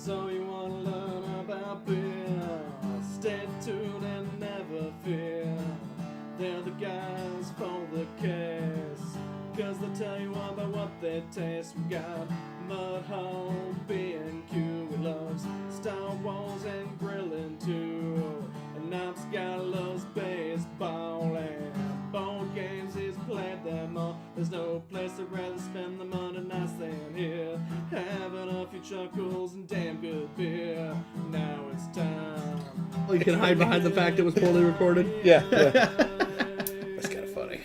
So you want to learn about beer? Stay tuned and never fear. They're the guys for the case, 'cause they'll tell you all about what they taste. We got Mudhole, B&Q, we loves Star Wars and grilling too. And Knops got loves baseball and board games, he's played them all. There's no place I'd rather spend the Monday nights than here, having a few chuckles and damn good beer. Now it's time. Oh, you can hide behind the fact it was poorly recorded? Yeah. That's kind of funny.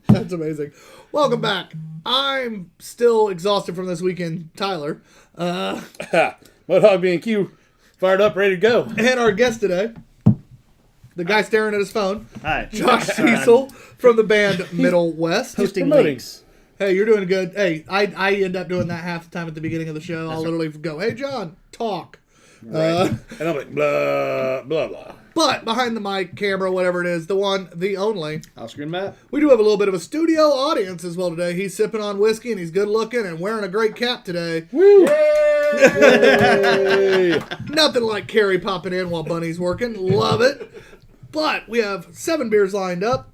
That's amazing. Welcome back. I'm still exhausted from this weekend, Tyler. Mudhog B&Q fired up, ready to go. And our guest today, the guy staring at his phone, Hi. Josh Cecil from the band Middle West. Hosting Promoting. links. Hey, you're doing good. Hey, I end up doing that half the time at the beginning of the show. I'll literally go, hey, John, talk. Right. And I'm like, blah, blah, blah. But behind the mic, camera, whatever it is, the one, the only, Oscar and Matt. we do have a little bit of a studio audience as well today. He's sipping on whiskey and he's good looking and wearing a great cap today. Woo! Nothing like Carrie popping in while Bunny's working. Love it. But we have 7 beers lined up.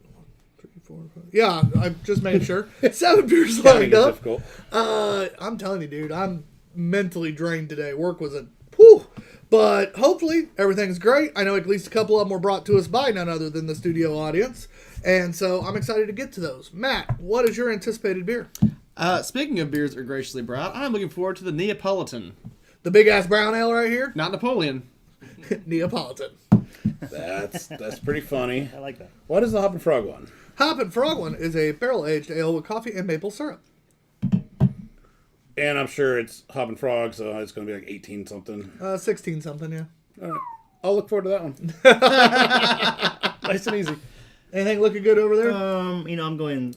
3, 4, 5. Yeah, I'm just making sure. 7 beers Counting lined is up. difficult. I'm telling you, dude, I'm mentally drained today. Work was a whew. But hopefully everything's great. I know at least a couple of them were brought to us by none other than the studio audience. And so I'm excited to get to those. Matt, what is your anticipated beer? Speaking of beers that are graciously brought, I'm looking forward to the Neapolitan. The big ass brown ale right here? Not Napoleon. Neapolitan. That's pretty funny. I like that. What is the Hop and Frog one? Hop and Frog one is a barrel aged ale with coffee and maple syrup. And I'm sure it's Hop and Frog, so it's going to be like 18 something. 16 something, yeah. All right. I'll look forward to that one. Nice and easy. Anything looking good over there? I'm going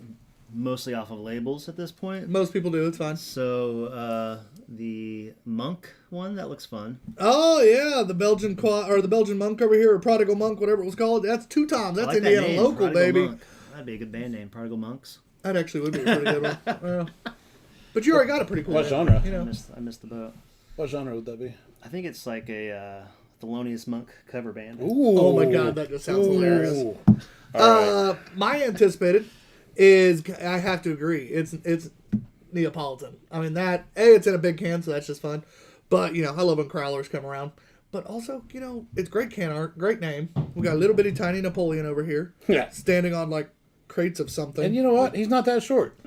mostly off of labels at this point. Most people do. It's fine. So the Monk one, that looks fun. Oh yeah, the Belgian the Belgian monk over here, or Prodigal Monk, whatever it was called. That's 2 times. I That's like that Indiana name, local, Prodigal baby. Monk. That'd be a good band name, Prodigal Monks. That actually would be a pretty good one. But you already got a pretty cool What name, genre? You I know. missed the boat. What genre would that be? I think it's like a Thelonious Monk cover band. Ooh. Oh my god, that just sounds hilarious. All right. My anticipated is, I have to agree, it's Neapolitan. I mean it's in a big can, so that's just fun. But I love when crowlers come around. But also, it's great can art, great name. We got a little bitty tiny Napoleon over here, Yeah. standing on like crates of something. And you know what? He's not that short.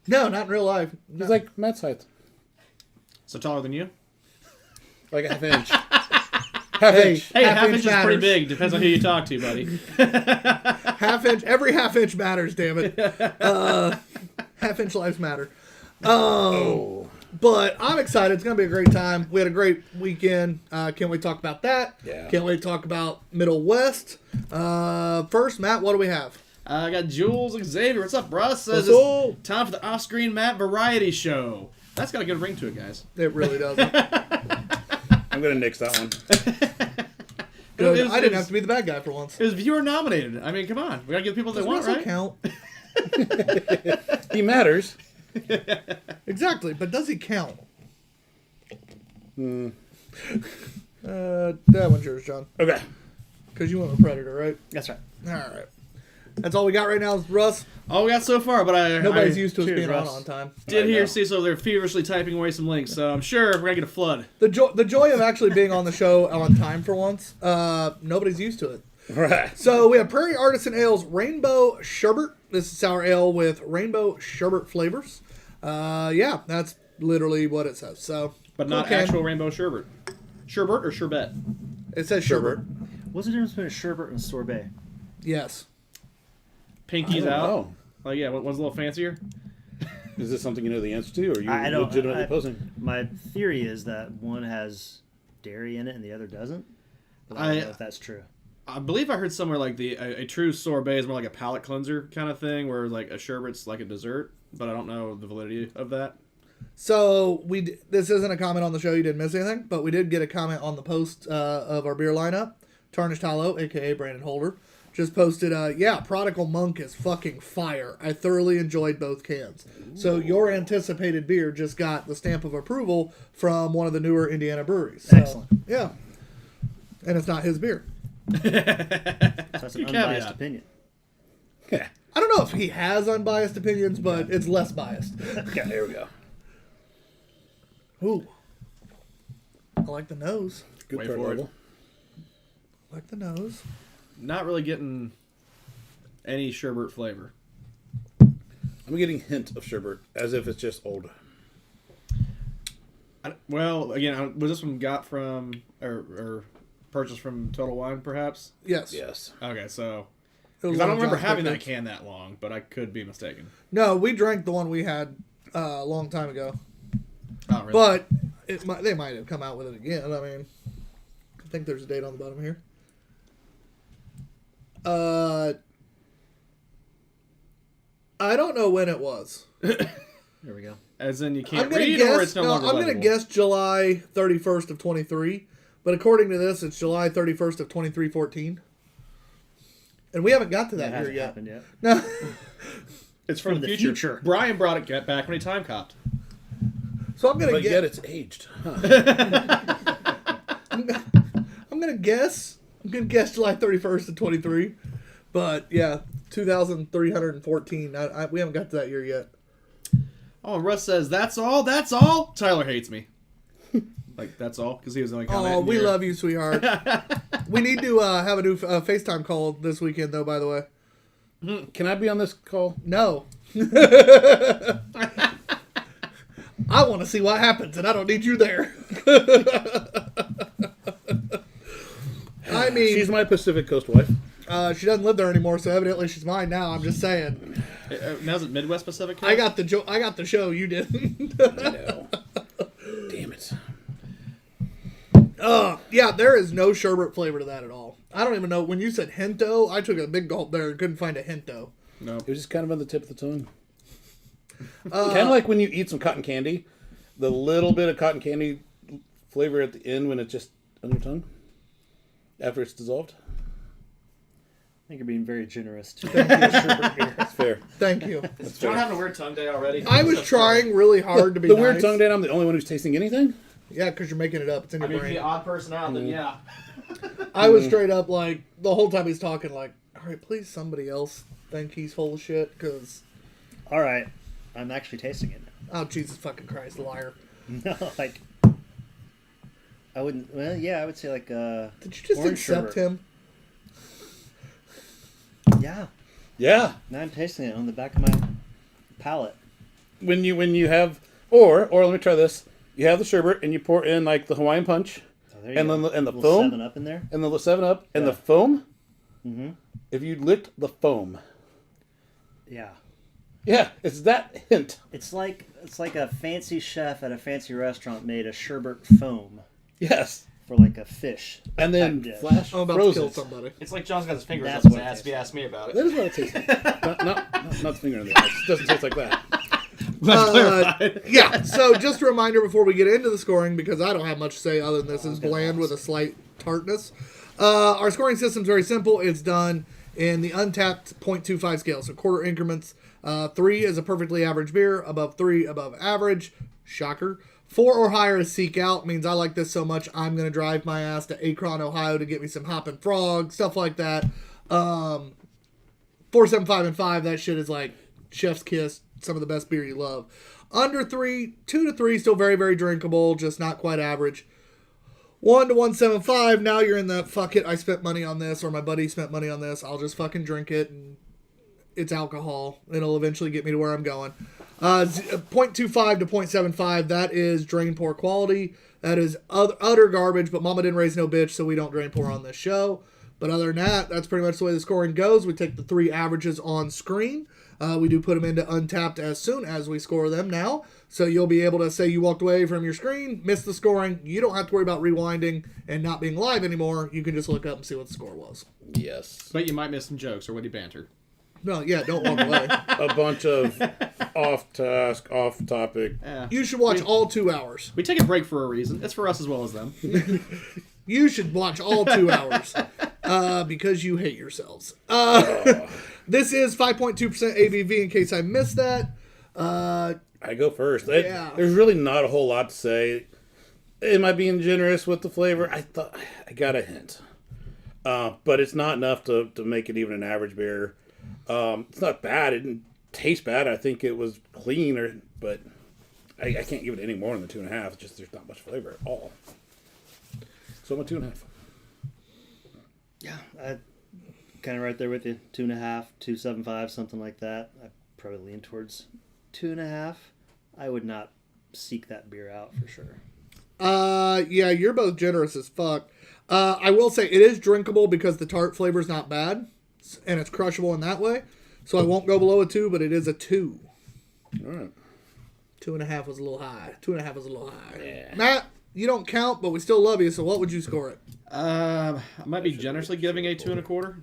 No, not in real life. No. He's like Matt's height. So taller than you? Like a half inch. Hey, half Half inch inch is pretty matters. big. Depends on who you talk to, buddy. Half inch. Every half inch matters. Damn it. Half inch lives matter. But I'm excited. It's gonna be a great time. We had a great weekend. Can't wait to talk about that. Yeah. Can't wait to talk about Middle West. First, Matt, what do we have? I got Jules Xavier. What's up, Russ? What's It's up? time for the Off-Screen Matt Variety Show. That's got a good ring to it, guys. It really doesn't. I'm going to nix that one. Good. It was- I it didn't was- have to be the bad guy for once. It was viewer nominated. I mean, come on. We got to give people what they want, Does right? count? He matters. Exactly, but does he count? That one's yours, John. Okay. Because you went with Predator, right? That's right. All right. That's all we got right now is Russ. All we got so far, but Nobody's I used to us cheers, being Russ. on time. did I hear know. Cecil there feverishly typing away some links, so I'm sure we're going to get a flood. The joy of actually being on the show on time for once. Nobody's used to it. Right. So we have Prairie Artisan Ale's Rainbow Sherbet. This is sour ale with rainbow sherbet flavors. Yeah, that's literally what it says. So, But not okay. actual rainbow sherbet. Sherbet or sherbet? It says sherbet. What's the difference between a sherbet and a sorbet? Yes. Pinkies I out. don't know. Like, yeah, one's a little fancier. Is this something you know the answer to, or are you I don't. legitimately posing? My theory is that one has dairy in it and the other doesn't. But I don't know if that's true. I believe I heard somewhere like a true sorbet is more like a palate cleanser kind of thing, where like a sherbet's like a dessert, but I don't know the validity of that. So this isn't a comment on the show. You didn't miss anything, but we did get a comment on the post of our beer lineup. Tarnished Hollow, aka Brandon Holder, just posted, yeah, Prodigal Monk is fucking fire. I thoroughly enjoyed both cans. So your anticipated beer just got the stamp of approval from one of the newer Indiana breweries. So, Excellent. Yeah. And it's not his beer. So that's an Good unbiased caveat. opinion. Yeah. I don't know if he has unbiased opinions, but it's less biased. Okay, there we go. Ooh. I like the nose. Good Wait third for it. level. I like the nose. Not really getting any sherbet flavor. I'm getting hint of sherbet, as if it's just old. Well, again, was this one got from or purchased from Total Wine, perhaps? Yes. Yes. Okay, so It was because I one don't of remember John's having that pickups. can that long, but I could be mistaken. No, we drank the one we had a long time ago. Oh, really? But they might have come out with it again. I mean, I think there's a date on the bottom here. I don't know when it was. There we go. As in, you I'm can't gonna read, or guess. it's no No, longer I'm gonna legible? guess July 31st of 23. But according to this, it's July 31st of 2314. And we haven't got to that That year hasn't yet. happened yet. No. It's from, From the the future. future. Brian brought it back when he time copped. So I'm gonna But guess. yet it's aged. Huh. I'm gonna guess July 31st of 23. But yeah, 2,314. We haven't got to that year yet. Oh, and Russ says, "That's all. That's all." Tyler hates me. Like that's all because he was the only comment. Oh, we love you, sweetheart. We need to have a new FaceTime call this weekend, though. By the way, Can I be on this call? no. I want to see what happens, and I don't need you there. I mean, She's my Pacific Coast wife. she doesn't live there anymore, so evidently she's mine now. I'm just saying. Now's it Midwest Pacific. I got the show. You didn't. No. Damn it. Yeah, there is no sherbet flavor to that at all. I don't even know. When you said hento, I took a big gulp there and couldn't find a hento. No. It was just kind of on the tip of the tongue. Kind of like when you eat some cotton candy. The little bit of cotton candy flavor at the end when it's just on your tongue. After it's dissolved. I think you're being very generous. That's fair. Thank you. That's John fair. having a weird tongue day already. I was trying really hard to be The nice. weird tongue, Dan, I'm the only one who's tasting anything? Yeah, because you're making it up. It's in I your mean, brain. the odd person out, then yeah. I was straight up like, the whole time he's talking, like, all right, please somebody else think he's full of shit, because, All right, I'm actually tasting it oh, Jesus fucking Christ, liar. now. No, like I wouldn't. Well, yeah, I would say like Did you just orange accept sherbet. him? Yeah. Yeah. Now I'm tasting it on the back of my palate. When you have, or let me try this. You have the sherbet and you pour in like the Hawaiian Punch Oh, there you and go. then the Little foam 7-Up in there. and the 7-Up and Yeah. the foam. Mm-hmm. If you licked the foam, Yeah. yeah, it's that hint. It's like a fancy chef at a fancy restaurant made a sherbet foam Yes, for like a fish. and then type dish. flash I'm about froze to kill it. somebody. It's like John's got his fingers That's up his what it ass tastes if you ask me about That it. is what it tastes like. not the finger in the ass. It doesn't taste like that. Yeah, so just a reminder before we get into the scoring, because I don't have much to say other than this is bland with a slight tartness. Our scoring system is very simple. It's done in the untapped 0.25 scale, so quarter increments. 3 is a perfectly average beer, above 3, above average. Shocker. 4 or higher is seek out, means I like this so much I'm going to drive my ass to Akron, Ohio to get me some Hoppin' Frog, stuff like that. 4, 7, 5, and 5, that shit is like chef's kiss, some of the best beer you love. Under 3, 2 to 3, still very, very drinkable, just not quite average. 1 to 175, now you're in the fuck it, I spent money on this, or my buddy spent money on this, I'll just fucking drink it, and it's alcohol. It'll eventually get me to where I'm going. 0.25 to 0.75, that is drain pour quality. That is utter garbage, but mama didn't raise no bitch, so we don't drain pour on this show. But other than that, that's pretty much the way the scoring goes. We take the 3 averages on screen. We do put them into Untapped as soon as we score them now. So you'll be able to say you walked away from your screen, missed the scoring. You don't have to worry about rewinding and not being live anymore. You can just look up and see what the score was. Yes. But you might miss some jokes or witty banter. No, yeah, don't walk away. A bunch of off-task, off-topic. Yeah. You should watch all 2 hours. We take a break for a reason. It's for us as well as them. You should watch all 2 hours. because you hate yourselves. This is 5.2% ABV in case I missed that. I go first. Yeah. There's really not a whole lot to say. Am I being generous with the flavor? I thought I got a hint. But it's not enough to make it even an average beer. It's not bad. It didn't taste bad. I think it was clean, but I can't give it any more than the 2.5. It's just there's not much flavor at all. So I'm a 2.5. Yeah, I kind of right there with you. 2.5, 2.75, something like that. I probably lean towards 2.5. I would not seek that beer out for sure. Yeah, you're both generous as fuck. I will say it is drinkable because the tart flavor is not bad, and it's crushable in that way. So I won't go below a 2, but it is a 2. All right. 2.5 was a little high. 2.5 was a little high. Yeah. Matt, you don't count, but we still love you. So what would you score it? I might be generously giving a 2.25.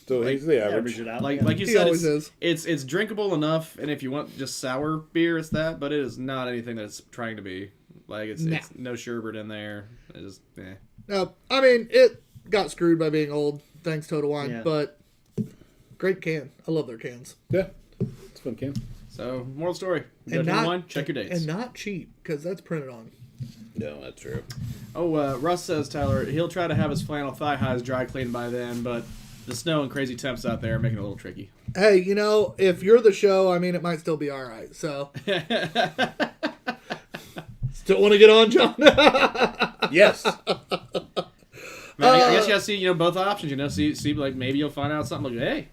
So he's the Average average. it out. Like you He said, always is. it's drinkable enough, and if you want just sour beer, it's that. But it is not anything that it's trying to be. Like it's no sherbet in there. It's just No, I mean it got screwed by being old. Thanks, Total Wine, but great can. I love their cans. Yeah. It's a fun can. So moral story: you And go not to one, check your dates. and not cheap because that's printed on. No, that's true. Oh, Russ says, Tyler, he'll try to have his flannel thigh highs dry cleaned by then, but the snow and crazy temps out there are making it a little tricky. Hey, if you're the show, I mean, it might still be all right. So, still want to get on, John? Yes. I guess you gotta see, both options. See, like maybe you'll find out something like, hey,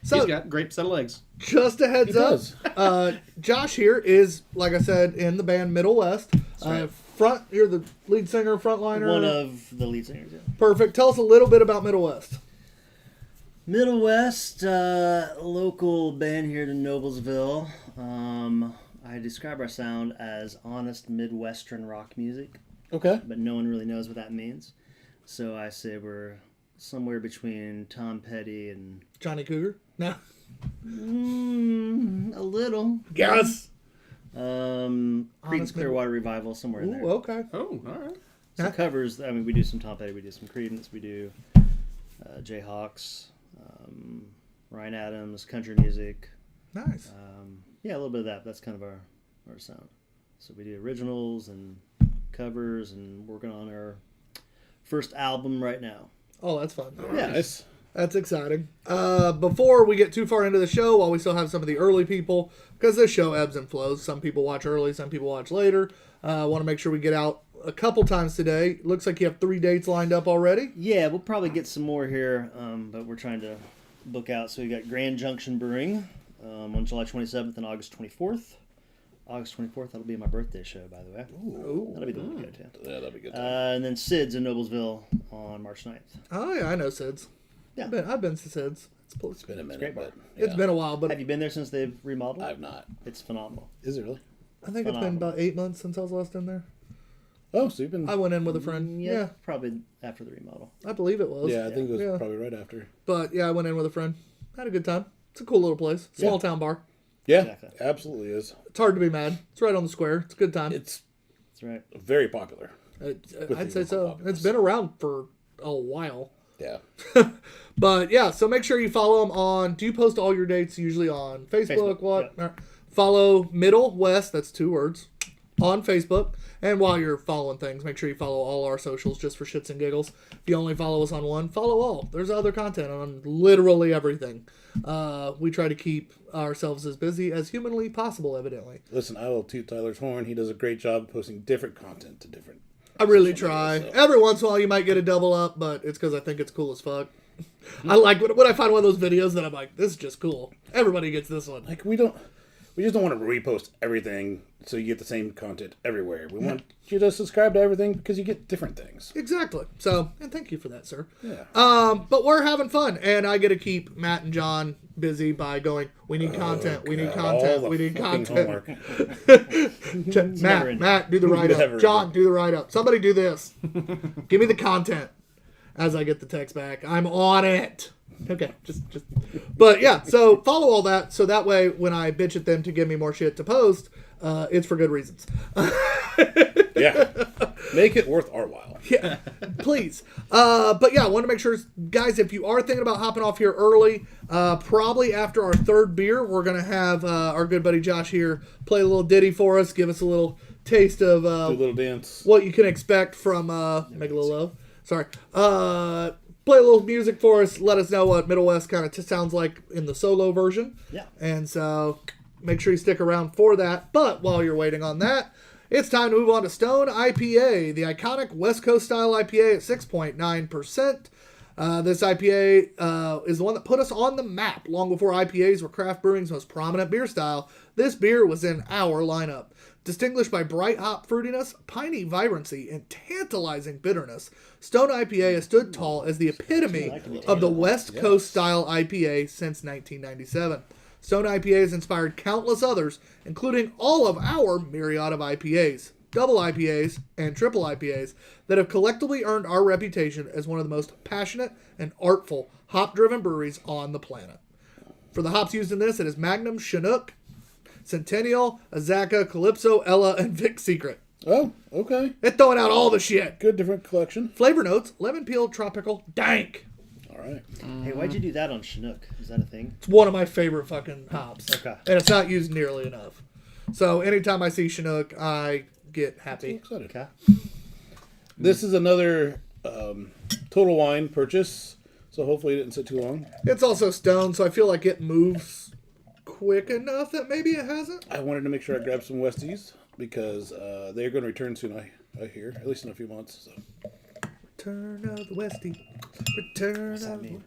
So, he's got a great set of legs. just a heads He up. does. Josh here is, like I said, in the band Middle West. right. You're the lead singer, frontliner. One of the lead singers, yeah. Perfect. Tell us a little bit about Middle West. Middle West, local band here to Noblesville. I describe our sound as honest Midwestern rock music, Okay. but no one really knows what that means. So I say we're somewhere between Tom Petty and Johnny Cougar? No. a little. Yes. Creedence Honest Clearwater Revival, somewhere in there. Ooh, okay. Oh, all right. So covers, we do some Tom Petty, we do some Creedence, we do Jayhawks, Ryan Adams, country music. Nice. A little bit of that. That's kind of our sound. So we do originals and covers and working on our first album right now. Oh, that's fun. Yeah. Nice. That's exciting. Before we get too far into the show, while we still have some of the early people, because this show ebbs and flows. Some people watch early, some people watch later. I want to make sure we get out a couple times today. Looks like you have 3 dates lined up already. Yeah, we'll probably get some more here, but we're trying to book out. So we got Grand Junction Brewing on July 27th and August 24th. August 24th, that'll be my birthday show, by the way. Ooh. That'll be the one to go to. Yeah, that'd be good. And then Sid's in Noblesville on March 9th. Oh, yeah, I know Sid's. Yeah. I've been to Sid's. It's been a minute, great bar. but It's been a while, but Have you been there since they've remodeled? I've not. It's phenomenal. Is it really? I think it's been about 8 months since I was last in there. Oh, so you've been. I went in with a friend. Yeah, Probably after the remodel. I believe it was. Yeah, I think it was Yeah. probably right after. But yeah, I went in with a friend. Had a good time. It's a cool little place. Small town bar. Yeah, Exactly. absolutely is. It's hard to be mad. It's right on the square. It's a good time. It's That's right. very popular. I'd say the so. local populace. It's been around for a while. Yeah. But yeah, so make sure you follow them on. Do you post all your dates usually on Facebook? Facebook, What? yep. Follow Middle West. That's 2 words on Facebook. And while you're following things, make sure you follow all our socials just for shits and giggles. If you only follow us on one, follow all. There's other content on literally everything. We try to keep ourselves as busy as humanly possible, evidently. Listen, I will toot Tyler's horn. He does a great job posting different content to different. I really social try. media, so. Every once in a while, you might get a double up, but it's because I think it's cool as fuck. I like when I find one of those videos that I'm like, this is just cool. Everybody gets this one. Like we just don't want to repost everything so you get the same content everywhere. We want you to subscribe to everything because you get different things. Exactly. So, and thank you for that, sir. Yeah. But we're having fun, and I get to keep Matt and John busy by going, we need content, we need All content, the we need fucking content. homework. Matt, do the write-up. Never John, ending. do the write-up. Somebody do this. Give me the content. As I get the text back, I'm on it. Okay, just. But yeah, so follow all that, so that way when I bitch at them to give me more shit to post, it's for good reasons. Yeah. Make it worth our while. Yeah, please. But yeah, I want to make sure, guys, if you are thinking about hopping off here early, probably after our third beer, we're going to have our good buddy Josh here play a little ditty for us, give us a little taste of Do a little dance. what you can expect from Make a Little Love. Sorry. Play a little music for us. Let us know what Middle West kind of sounds like in the solo version. Yeah. And so make sure you stick around for that. But while you're waiting on that, it's time to move on to Stone IPA, the iconic West Coast style IPA at 6.9%. This IPA is the one that put us on the map long before IPAs were craft brewing's most prominent beer style. This beer was in our lineup. Distinguished by bright hop fruitiness, piney vibrancy, and tantalizing bitterness, Stone IPA has stood tall as the epitome of the West Coast style IPA since 1997. Stone IPA has inspired countless others, including all of our myriad of IPAs, double IPAs, and triple IPAs that have collectively earned our reputation as one of the most passionate and artful hop-driven breweries on the planet. For the hops used in this, it is Magnum, Chinook, Centennial, Azaka, Calypso, Ella, and Vic Secret. Oh, okay. It's throwing out all the shit. Good different collection. Flavor notes, lemon peel, tropical, dank. All right. Hey, why'd you do that on Chinook? Is that a thing? It's one of my favorite fucking hops. Okay. And it's not used nearly enough. So anytime I see Chinook, I get happy. Excited. Okay. This is another Total Wine purchase, so hopefully it didn't sit too long. It's also Stone, so I feel like it moves quick enough that maybe it hasn't. I wanted to make sure I grabbed some Westies because they're going to return soon, I hear, at least in a few months. So. Return of the Westie. Return What's that of the... mean?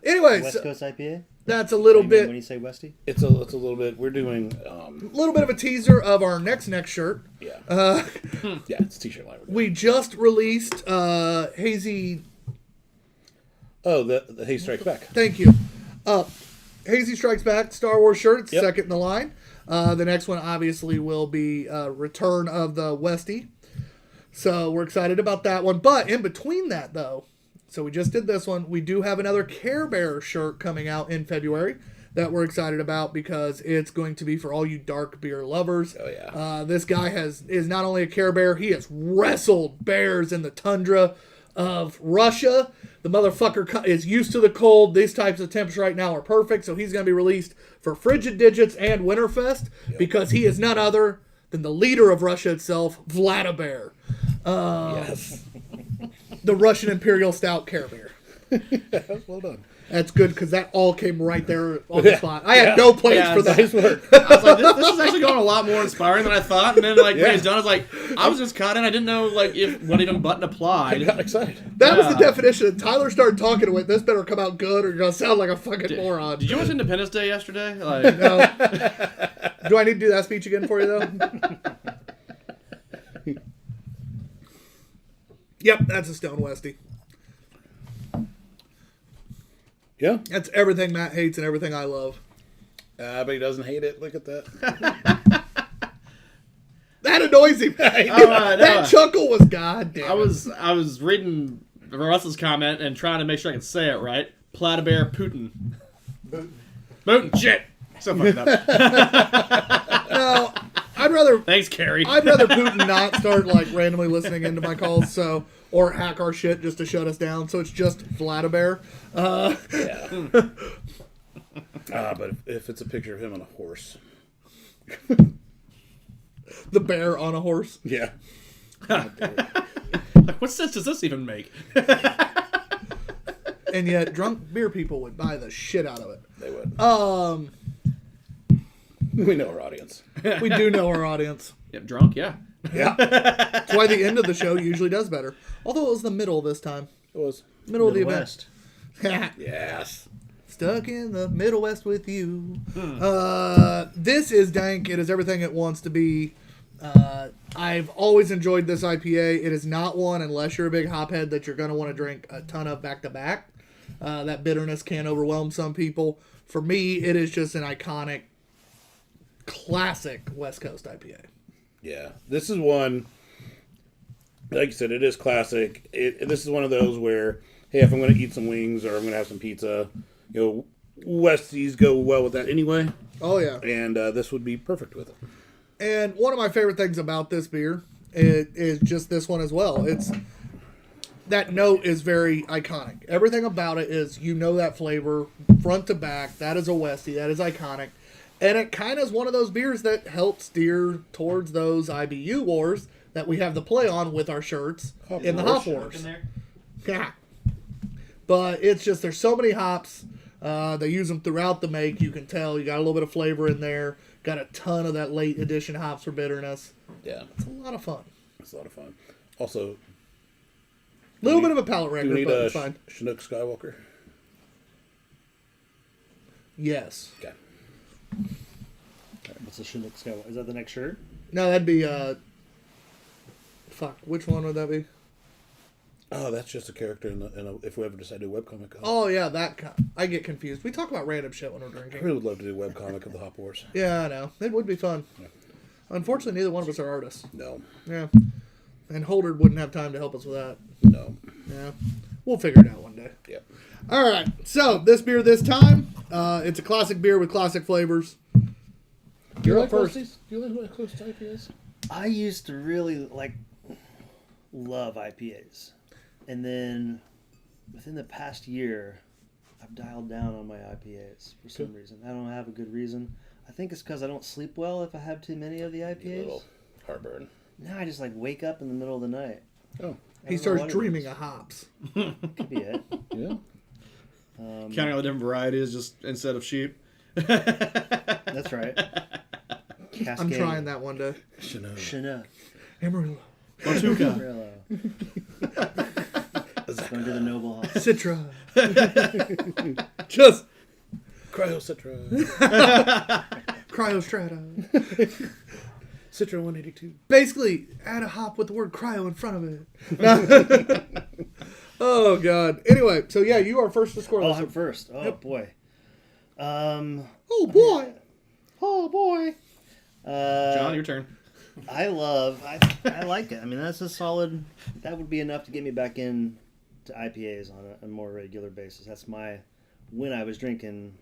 Anyways, West Coast IPA? that's a little What do you mean bit... when you say Westie? It's a little bit. We're doing. little bit of a teaser of our next shirt. Yeah. Uh, yeah, it's t-shirt line. we just released Hazy... Oh, the Haze Strikes Back. Thank you. Hazy Strikes Back, Star Wars shirt. It's Yep. second in the line. The next one obviously will be Return of the Westie. So we're excited about that one. But in between that, though, so we just did this one. We do have another Care Bear shirt coming out in February that we're excited about because it's going to be for all you dark beer lovers. Oh, yeah. This guy is not only a Care Bear, he has wrestled bears in the tundra of Russia. The motherfucker is used to the cold. These types of temps right now are perfect. So he's going to be released for Frigid Digits and Winterfest because he is none other than the leader of Russia itself, Vladimir. Yes. The Russian Imperial Stout Care Bear. Well done. That's good because that all came right there on the spot. I had no plans Yeah, for that. Nice work. I was like, this is actually going a lot more inspiring than I thought. And then, like, when he's done, I was like, I was just caught in. I didn't know, like, if what even button I applied. got excited. That was the Yeah. definition. Tyler started talking to it. This better come out good or you're going to sound like a fucking moron. Did you watch Independence Day yesterday? Like, No. Do I need to do that speech again for you, though? Yep, that's a Stone Westie. Yeah. That's everything Matt hates and everything I love. But he doesn't hate it. Look at that. That annoys him. That chuckle was goddamn. I was reading Russell's comment and trying to make sure I could say it right. Vladimir Putin. Putin. Shit. So fucked up. No, I'd rather Thanks, Carrie. Putin not start like randomly listening into my calls, so or hack our shit just to shut us down. So it's just Vladimir. Yeah. But if it's a picture of him on a horse. The bear on a horse. Yeah. Like, what sense does this even make? And yet drunk beer people would buy the shit out of it. They would. We know our audience. We do know our audience. Yep, drunk, yeah. Yeah. That's why the end of the show usually does better. Although it was the middle this time. It was. Middle of the event. West. Yes. Stuck in the Middle West with you. This is dank. It is everything it wants to be. I've always enjoyed this IPA. It is not one, unless you're a big hophead, that you're going to want to drink a ton of back-to-back. That bitterness can overwhelm some people. For me, it is just an iconic, classic West Coast IPA. Yeah. This is one, like you said, it is classic. This is one of those where, hey, if I'm going to eat some wings or I'm going to have some pizza, Westies go well with that anyway. Oh, yeah. And this would be perfect with it. And one of my favorite things about this beer It is just this one as well. That note is very iconic. Everything about it is, that flavor front to back. That is a Westie. That is iconic. And it kind of is one of those beers that helps steer towards those IBU wars that we have to play on with our shirts in the Hop Wars. Yeah. But it's just, there's so many hops. They use them throughout the make. You can tell. You got a little bit of flavor in there. Got a ton of that late edition hops for bitterness. Yeah. It's a lot of fun. It's a lot of fun. Also, A little bit of a palate do we wrecker, need but a it's fine. Chinook Skywalker? Yes. Okay. What's the Chinook Skywalker? Is that the next shirt? No, that'd be, which one would that be? Oh, that's just a character if we ever decide to do a webcomic. Oh, yeah, I get confused. We talk about random shit when we're I drinking. really would love to do a webcomic of the Hop Wars. Yeah, I know. It would be fun. Yeah. Unfortunately, neither one of us are artists. No. Yeah. And Holder wouldn't have time to help us with that. No. Yeah. We'll figure it out one day. Yep. All right. So, this beer this time, it's a classic beer with classic flavors. You're up first. Do you like close to IPAs? I used to really love IPAs. And then within the past year, I've dialed down on my IPAs for some reason. I don't have a good reason. I think it's because I don't sleep well if I have too many of the A IPAs. little heartburn. Now I just wake up in the middle of the night. Oh. He starts dreaming of hops. Could be it. Yeah. Counting all the different varieties just instead of sheep. That's right. Cascade. I'm trying that one day. Chinook. Amarillo. Matuka. Amarillo. Going to the Noble Hall. Citra. Just Cryo Citra. Cryostrata. Citra 182. Basically, add a hop with the word cryo in front of it. Oh, God. Anyway, so yeah, you are first to score. Oh, this I'm one. first. Oh, Yep. boy. Oh, boy. Oh, boy. John, your turn. I like it. I mean, that's a solid, that would be enough to get me back in to IPAs on a more regular basis. That's when I was drinking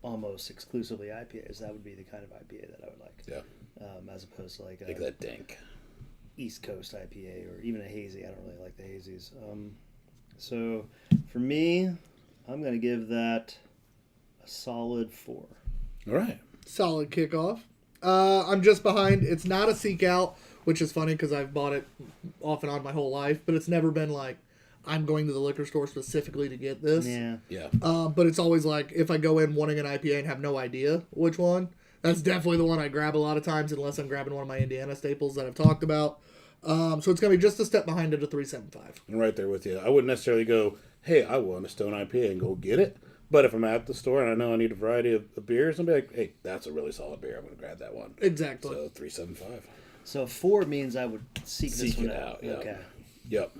almost exclusively IPAs, that would be the kind of IPA that I would like. Yeah. As opposed to Like that dank. East Coast IPA or even a hazy. I don't really like the hazies. So for me, I'm going to give that a solid 4. All right. Solid kickoff. I'm just behind. It's not a seek out, which is funny because I've bought it off and on my whole life, but it's never been I'm going to the liquor store specifically to get this. Yeah. Yeah. But it's always if I go in wanting an IPA and have no idea which one, that's definitely the one I grab a lot of times unless I'm grabbing one of my Indiana staples that I've talked about. So it's going to be just a step behind it, a 3.75. I'm right there with you. I wouldn't necessarily go, hey, I want a Stone IPA and go get it. But if I'm at the store and I know I need a variety of beers, I'll be like, hey, that's a really solid beer. I'm going to grab that one. Exactly. So 3.75. So 4 means I would seek this one it out. Yeah. Okay. Yep.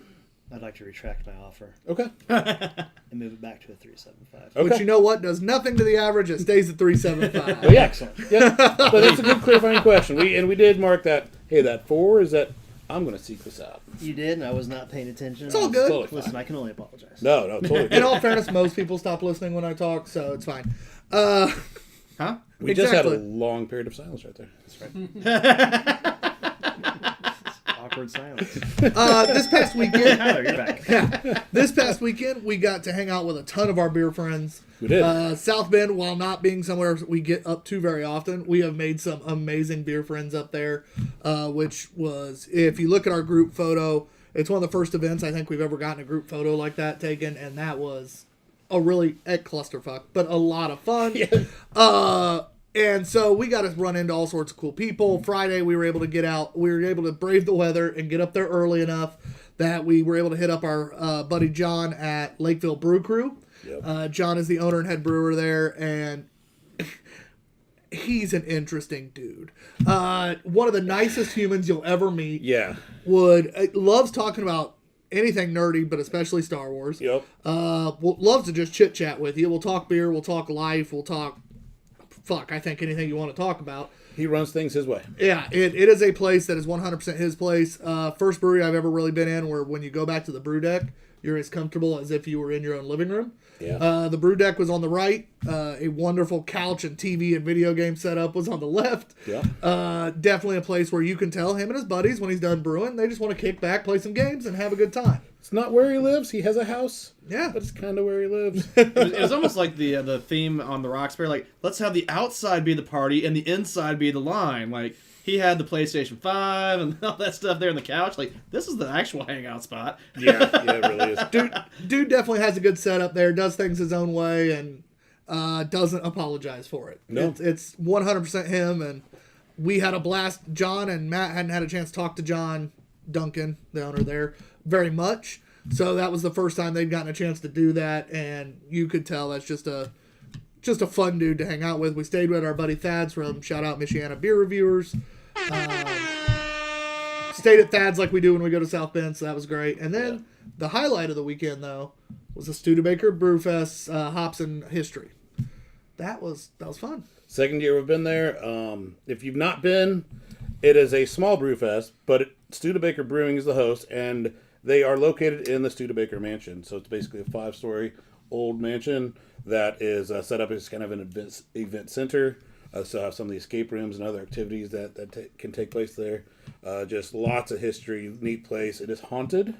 I'd like to retract my offer Okay. and move it back to a 3.75. Okay. Which, you know what, does nothing to the average. It stays at 3.75. Well, yeah. Excellent. Yeah. But that's a good clarifying question. We did mark that, hey, that 4 is that I'm going to seek this out. You did, and I was not paying attention. It's all good. Totally fine. Listen, I can only apologize. No, totally. In all fairness, most people stop listening when I talk, so it's fine. Huh? We just had a Exactly. long period of silence right there. That's right. Awkward silence. This past weekend, Tyler, you're back. this past weekend, we got to hang out with a ton of our beer friends. We did. South Bend, while not being somewhere we get up to very often, we have made some amazing beer friends up there, which was, if you look at our group photo, it's one of the first events I think we've ever gotten a group photo like that taken, and that was a clusterfuck, but a lot of fun. Yeah. And so we got to run into all sorts of cool people. Friday, we were able to get out. We were able to brave the weather and get up there early enough that we were able to hit up our buddy John at Lakeville Brew Crew. Yep. John is the owner and head brewer there, and he's an interesting dude. One of the nicest humans you'll ever meet. Yeah. Loves talking about anything nerdy, but especially Star Wars. Yep. Loves to just chit chat with you. We'll talk beer. We'll talk life. We'll talk. I think anything you want to talk about. He runs things his way. Yeah, it is a place that is 100% his place. First brewery I've ever really been in where when you go back to the brew deck, You're as comfortable as if you were in your own living room. Yeah. The brew deck was on the right. A wonderful couch and TV and video game setup was on the left. Yeah. Definitely a place where you can tell him and his buddies when he's done brewing, they just want to kick back, play some games, and have a good time. It's not where he lives. He has a house. Yeah. But it's kind of where he lives. It was almost like the theme on the Roxbury, like, let's have the outside be the party and the inside be the line. Like, he had the PlayStation 5 and all that stuff there on the couch. Like, this is the actual hangout spot. Yeah, it really is. Dude definitely has a good setup there, does things his own way, and doesn't apologize for it. No. It's 100% him, and we had a blast. John and Matt hadn't had a chance to talk to John Duncan, the owner there, very much. So that was the first time they'd gotten a chance to do that, and you could tell that's just a fun dude to hang out with. We stayed with our buddy Thad's from shout out Michiana Beer Reviewers. Stayed at Thad's like we do when we go to South Bend, so that was great. And then the highlight of the weekend, though, was the Studebaker Brewfest Hops and History. That was fun. Second year we've been there. If you've not been, it is a small brew fest, but Studebaker Brewing is the host, and they are located in the Studebaker Mansion. So it's basically a 5-story old mansion that is set up as kind of an event center. So have some of the escape rooms and other activities that can take place there. Just lots of history, neat place. It is haunted.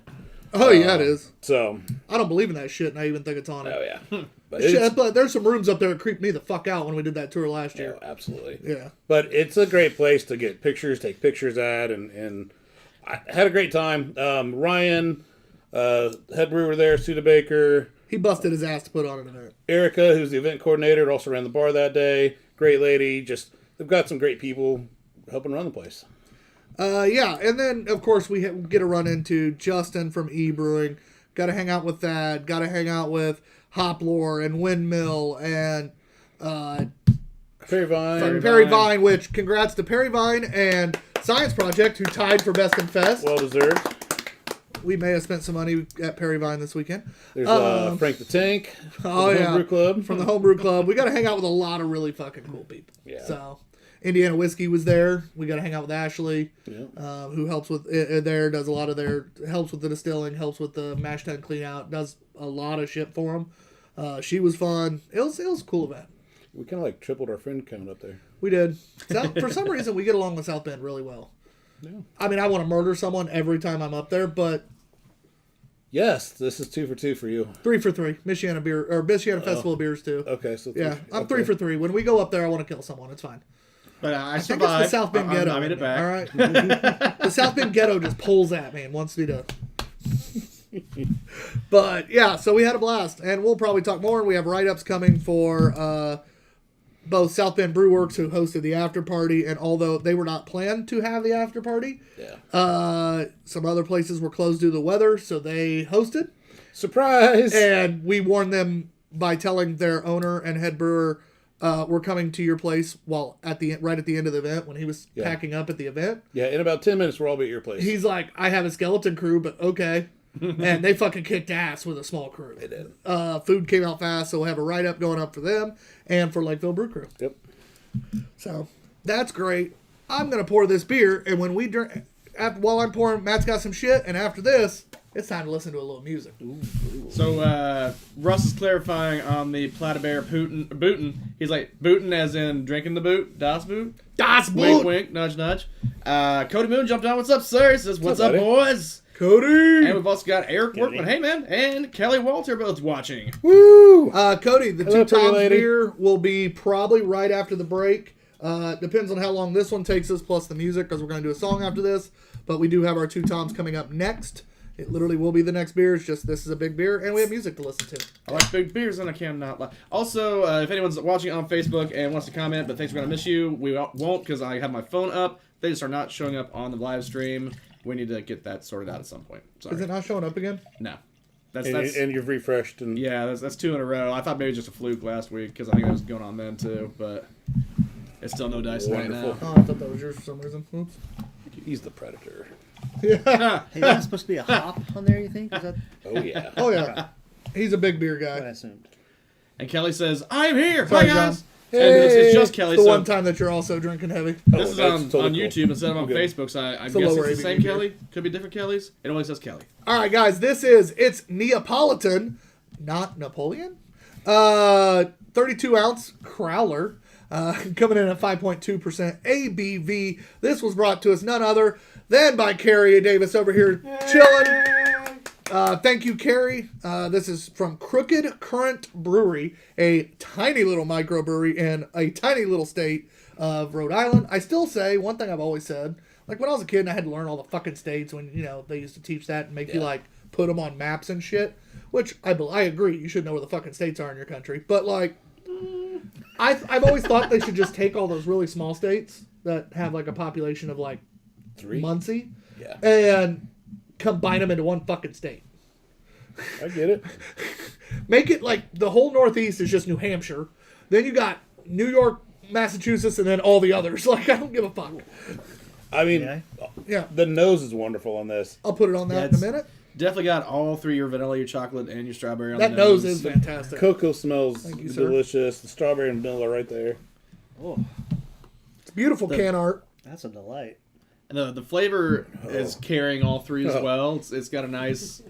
Oh, yeah, it is. So I don't believe in that shit, and I even think it's haunted. oh yeah, But there's some rooms up there that creeped me the fuck out when we did that tour last year. yeah, absolutely. Yeah. But it's a great place to get pictures, take pictures at, and I had a great time. Ryan, head brewer there, Studebaker. He busted his ass to put on an event. Erica, who's the event coordinator, also ran the bar that day. Great lady. Just they've got some great people helping run the place. Yeah, and then, of course, we get a run into Justin from E-Brewing. Got to hang out with that. Got to hang out with Hoplore and Windmill and Perry Vine. Perry Vine, which congrats to Perry Vine and Science Project, who tied for Best in Fest. Well deserved. We may have spent some money at Perry Vine this weekend. There's Frank the Tank from the Homebrew Club. From the Homebrew Club. We got to hang out with a lot of really fucking cool people. Yeah. So, Indiana Whiskey was there. We got to hang out with Ashley, Yeah. who helps with does a lot of helps with the distilling, helps with the mash tun clean out, does a lot of shit for them. She was fun. It was a cool event. We kind of like tripled our friend count up there. We did. For some reason, we get along with South Bend really well. Yeah. I mean, I want to murder someone every time I'm up there, but Yes, this is 2 for 2 for you. 3 for 3. Michiana beer or Michiana Festival of Beers too. Okay, so Yeah, I'm 3 for 3. When we go up there, I want to kill someone. It's fine. But I I think survived. it's the South Bend ghetto. I made it back. All right. The South Bend ghetto just pulls at me and wants me to. But yeah, so we had a blast, and we'll probably talk more. We have write-ups coming for both South Bend Brew Works, who hosted the after party, and although they were not planned to have the after party, some other places were closed due to the weather, so they hosted. Surprise! And we warned them by telling their owner and head brewer, we're coming to your place right at the end of the event when he was packing up at the event. Yeah, in about 10 minutes, we'll all be at your place. He's like, I have a skeleton crew, but okay. And they fucking kicked ass with a small crew. They did. Food came out fast, so we'll have a write-up going up for them and for Lakeville Brew Crew. Yep. So that's great. I'm going to pour this beer, and when we drink, while I'm pouring, Matt's got some shit, and after this, it's time to listen to a little music. So Russ is clarifying on the Platybear bootin'. He's like, bootin' as in drinking the boot, das boot. Das Wink, Boot! wink, nudge, nudge. Cody Moon jumped on. What's up, sir? He says, what's up, buddy? boys? Cody! And we've also got Eric Workman. Hey, man. And Kelly Walter both watching. Woo! Cody, the Hello, Two Toms pretty lady. beer will be probably right after the break. Depends on how long this one takes us, plus the music, because we're going to do a song after this. But we do have our Two Toms coming up next. It literally will be the next beer. It's just this is a big beer, and we have music to listen to. I like big beers, and I cannot lie. Also, if anyone's watching on Facebook and wants to comment, but thinks we're going to miss you, we won't because I have my phone up. They just are not showing up on the live stream. We need to get that sorted out at some point. Sorry. Is it not showing up again? No. That's And you've refreshed. And yeah, that's 2 in a row. I thought maybe just a fluke last week because I think that was going on then too, but it's still no dice right now. Wonderful. Oh, I thought that was yours for some reason. Oops. He's the predator. Yeah. Hey, that's supposed to be a hop on there, you think? Is that Oh, yeah. Oh, yeah. He's a big beer what I guy. assumed? And Kelly says, "I'm here. Sorry, Hi guys." it's just Kelly. It's the So one time that you're also drinking heavy. this is on, that's totally on cool. YouTube instead of on Okay. Facebook. So I'm a guessing lower it's the same ABV Kelly. Could be different Kellys. It only says Kelly. All right, guys, it's Neapolitan, not Napoleon. 32 ounce crowler, coming in at 5.2% ABV. This was brought to us none other than by Carrie Davis over here chilling. Thank you, Carrie. This is from Crooked Current Brewery, a tiny little microbrewery in a tiny little state of Rhode Island. I still say one thing I've always said. Like when I was a kid and I had to learn all the fucking states when, they used to teach that and make you like put them on maps and shit, which I agree. You should know where the fucking states are in your country. But like, I've always thought they should just take all those really small states that have like a population of like 3. Muncie Yeah. and combine them into one fucking state. I get it. Make it like the whole Northeast is just New Hampshire. Then you got New York, Massachusetts, and then all the others. Like, I don't give a fuck. I mean, Yeah. Yeah, the nose is wonderful on this. I'll put it on that in a That's- minute. Definitely got all three: your vanilla, your chocolate, and your strawberry. On That the nose is fantastic. Cocoa smells Thank you, sir. delicious. The strawberry and vanilla right there. Oh, It's beautiful can art. that's a delight. And the flavor is carrying all three as Oh. well. It's got a nice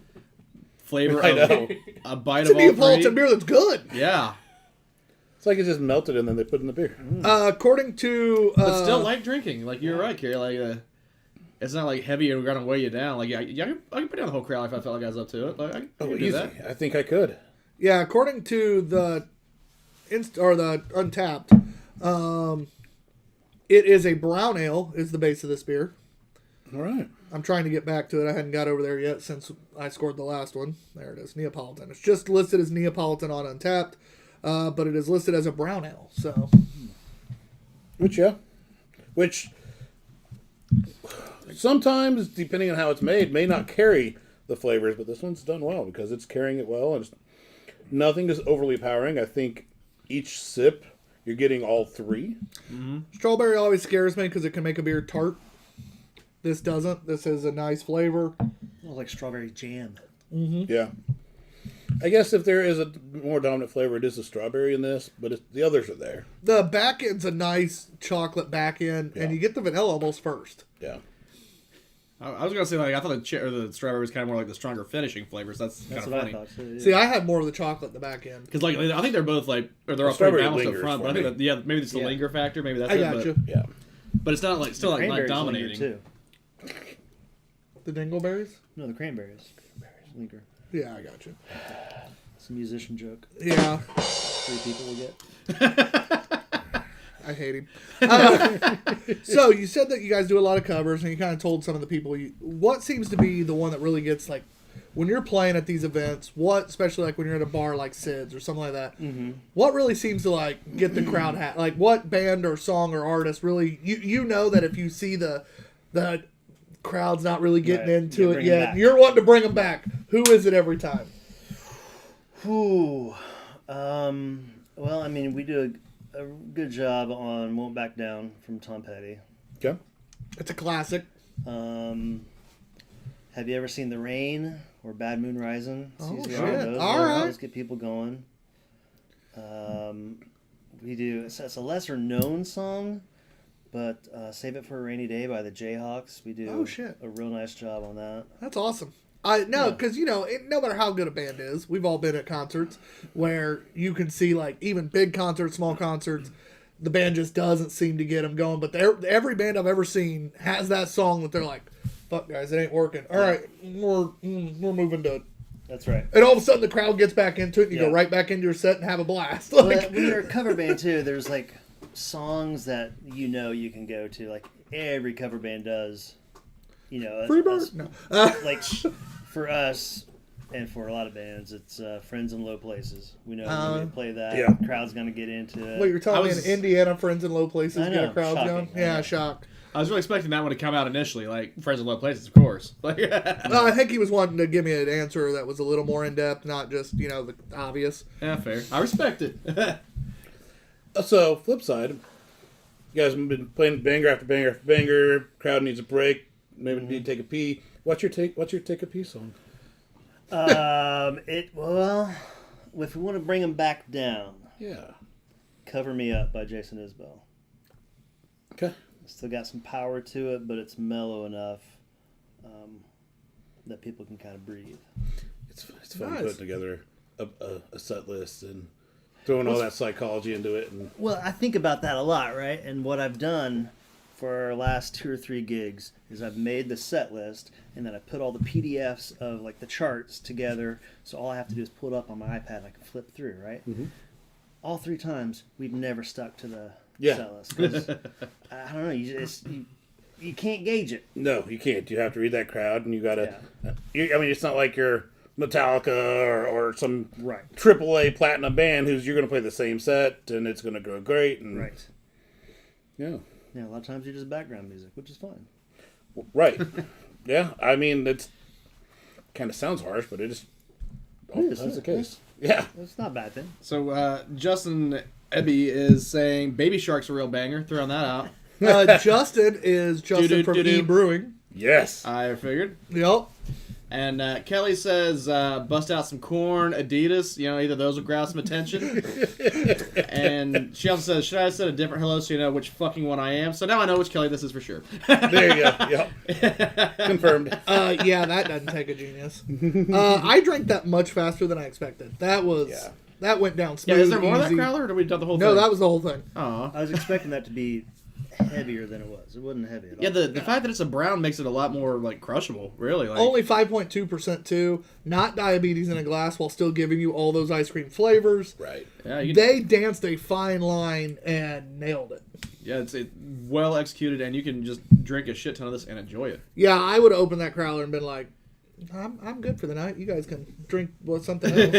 flavor I of know. a bite It's a of all Neapolitan three. beer that's good. Yeah, It's like it just melted and then they put it in the beer. According to... but still light drinking. Like you're right, Carrie. Like it's not like heavy and gonna weigh you down. Like I can put down the whole crowd if I felt like I was up to it. Like I Oh, can do easy. that. I think I could. Yeah, according to the the Untapped, it is a brown ale is the base of this beer. All right. I'm trying to get back to it. I hadn't got over there yet since I scored the last one. There it is, Neapolitan. It's just listed as Neapolitan on Untapped, but it is listed as a brown ale. So Which sometimes, depending on how it's made, may not carry the flavors, but this one's done well because it's carrying it well, and nothing is overly powering. I think each sip you're getting all three. strawberry always scares me because it can make a beer tart. This doesn't. This has a nice flavor. Oh, like strawberry jam. Yeah. I guess if there is a more dominant flavor, it is the strawberry in this, but the others are there. The back end's a nice chocolate back end, Yeah. and you get the vanilla almost first. Yeah. I was gonna say like I thought the strawberry was kind of more like the stronger finishing flavors. That's kind That's of what funny. I thought. Too, yeah. See, I had more of the chocolate in the back end. Because like I think they're both like or they're all strawberry pretty balanced up lingers front. But I for think that, maybe it's the Yeah. linger factor. Maybe that's I it. got But, you. Yeah. but it's not like still like not Cranberries linger, dominating. too. The dingleberries? No, the cranberries. Linger. Yeah, I got you. It's a musician joke. Yeah, 3 people will get. I hate him. So you said that you guys do a lot of covers, and you kind of told some of the people. What seems to be the one that really gets like when you're playing at these events? What, especially like when you're at a bar like Sid's or something like that. What really seems to like get the crowd like what band or song or artist really you know that if you see the crowd's not really getting Right. into Yeah, it bring 'em yet, back. you're wanting to bring them back. Who is it every time? Ooh. Well, I mean, we do a good job on Won't Back Down from Tom Petty. Okay. It's a classic. Have you ever seen The Rain or Bad Moon Rising? Oh, It's usually shit. one of those. All Those right. always get people going. We do. It's a lesser known song, but Save It for a Rainy Day by the Jayhawks. We do Oh, shit. a real nice job on that. That's awesome. Because no matter how good a band is, we've all been at concerts where you can see like even big concerts, small concerts, the band just doesn't seem to get them going. But every band I've ever seen has that song that they're like, "Fuck guys, it ain't working." All right, we're moving to it, That's right. and all of a sudden the crowd gets back into it, and you go Yeah. right back into your set and have a blast. But Like, when you're a cover band too, there's like songs that you can go to. Like every cover band does. Freebird? No. Like for us and for a lot of bands, it's Friends in Low Places. We know when we play that, Yeah. crowd's gonna get into it. What you're telling I me was- in Indiana, Friends in Low Places, I get a know, crowd shocking. going? I Yeah, know. shocked. I was really expecting that one to come out initially, like Friends in Low Places, of course. Like, I think he was wanting to give me an answer that was a little more in depth, not just the obvious. yeah, fair. I respect it. So, flip side, you guys have been playing banger after banger after banger. Crowd needs a break. Maybe need to take a pee. What's your take a pee song? Well, if we want to bring them back down, Yeah. Cover Me Up by Jason Isbell. Okay. Still got some power to it, but it's mellow enough that people can kind of breathe. It's fun Nice. putting together a set list and throwing all that psychology into it. And Well, I think about that a lot, right? And what I've done for our last 2 or 3 gigs is I've made the set list, and then I put all the PDFs of like the charts together. So all I have to do is pull it up on my iPad and I can flip through, right? Mm-hmm. All 3 times we've never stuck to the Yeah. set list. 'Cause, I don't know. You can't gauge it. no, you can't. You have to read that crowd, and you got to. I mean, it's not like you're Metallica or some Right. AAA platinum band who's you're going to play the same set and it's going to go great. And Right. Yeah. Yeah. A lot of times you're just background music, which is fine. Right. Yeah. I mean, it's kind of sounds harsh, but it is. Oh, that's the case. Yeah. It's not a bad thing. So Justin Ebby is saying Baby Shark's a real banger. Throwing that out. Justin is Justin from Do-do-do-do. E Brewing. Yes. I figured. Yep. And Kelly says, bust out some Corn, Adidas. You know, either those will grab some attention. And she also says, should I have said a different hello so you know which fucking one I am? So now I know which Kelly this is for sure. There you go. Yep. Confirmed. Yeah, that doesn't take a genius. I drank that much faster than I expected. That went down smooth. Yeah, is there more of that easy. growler, or did we done the whole thing? No, that was the whole thing. Aw. I was expecting that to be heavier than it was. It wasn't heavy at all. Yeah, the fact that it's a brown makes it a lot more like crushable. Really, like Only 5.2% too. Not diabetes in a glass while still giving you all those ice cream flavors. Right. yeah, you, They danced a fine line and nailed it. yeah, it's well executed, and you can just drink a shit ton of this and enjoy it. Yeah, I would have opened that crowler and been like, I'm good for the night. You guys can drink something else.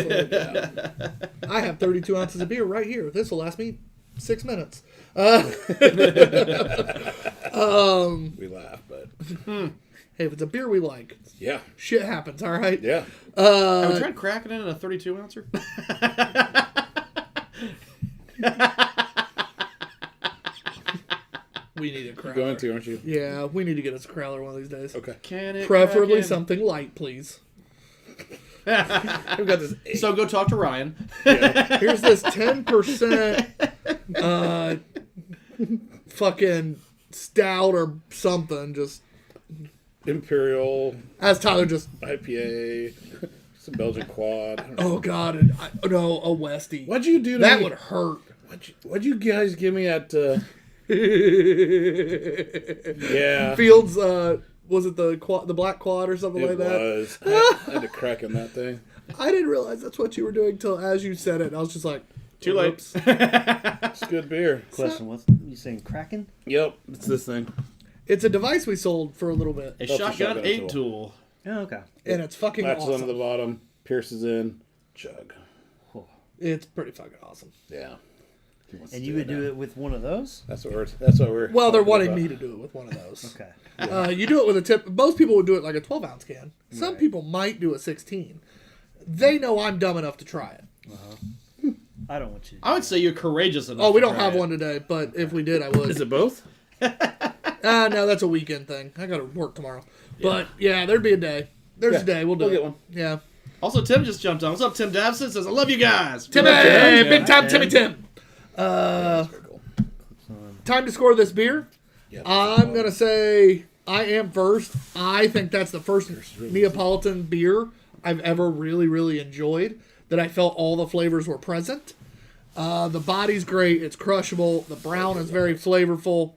I have 32 ounces of beer right here. This will last me 6 minutes. We laugh, but Hey, if it's a beer we like, yeah. shit happens, all right? Yeah. Have we tried cracking it in a 32 ouncer? We need a crowler. Going to, aren't you? Yeah, we need to get us a crowler one of these days. Okay. Can it? Preferably crack in? something light, please. We've got this. So go talk to Ryan. Here's this 10% fucking stout or something. Just Imperial as Tyler just. IPA, some Belgian quad. I don't know. Oh God! And no, a Westie. What'd you do to That me? would hurt. What'd you guys give me at? Yeah. Fields. Was it the black quad or something It like that? was. I had to crack in that thing. I didn't realize that's what you were doing till as you said it. I was just like, Too late. "Whoops." It's good beer. Question: What's you saying? Kraken? Yep. It's this thing. It's a device we sold for a little bit, A That's a shotgun shotgun 8 tool. Oh, okay. and it's fucking Latches awesome. onto the bottom, pierces in, chug. It's pretty fucking awesome. Yeah. He wants to And you would that do now. it with one of those? That's what we're. Well, they're talking wanting about. me to do it with one of those. Okay. You do it with a tip. Most people would do it like a 12-ounce can. Some Right. people might do a 16. They know I'm dumb enough to try it. I don't want you to. I would say you're courageous enough. Oh, we to don't try have it. one today, but if we did, I would. Is it both? No, that's a weekend thing. I got to work tomorrow. But yeah, there'd be a day. There's a day. We'll do We'll it. get one. Yeah. Also, Tim just jumped on. What's up, Tim Davison? Says, I love you guys. Timmy! Tim. Big time Timmy Tim. Tim. That's very cool. Time to score this beer. Yeah. I'm going to say I am first. I think that's the first Neapolitan beer I've ever really, really enjoyed, that I felt all the flavors were present. The body's great. It's crushable. The brown is very flavorful.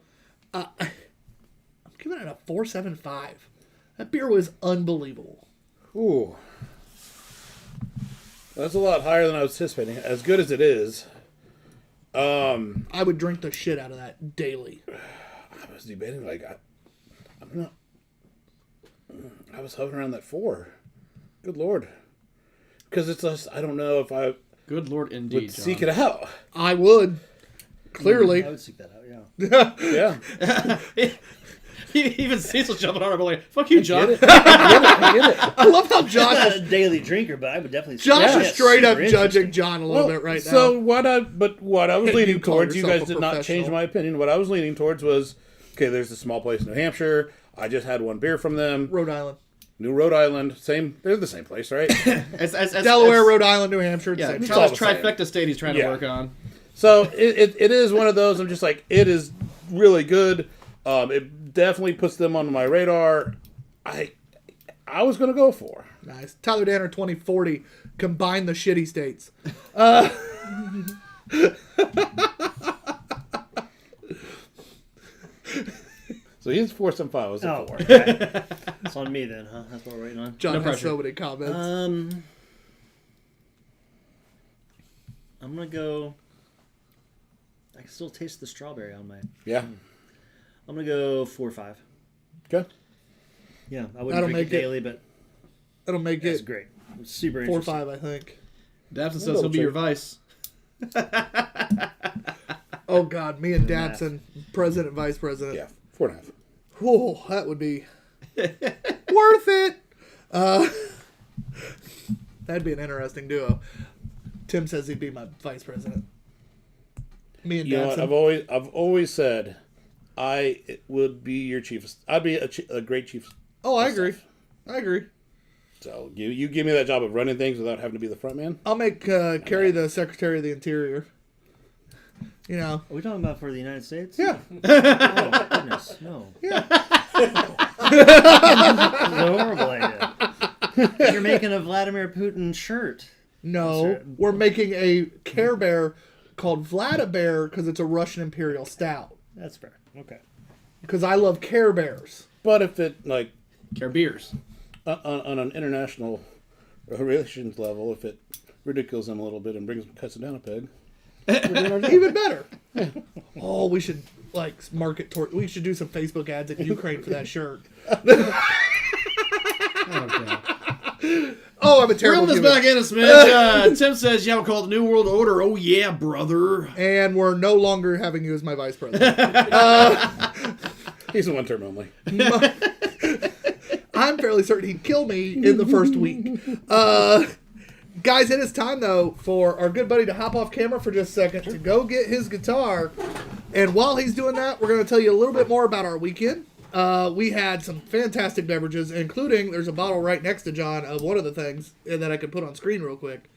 I'm giving it a 4.75. That beer was unbelievable. Ooh. That's a lot higher than I was anticipating. As good as it is, I would drink the shit out of that daily. I was debating, like, I'm not. I was hovering around that 4. Good Lord. Because it's just, I don't know if I Good Lord, indeed, would seek it out. I would. Clearly. I would seek that out, yeah. Yeah. Even Cecil's jumping on it, but like, fuck you, John. I get it. I love how I'm Josh not is, a daily drinker, but I would definitely. Josh say is yes. straight up Super judging John a little bit right now. So what I was You leaning call towards, you yourself guys a did not professional. change my opinion. What I was leaning towards was, okay, there's a small place in New Hampshire. I just had one beer from them. Rhode Island. New Rhode Island. They're the same place, right? As Delaware, Rhode Island, New Hampshire. Yeah, same all Charles the same. Trifecta State he's trying Yeah. to work on. So it is one of those. I'm just like, it is really good. It definitely puts them on my radar. I was gonna go for. Nice. Tyler Danner 2040. Combine the shitty states. So he's 475. Was it Oh, 4? okay. It's on me then, huh? That's what we're waiting on. John No has pressure. so many comments. I'm gonna go. I can still taste the strawberry on my. Yeah. I'm gonna go 4 or 5. Okay. Yeah, I That'll wouldn't drink make it it- daily, but That'll make it's it great. It's super 4 or interesting. 5, I think. Dabson says he'll be your vice. Oh, God. Me and Good math. Dabson, president, vice president. Yeah. 4.5. Whoa, that would be worth it. That'd be an interesting duo. Tim says he'd be my vice president. Me and You know what? Dabson. I've always said I would be your chief. I'd be a great chief. Oh, I agree. I agree. So you give me that job of running things without having to be the front man. I'll make Kerry the Secretary of the Interior. You know. Are we talking about for the United States? Yeah. Oh, goodness, no. Yeah. That's a horrible idea. You're making a Vladimir Putin shirt. No, we're making a Care Bear called Vladibear because it's a Russian Imperial Stout. That's fair. Okay. Because I love Care Bears. But if it like Care beers. on an international relations level, if it ridicules them a little bit and cuts it down a peg, Even better. Oh, we should market toward. We should do some Facebook ads in Ukraine for that shirt. Okay. Oh, I'm a terrible Reel this human. back in a smidge. Tim says, yeah, we'll call it the New World Order. Oh, yeah, brother. And we're no longer having you as my vice president. he's a one term only. I'm fairly certain he'd kill me in the first week. Guys, it is time, though, for our good buddy to hop off camera for just a second to go get his guitar. And while he's doing that, we're going to tell you a little bit more about our weekend. We had some fantastic beverages, including there's a bottle right next to John of one of the things that I could put on screen real quick.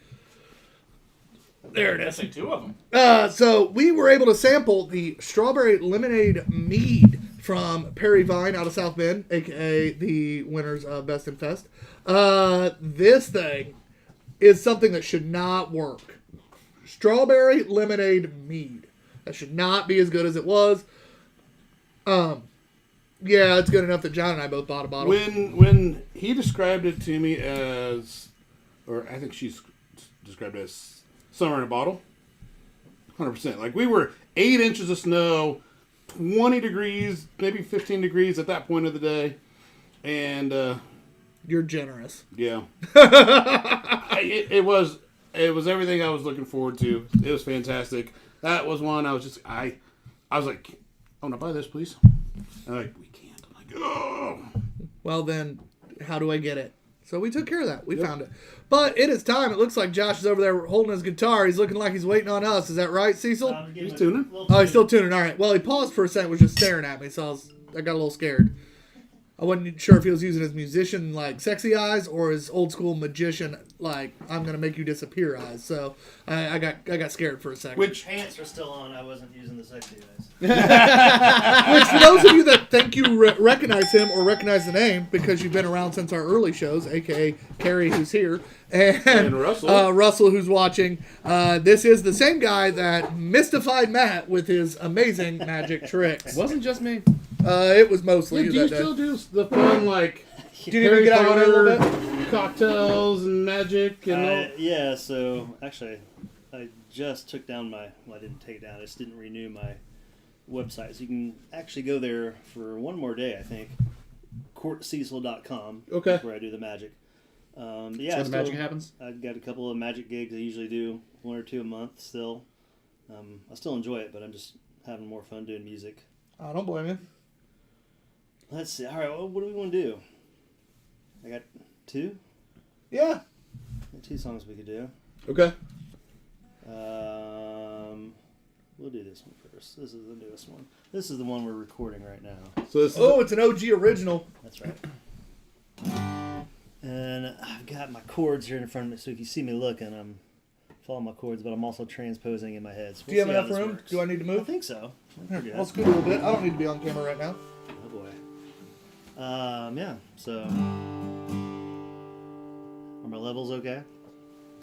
There it is. Say 2 of them. So we were able to sample the strawberry lemonade mead from Perry Vine out of South Bend, aka the winners of Best in Fest. This thing is something that should not work. Strawberry lemonade mead. That should not be as good as it was. Yeah, it's good enough that John and I both bought a bottle. When he described it to me as, or I think she's described it as summer in a bottle, 100%. Like we were 8 inches of snow, 20 degrees, maybe 15 degrees at that point of the day, and You're generous. yeah, it was everything I was looking forward to. It was fantastic. That was one I was like, I want to buy this, please. And like, we can't. I'm like, oh. Well, then, how do I get it? So we took care of that. We found it. But it is time. It looks like Josh is over there holding his guitar. He's looking like he's waiting on us. Is that right, Cecil? He's tuning. Oh, he's still tuning. All right. Well, he paused for a second, was just staring at me, so I got a little scared. I wasn't sure if he was using his musician, sexy eyes or his old school magician, I'm going to make you disappear eyes. So I got scared for a second. Which Pants were still on. I wasn't using the sexy eyes. Which, for those of you that think you recognize him or recognize the name because you've been around since our early shows, a.k.a. Carrie, who's here, and Russell. Russell, who's watching, this is the same guy that mystified Matt with his amazing magic tricks. It wasn't just me. It was mostly do you you that day. still do the fun Do you even get out of your way a little bit? cocktails and magic and all? Yeah, so actually, I just took down I didn't take it down. I just didn't renew my website. So you can actually go there for one more day, I think. CourtCecil.com. Okay. That's where I do the magic. But yeah, That's where the magic happens. I've got a couple of magic gigs. I usually do 1 or 2 a month still. I still enjoy it, but I'm just having more fun doing music. I don't blame you. Let's see. All right, well, what do we want to do? I got 2? Yeah. 2 songs we could do. Okay. We'll do this one first. This is the newest one. This is the one we're recording right now. So this is It's an OG original. That's right. And I've got my chords here in front of me, so if you see me looking, I'm follow my chords, but I'm also transposing in my head. So Do you have see how enough this room? works. Do I need to I move? think so. Here, Pretty I'll good. scoot a little bit. I don't need to be on camera right now. Oh boy. Yeah. So, are my levels okay?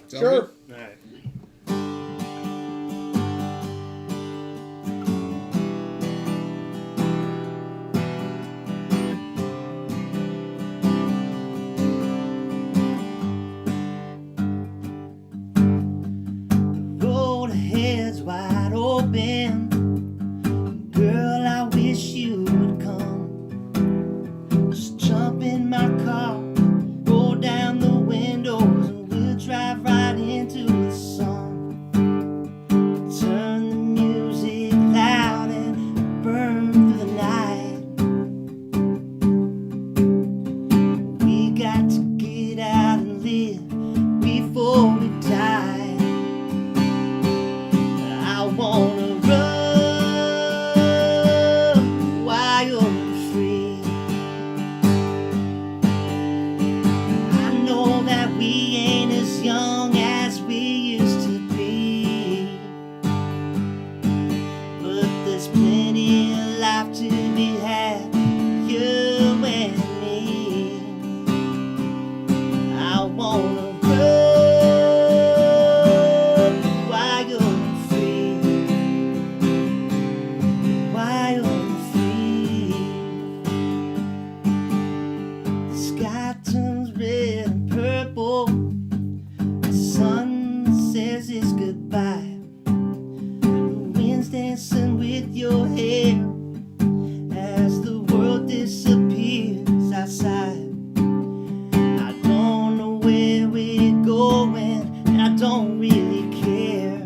Sound Sure. good? All right. The road ahead's wide open. Girl, I wish you would come. Just jump in my car, roll down the windows, and we'll drive right into the sun. Turn the music loud and burn through the night. We got to get out and live before we die. I wanna run wild and free. I know that we ain't as young as we used to be, but there's plenty of life to be had, you and me. I wanna run wild and free, wild and free. The sky turns red and purple. The sun says it's goodbye. The wind's dancing with your hair as the world disappears outside. I don't know where we're going, and I don't really care.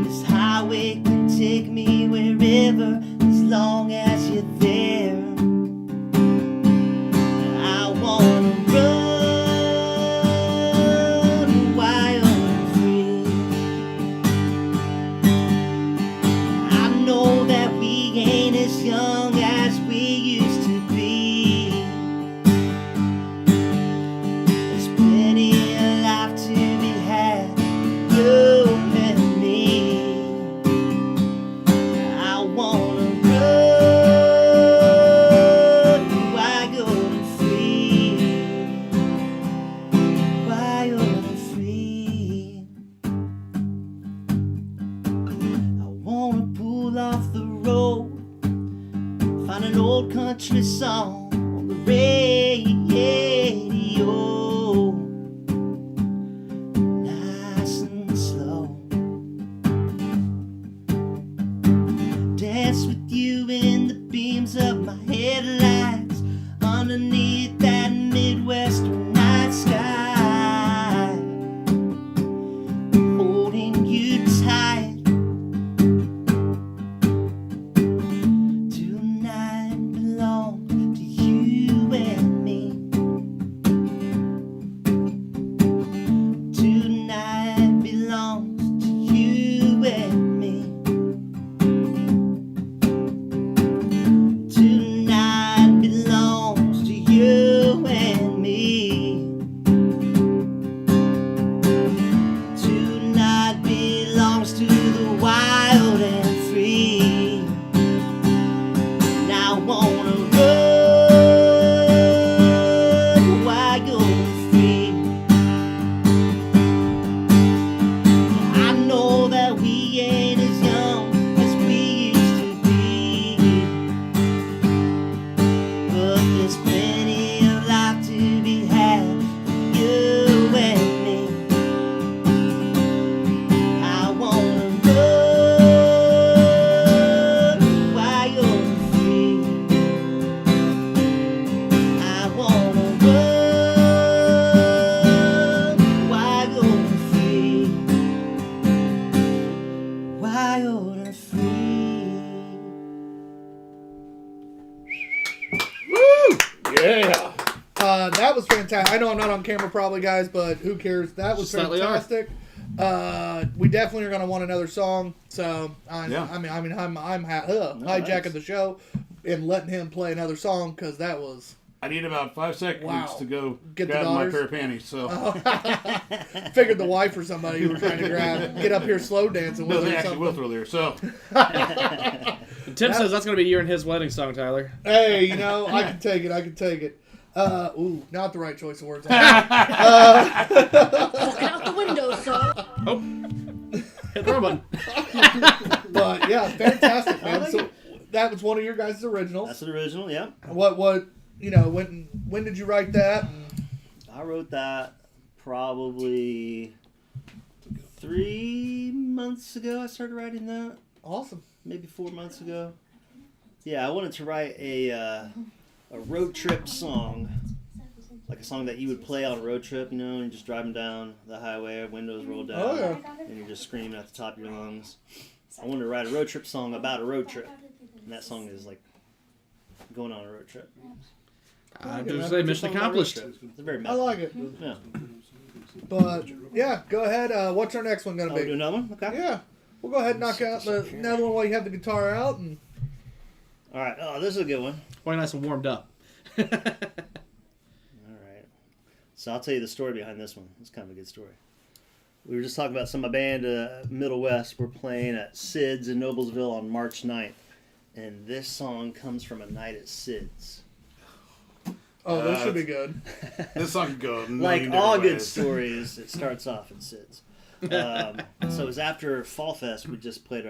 This highway can take me wherever, as long as you're there. I wanna run wild and free. I know that we ain't as young as we used to be. There's plenty of life to be had, you and me. I wanna run wild and free, wild and free. I wanna pull off the road, find an old country song on the radio, nice and slow. Dance with you in the beams of my headlights, underneath that Midwestern night sky, holding you tight. Tonight belongs to you and me. Tonight belongs to you and me. Tonight belongs to you and me. Tonight belongs to the wild and free. And I wanna run wild and free. I know that we ain't as young as we used to be, but there's plenty of life to be had, you and me. I wanna run wild and free. I wanna run wild and free, wild and free. Yeah. That was fantastic. I know I'm not on camera probably, guys, but who cares? That was Slightly are. fantastic. We definitely are going to want another song. So I'm hijacking the show and letting him play another song because that was I need about 5 seconds Wow. to go Get the grab my daughters? pair of panties. So Figured the wife or somebody you were trying to grab. Get up here slow dancing with no, her they or actually something. will throw there. So Tim says that's going to be your and his wedding song, Tyler. Hey, you know, I can take it. I can take it. Ooh, not the right choice of words. Look out the window, sir. Oh, hit the wrong button. But yeah, fantastic, man. like So it. that was one of your guys' originals. That's an original, yeah. What you know, when did you write that? I wrote that probably 3 months ago. I started writing that. Awesome. Maybe 4 months ago. Yeah, I wanted to write a road trip song, like a song that you would play on a road trip. You know, and you're just driving down the highway, windows rolled down, Oh, yeah. and you're just screaming at the top of your lungs. I wanted to write a road trip song about a road trip, and that song is like going on a road trip. I just say mission Song about a road accomplished. trip. It's very I metal. like it. Yeah. But yeah, go ahead. What's our next one gonna Oh, do be? another one? Okay. Yeah, we'll go ahead and knock out another one while you have the guitar out. And All right. Oh, this is a good one. Quite nice and warmed up. All right. So I'll tell you the story behind this one. It's kind of a good story. We were just talking about some of my band, Middle West. We're playing at Sid's in Noblesville on March 9th. And this song comes from a night at Sid's. oh, that should be good. this song could go a Like million all different good ways. stories, it starts off at Sid's. So it was after Fall Fest. We just played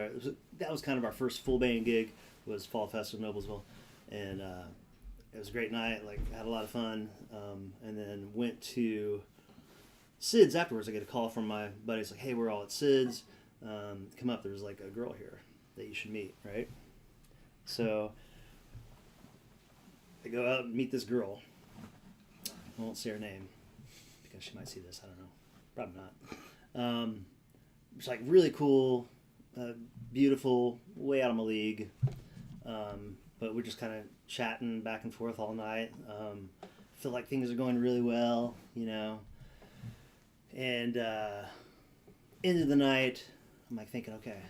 that was kind of our first full band gig, was Fall Fest in Noblesville. And it was a great night. Like, had a lot of fun. And then went to Sid's afterwards. I get a call from my buddies like, hey, we're all at Sid's. Come up. There's like a girl here that you should meet, right? So I go out and meet this girl. I won't say her name because she might see this. I don't know. Probably not. It's like really cool, beautiful, way out of my league. But we're just kind of chatting back and forth all night. Feel like things are going really well, you know. And end of the night, I'm like thinking, okay,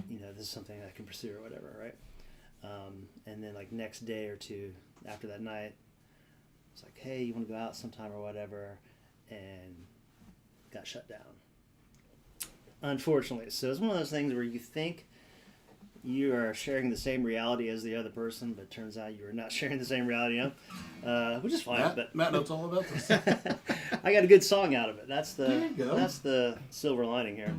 you know, this is something I can pursue or whatever, right? And then like next day or two after that night, it's like, hey, you want to go out sometime or whatever, and got shut down. Unfortunately, so it's one of those things where you think you are sharing the same reality as the other person, but it turns out you are not sharing the same reality, you know? Which is fine. Matt knows all about this. I got a good song out of it. That's There you go. that's the silver lining here.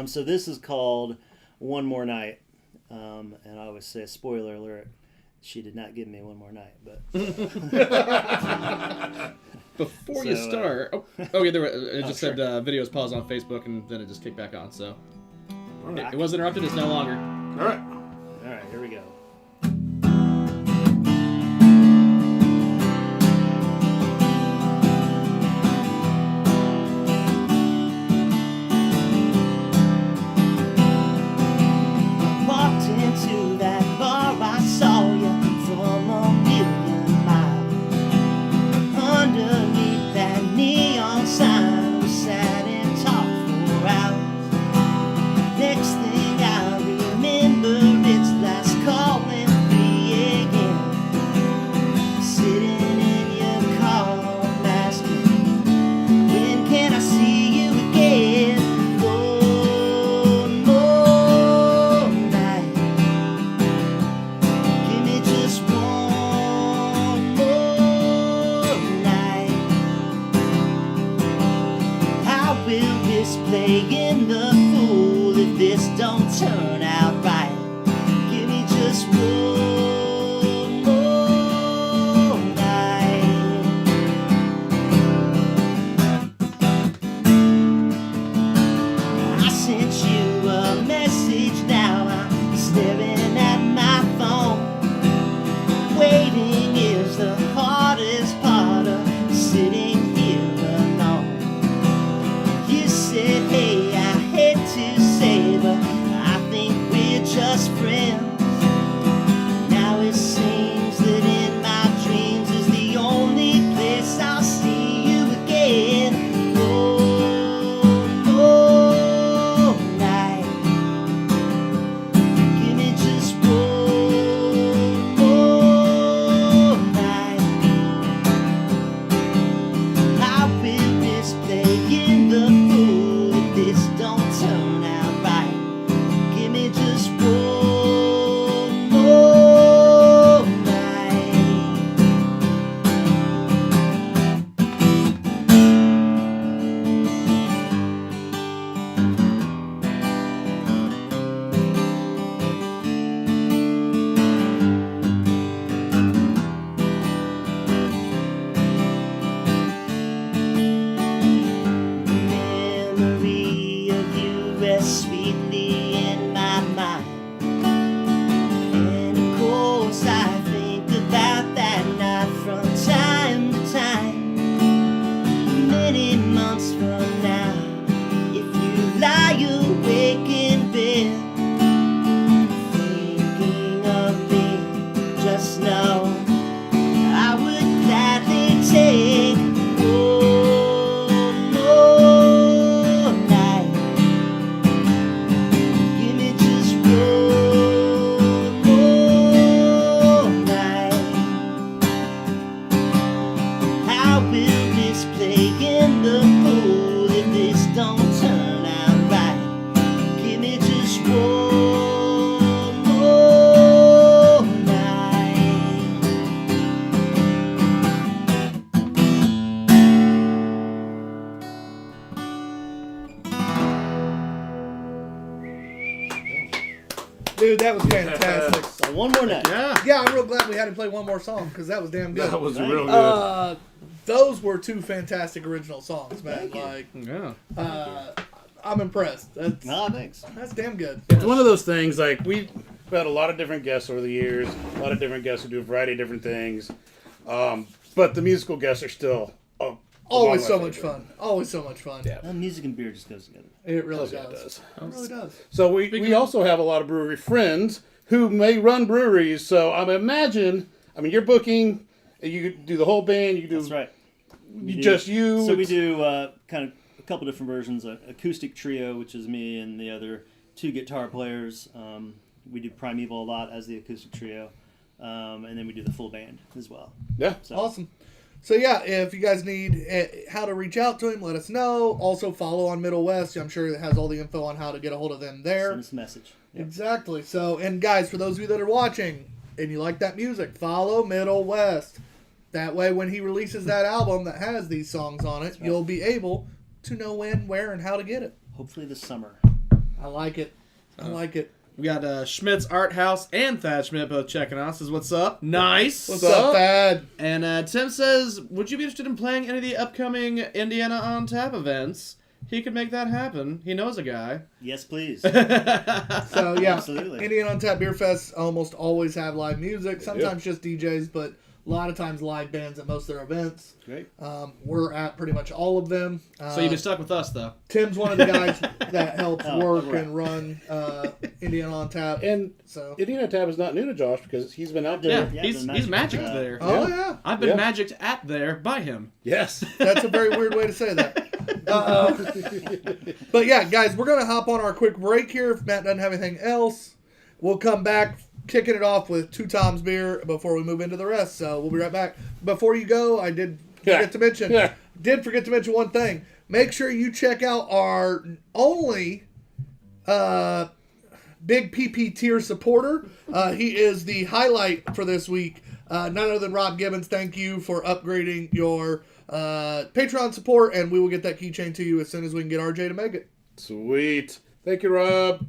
So this is called One More Night, and I always say, spoiler alert, she did not give me one more night, but Before you So, start, okay, it just said videos pause on Facebook, and then it just kicked back on. So it was interrupted. It's no longer. All right. all right, here we go. Walked into that bar, I saw you from a million miles. Underneath that neon sign, we sat and talked for hours. Next thing I remember, Dude, that was fantastic. So one more night. Yeah. Yeah, I'm real glad we had to play one more song because that was damn good. That was Thank real you. good. Those were two fantastic original songs, man. Thank you. Like, Yeah. I'm impressed. Thanks. That's damn good. It's one of those things, like, we've had a lot of different guests over the years, a lot of different guests who do a variety of different things. But the musical guests are still Always so among my much favorite. fun. Always so much fun. Yeah. Well, music and beer just goes together. It really Yeah, it does. does. It really does. So we also have a lot of brewery friends who may run breweries. So you're booking, you do the whole band, you do That's right. you. So we do kind of a couple different versions: acoustic trio, which is me and the other two guitar players. We do Primeval a lot as the acoustic trio, and then we do the full band as well. Yeah. So, Awesome. So yeah, if you guys need how to reach out to him, let us know. Also follow on Middle West. I'm sure it has all the info on how to get a hold of them there. send us a message. Yep. Exactly. So, and guys, for those of you that are watching and you like that music, follow Middle West. That way, when he releases that album that has these songs on it, right. you'll be able to know when, where, and how to get it. Hopefully this summer. I like it. I like it. We got Schmidt's Art House and Thad Schmidt both checking us. Says, what's up? Nice. What's up, Thad? And Tim says, would you be interested in playing any of the upcoming Indiana on Tap events? He could make that happen. He knows a guy. Yes, please. So yeah, Absolutely. Indiana on Tap Beer Fest almost always have live music. Sometimes just DJs, but a lot of times live bands at most of their events. Great. We're at pretty much all of them. So you've been stuck with us, though. Tim's one of the guys that helps work right. and run Indiana on Tap. And So Indiana Tab is not new to Josh because he's been out there. Yeah, Yeah, he's been magicked magicked, there. oh yeah, I've been Yeah. magicked at there by him. Yes. that's a very weird way to say that. But yeah, guys, we're gonna hop on our quick break here. If Matt doesn't have anything else, we'll come back, kicking it off with Two Tom's beer before we move into the rest. So we'll be right back. Before you go, I did forget to mention. Yeah. Did forget to mention one thing. Make sure you check out our only big PP tier supporter. He is the highlight for this week. None other than Rob Gibbons. Thank you for upgrading your Patreon support, and we will get that keychain to you as soon as we can get RJ to make it. Sweet. Thank you, Rob.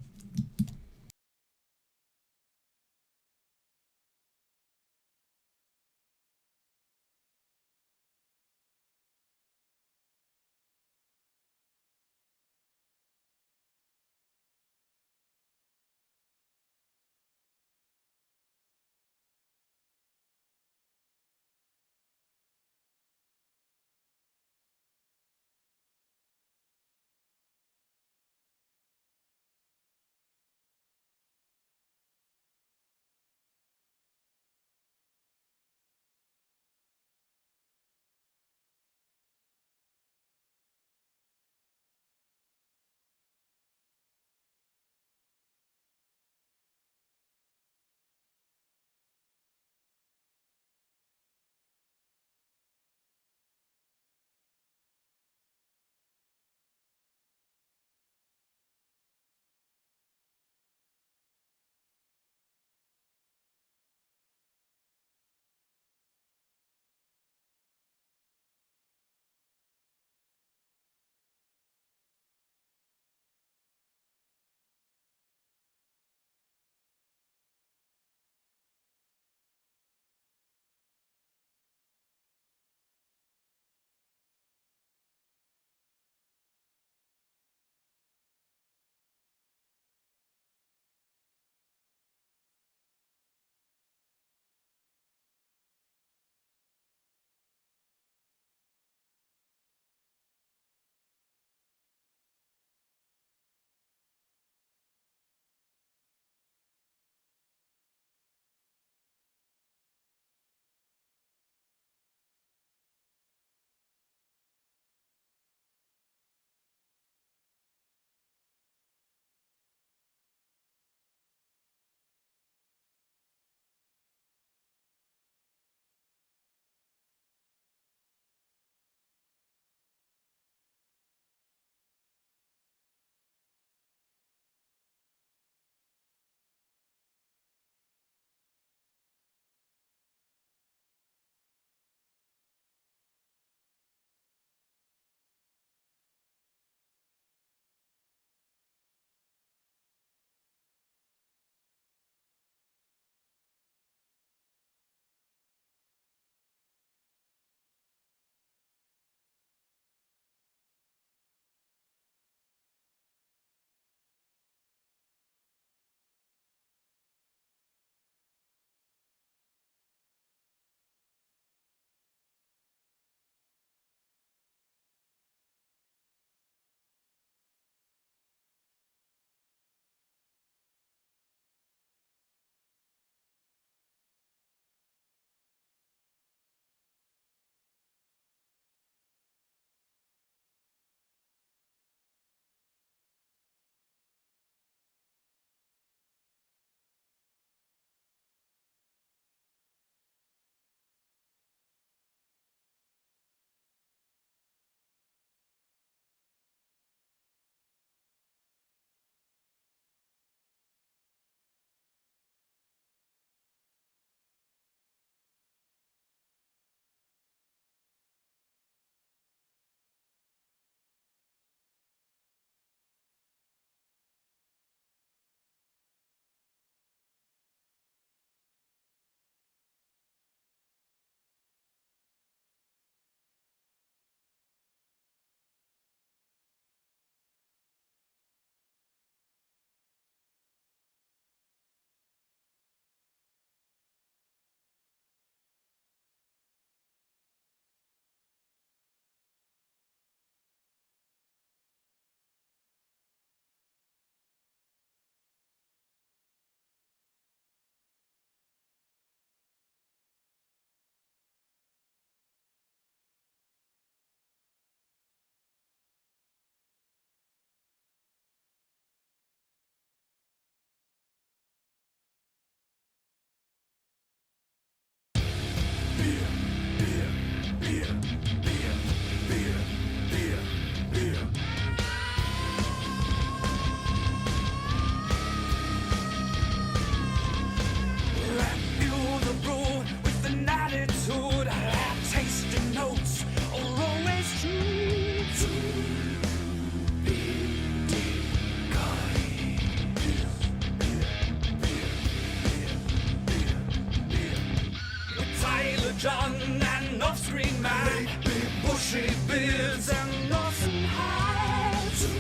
John and off-screen man. Big bushy beards and nothing hats. Two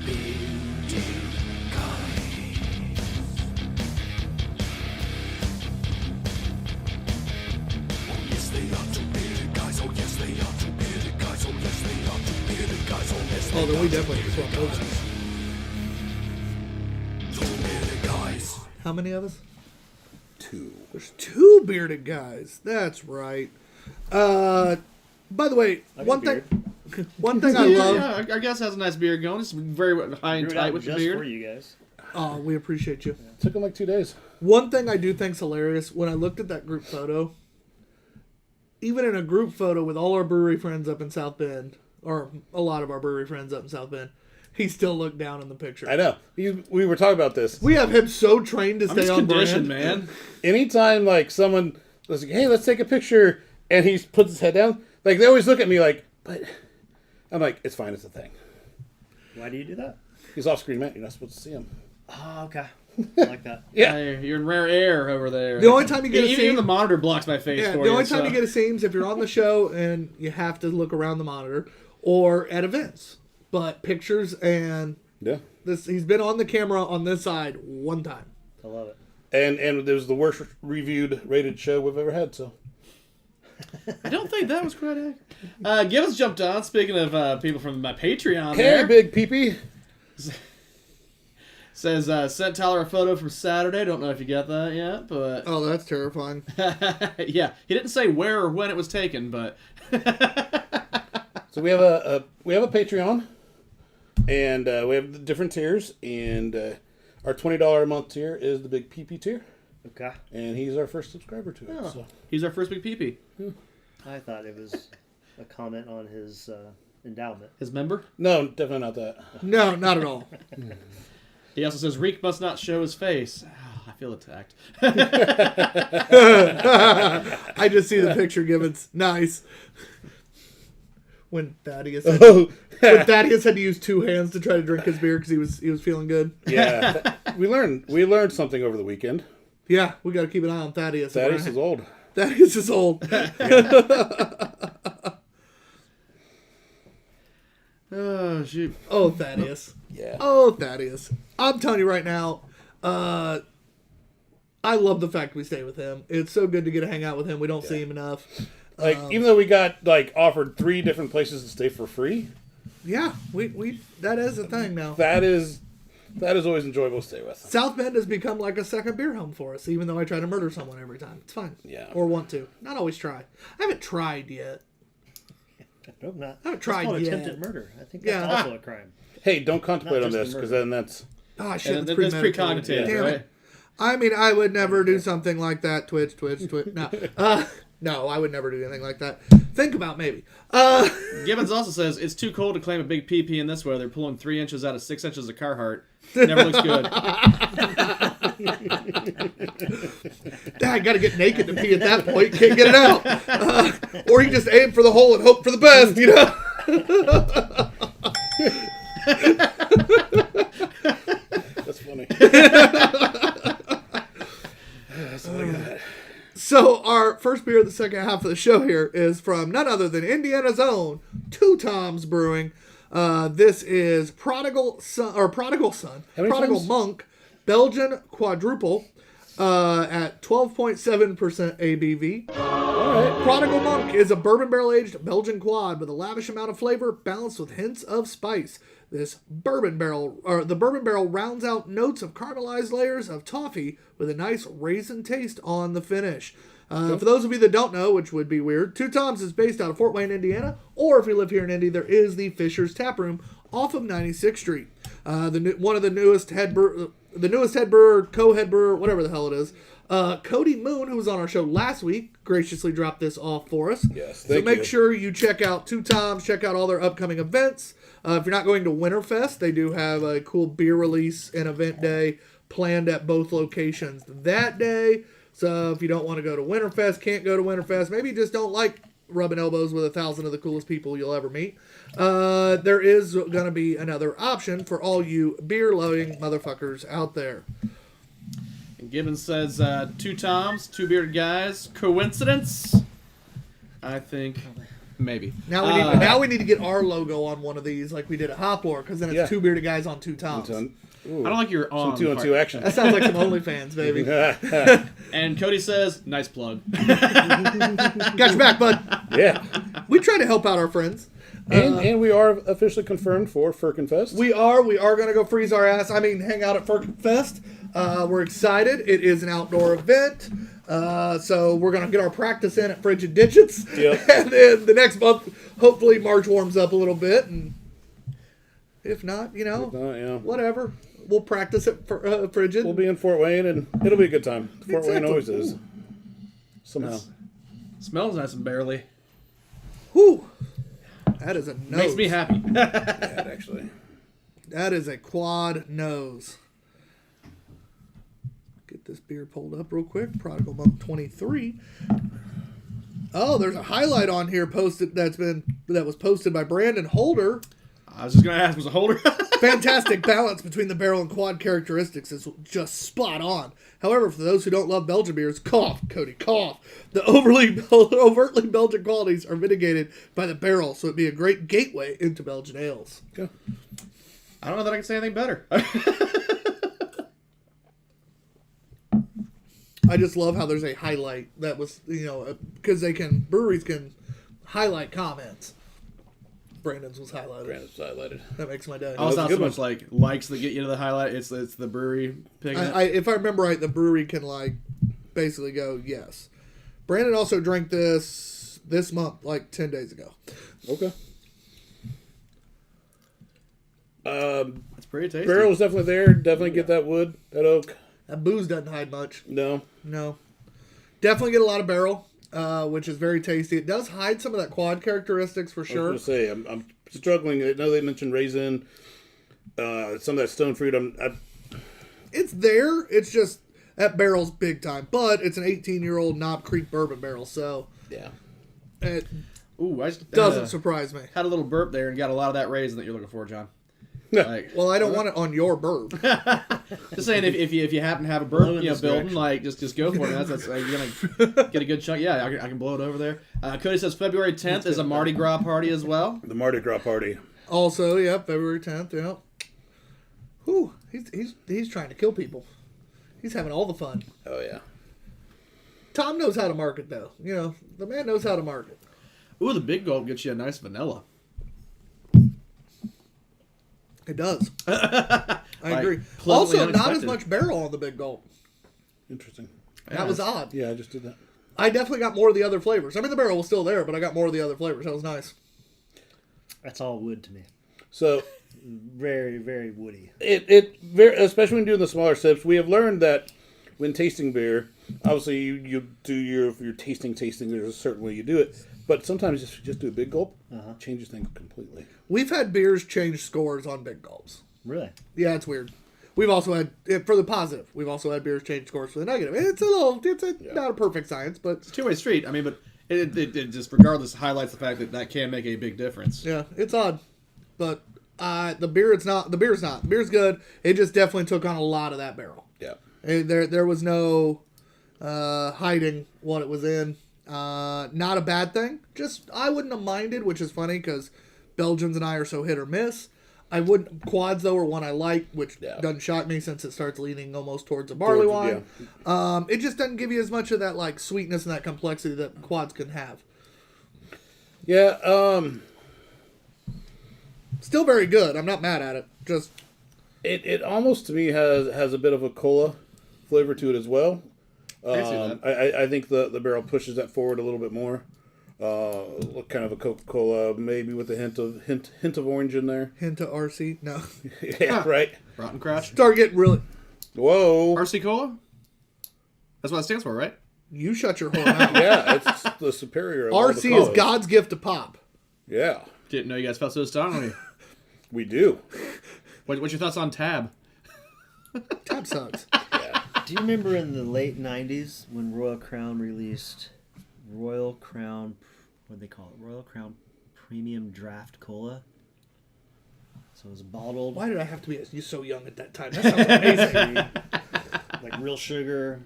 bearded guys. Oh yes they are two bearded guys. Oh yes they are two bearded guys. Oh yes they are two bearded guys. Oh yes they Oh, then are we two definitely bearded swap those. guys. Two bearded guys. How many of us? 2. There's 2 bearded guys. That's right. By the way, I got one a beard. thing. One thing I love. Yeah, our guest has a nice beard going. It's very high and Drew it tight out with the just beard. for you guys. Oh, we appreciate you. Took him like 2 days. One thing I do think's hilarious when I looked at that group photo. Even in a group photo with all our brewery friends up in South Bend, or a lot of our brewery friends up in South Bend, he still looked down in the picture. I know. We were talking about this. We have him so trained to I'm stay just on conditioned, brand. man. Anytime like someone was like, "Hey, let's take a picture," and he puts his head down, like they always look at me like, "But," I'm like, "It's fine. It's a thing." Why do you do that? He's off screen, Matt. You're not supposed to see him. Oh, okay. I like that. Yeah. Hey, you're in rare air over there. The only time you get a even scene, the monitor blocks my face yeah, for the you. only time so- you get a scene is if you're on the show and you have to look around the monitor, or at events. But pictures and Yeah. he's been on the camera on this side one time. I love it. And it was the worst rated show we've ever had. So I don't think that was quite accurate. Gibbons jumped on. Speaking of people from my Patreon, hey, there big peepee. says sent Tyler a photo from Saturday. Don't know if you got that yet, but Oh, that's terrifying. yeah, he didn't say where or when it was taken, but So we have a Patreon, and we have the different tiers, and our $20 a month tier is the big PP tier, Okay. and he's our first subscriber to it. Yeah. So. he's our first big peepee. I thought it was a comment on his endowment. His member. No, definitely not that. No, not at all. He also says Reek must not show his face. I feel attacked. I just see the picture Gibbons. Nice. When Thaddeus had to use 2 hands to try to drink his beer because he was feeling good. Yeah, we learned something over the weekend. Yeah, we got to keep an eye on Thaddeus. Thaddeus is old. Thaddeus is old. Oh shoot! Oh, Thaddeus. Yeah. Oh, Thaddeus. I'm telling you right now, I love the fact we stay with him. It's so good to get to hang out with him. We don't see him enough. Like even though we got like offered 3 different places to stay for free, Yeah, we that is a thing now. that is always enjoyable to stay with. South Bend has become like a second beer home for us, even though I try to murder someone every time. It's fine. Yeah. Or want to. Not always try. I haven't tried yet. Nope, not. I haven't tried That's called yet. attempted murder. I think that's Yeah. also a crime. Hey, don't contemplate Not on just this the because murder. then that's Oh, shit. And It's that's premeditated. precognitive, Damn right? it. I mean, I would never do something like that. Twitch. No. No, I would never do anything like that. Think about maybe. Gibbons also says it's too cold to claim a big PP in this weather. Pulling 3 inches out of 6 inches of Carhartt never looks good. I got to get naked to pee at that point. Can't get it out. Or you just aim for the hole and hope for the best, you know? that's funny. That's all I got. So our first beer of the second half of the show here is from none other than Indiana's own Two Toms Brewing. This is Prodigal many times? Monk Belgian Quadruple at 12.7% ABV. All right. Prodigal Monk is a bourbon barrel aged Belgian quad with a lavish amount of flavor balanced with hints of spice. The bourbon barrel rounds out notes of caramelized layers of toffee with a nice raisin taste on the finish. For those of you that don't know, which would be weird, Two Toms is based out of Fort Wayne, Indiana, or if you live here in Indy, there is the Fisher's Tap Room off of 96th Street. One of the newest head brewer, co-head brewer, whatever the hell it is, Cody Moon, who was on our show last week, graciously dropped this off for us. Yes, so thank make you. sure you check out Two Toms, check out all their upcoming events. If you're not going to Winterfest, they do have a cool beer release and event day planned at both locations that day. So if you don't want to go to Winterfest, can't go to Winterfest, maybe you just don't like rubbing elbows with 1,000 of the coolest people you'll ever meet, there is going to be another option for all you beer-loving motherfuckers out there. And Gibbons says 2 Toms, 2 Bearded Guys. Coincidence? I think maybe. Now we need to get our logo on one of these like we did at Hoplore, because then it's 2 Bearded Guys on 2 Toms. I don't like your on. Some 2-on-2 action. That sounds like some OnlyFans, baby. And Cody says, nice plug. Got your back, bud. Yeah. We try to help out our friends. And we are officially confirmed for Firkin Fest. We are going to go freeze our ass. I mean, hang out at Firkin Fest. We're excited. It is an outdoor event. So we're going to get our practice in at Frigid Digits. Yep. And then the next month, hopefully March warms up a little bit. And if not, whatever. We'll practice at Frigid. We'll be in Fort Wayne, and it'll be a good time. Fort Wayne always is. Somehow. Smells nice and barely. Whew. That is a nose. Makes me happy. Bad, actually. That is a quad nose. Get this beer pulled up real quick. Prodigal Monk 23. Oh, there's a highlight on here posted that was posted by Brandon Holder. I was just going to ask, was it Holder? Fantastic balance between the barrel and quad characteristics is just spot on. However, for those who don't love Belgian beers, cough, Cody, cough. The overtly Belgian qualities are mitigated by the barrel, so it'd be a great gateway into Belgian ales. Yeah. I don't know that I can say anything better. I just love how there's a highlight that was, because breweries can highlight comments. Brandon's was highlighted. That makes my day. Oh, it's not so much like likes that get you to the highlight. It's the brewery picking it. If I remember right, the brewery can basically go yes. Brandon also drank this month, 10 days ago. Okay. It's pretty tasty. Barrel is definitely there. Definitely get that wood, that oak. That booze doesn't hide much. No. Definitely get a lot of barrel. Which is very tasty. It does hide some of that quad characteristics for sure. I was going to say, I'm struggling. I know they mentioned raisin, some of that stone fruit. It's there. It's just, that barrel's big time. But it's an 18-year-old Knob Creek bourbon barrel, so... Yeah. It I doesn't surprise me. Had a little burp there and got a lot of that raisin that you're looking for, John. Well, I don't want it on your burp. Just saying, if you happen to have a burp, building, just go for it. That's you're gonna get a good chunk. Yeah, I can blow it over there. Cody says February 10th is a Mardi Gras party as well. The Mardi Gras party. Also, February 10th. Yeah. Whew, he's trying to kill people. He's having all the fun. Oh yeah. Tom knows how to market, though. The man knows how to market. Ooh, the Big Gulp gets you a nice vanilla. It does. I agree. Also, not as much barrel on the Big Gulp. Interesting. That was odd. Yeah, I just did that. I definitely got more of the other flavors. I mean, the barrel was still there, but I got more of the other flavors. That was nice. That's all wood to me. So very, very woody. It very, especially when doing the smaller sips, we have learned that when tasting beer, obviously you do if you're tasting, there's a certain way you do it. But sometimes just do a big gulp, changes things completely. We've had beers change scores on big gulps. Really? Yeah, it's weird. We've also had, for the positive, we've also had beers change scores for the negative. Not a perfect science, but... It's a two-way street. I mean, but it just, regardless, highlights the fact that can make a big difference. Yeah, it's odd. But the beer's not. The beer's good. It just definitely took on a lot of that barrel. Yeah. And there was no hiding what it was in. Not a bad thing. Just, I wouldn't have minded, which is funny because Belgians and I are so hit or miss. I wouldn't. Quads, though, are one I like, which doesn't shock me since it starts leaning almost towards a barley wine. Yeah. It just doesn't give you as much of that sweetness and that complexity that quads can have. Yeah. Still very good. I'm not mad at it. Just it almost to me has a bit of a cola flavor to it as well. I think the barrel pushes that forward a little bit more. Kind of a Coca-Cola, maybe with a hint of orange in there. Hint of RC? No. Yeah, right. Rotten Crash. Start getting really... Whoa. RC Cola? That's what it stands for, right? You shut your whole mouth. Yeah, it's the superior of all the RC colas. is God's gift to pop. Yeah. Didn't know you guys felt so strongly. We do. What's your thoughts on Tab? Tab sucks. Yeah. Do you remember in the late 90s when Royal Crown released Royal Crown, what do they call it? Royal Crown Premium Draft Cola? So it was bottled. Why did I have to be so young at that time? That sounds amazing. like real sugar,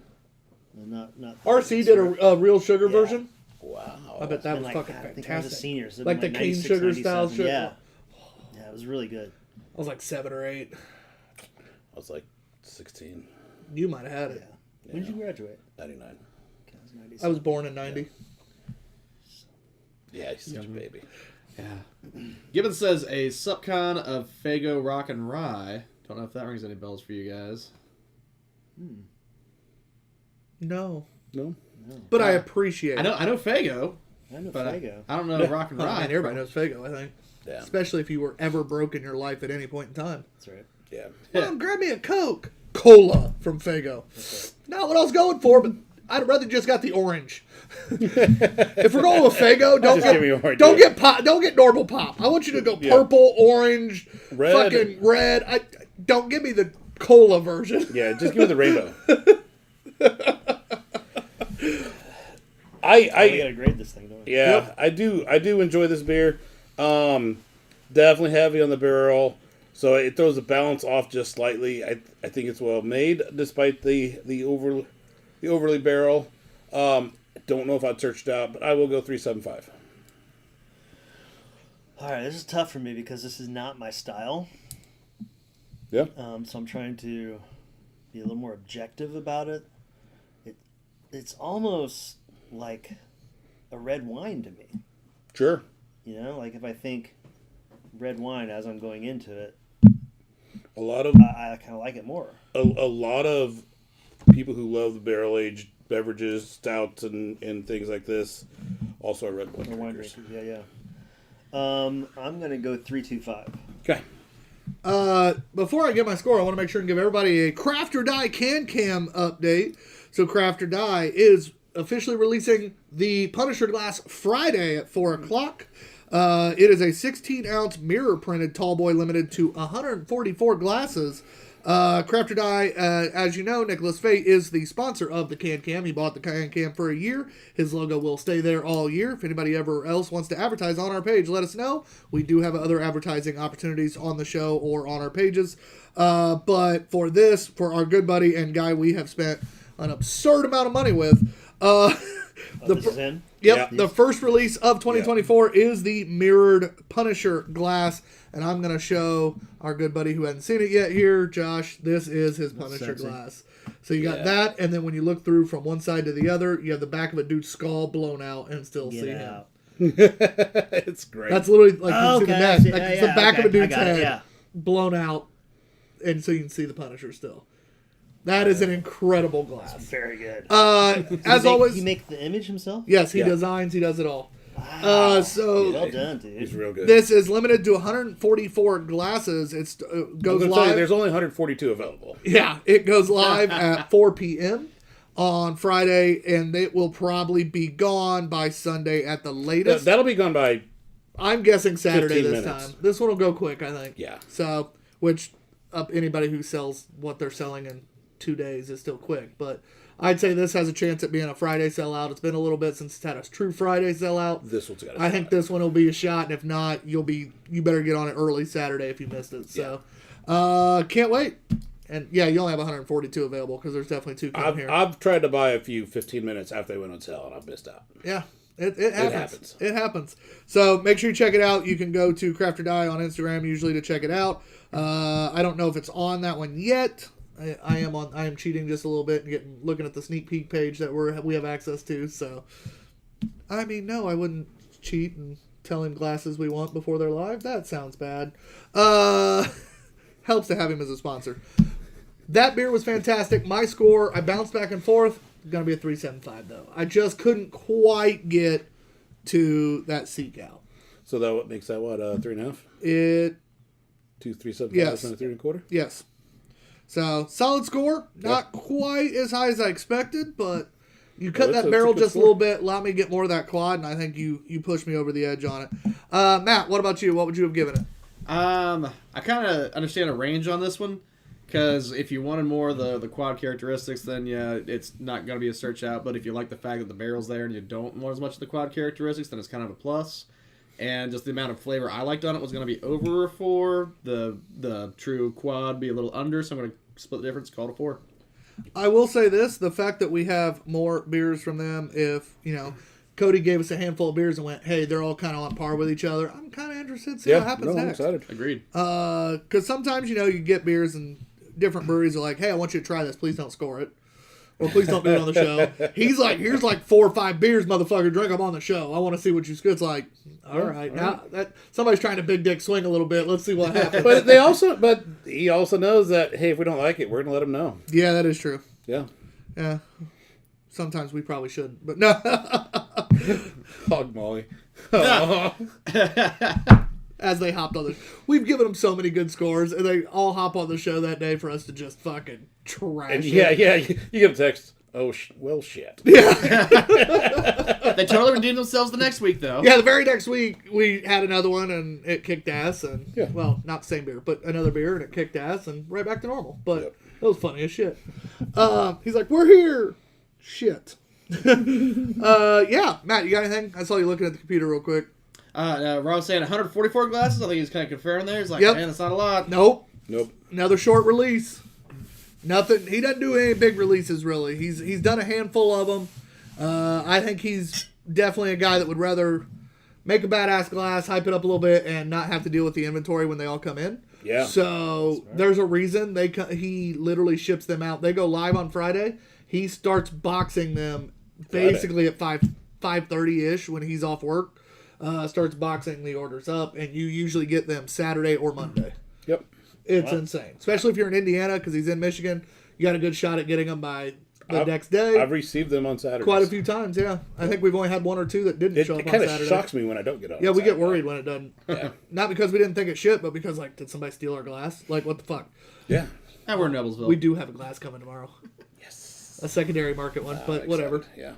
and not. RC did a real sugar version. Wow. I bet that And was like, fucking I think I was a fantastic. senior, so Like the cane sugar style shit? Yeah, yeah, it was really good. I was like 7 or 8. I was like 16, You might have had Yeah. it. When did you graduate? 99. Okay, I was 97. I was born in 90. Yeah, he's such a baby. Yeah. Gibbons says a subcon of Fago Rock and Rye. Don't know if that rings any bells for you guys. No. No? But I appreciate it. I know Fago, I know but Fago. I don't know Rock and Oh, Rye. man, everybody knows Fago, I think. Yeah. Especially if you were ever broke in your life at any point in time. That's right. Yeah. Mom, grab me a Coke. Cola from Fago. Not what I was going for, but I'd rather just got the orange. If we're going with Fago, Just give me orange, don't yeah. get pop. Don't get normal pop. I want you to go Yeah. purple, orange, Red. fucking red. Don't give me the cola version. Yeah, just give me the rainbow. I We gotta grade this thing, don't we? Yeah, I do enjoy this beer. Definitely heavy on the barrel, so it throws the balance off just slightly. I think it's well made despite the overly barrel. Don't know if I'd search it out, but I will go 3.75. All right, this is tough for me because this is not my style. Yeah. So I'm trying to be a little more objective about it. It's almost like a red wine to me. Sure. You know, like if I think red wine as I'm going into it, A lot of I kind of like it more. a lot of people who love the barrel aged beverages, stouts, and things like this also are red wine Or wine drinkers. drinkers, yeah. I'm gonna go 3.25. Okay. Before I get my score, I want to make sure and give everybody a Craft or Die Can Cam update. So Craft or Die is officially releasing the Punisher glass Friday at 4 o'clock. It is a 16-ounce mirror-printed Tallboy limited to 144 glasses. Craft or Die, as you know, Nicholas Fate is the sponsor of the Can Cam. He bought the Can Cam for a year. His logo will stay there all year. If anybody ever else wants to advertise on our page, let us know. We do have other advertising opportunities on the show or on our pages. But for this, for our good buddy and guy we have spent an absurd amount of money with, This is in? Yep, Yeah. the first release of 2024 is the mirrored Punisher glass, and I'm going to show our good buddy who hasn't seen it yet here, Josh. This is his Punisher sexy. glass. So you got Yeah. that, and then when you look through from one side to the other, you have the back of a dude's skull blown out and still see Get him. out. It's great. That's literally like you see the I neck, see. like Yeah, it's the yeah, back of a okay, I dude's got it, head yeah. blown out, and so you can see the Punisher still. That is an incredible glass. Very good. As always, He make the image himself? yes, he Yeah. designs, he does it all. Wow. So Well done, dude. It's real good. this is limited to 144 glasses. It's I'm goes gonna tell you, live. there's only 142 available. Yeah, it goes live at 4 p.m. on Friday, and it will probably be gone by Sunday at the latest. That'll be gone by. I'm guessing Saturday 15 this minutes. time. This one will go quick, I think. Yeah. So, which anybody who sells what they're selling in 2 days is still quick, but I'd say this has a chance at being a Friday sellout. It's been a little bit since it's had a true Friday sellout. This one's got. I think this one will be a shot, and if not, you better get on it early Saturday if you missed it. So, can't wait. And yeah, you only have 142 available because there's definitely two coming here. I've tried to buy a few 15 minutes after they went on sale, and I've missed out. Yeah, it happens. happens. It happens. So make sure you check it out. You can go to Craft or Die on Instagram usually to check it out. I don't know if it's on that one yet. I am cheating just a little bit and looking at the sneak peek page that we have access to. So, I mean, no, I wouldn't cheat and tell him glasses we want before they're live. That sounds bad. Helps to have him as a sponsor. That beer was fantastic. My score, I bounced back and forth. Gonna be a 3.75 though. I just couldn't quite get to that seek out. So that what makes that 3.5? It 2, 3.75, Yes. and a 3.25. Yes. So, solid score. Not quite as high as I expected, but you cut Well, that it's a barrel good just a score. little bit, allowed me to get more of that quad, and I think you pushed me over the edge on it. Matt, what about you? What would you have given it? I kind of understand a range on this one, because if you wanted more of the quad characteristics, then yeah, it's not going to be a search out. But if you like the fact that the barrel's there and you don't want as much of the quad characteristics, then it's kind of a plus. And just the amount of flavor I liked on it was going to be over a 4. The true quad be a little under, so I'm going to split the difference, call it a 4. I will say this: the fact that we have more beers from them, if Cody gave us a handful of beers and went, "Hey, they're all kind of on par with each other." I'm kind of interested to see what happens I'm next. excited. Agreed. Because sometimes you get beers and different breweries are like, "Hey, I want you to try this. Please don't score it, or please don't do it on the show." He's like, "Here's like 4 or 5 beers, motherfucker. Drink them on the show. I want to see what you." It's like, all right, now that somebody's trying to big dick swing a little bit. Let's see what happens. But he also knows that, hey, if we don't like it, we're gonna let him know. Yeah, that is true. Yeah. Yeah. Sometimes we probably shouldn't, but no. Hog Molly. As they hopped on we've given them so many good scores, and they all hop on the show that day for us to just fucking trash And it. yeah, you get a text. Oh, well, shit. They totally redeemed themselves the next week, though. Yeah, the very next week, we had another one, and it kicked ass, and, well, not the same beer, but another beer, and it kicked ass, and right back to normal. But it was funny as shit. He's like, "We're here." Shit. Yeah, Matt, you got anything? I saw you looking at the computer real quick. Ron's saying 144 glasses. I think he's kind of confirming there. He's like, Yep. man, that's not a lot. Nope. Nope. Another short release. Nothing. He doesn't do any big releases, really. He's done a handful of them. I think he's definitely a guy that would rather make a badass glass, hype it up a little bit, and not have to deal with the inventory when they all come in. Yeah. So there's a reason he literally ships them out. They go live on Friday. He starts boxing them basically at 5:30ish when he's off work. Starts boxing the orders up, and you usually get them Saturday or Monday. Yep. It's insane, especially if you're in Indiana because he's in Michigan. You got a good shot at getting them by the next day. I've received them on Saturdays. Quite a few times, yeah. I think we've only had 1 or 2 that didn't show up It on kind of Saturday. shocks me when I don't get on. Yeah, we Saturday. get worried when it doesn't. Yeah. Not because we didn't think it should, but because, like, did somebody steal our glass? Like, what the fuck? Yeah. And we're in Rebelsville. We do have a glass coming tomorrow. Yes. A secondary market one, but whatever. Excited. Yeah.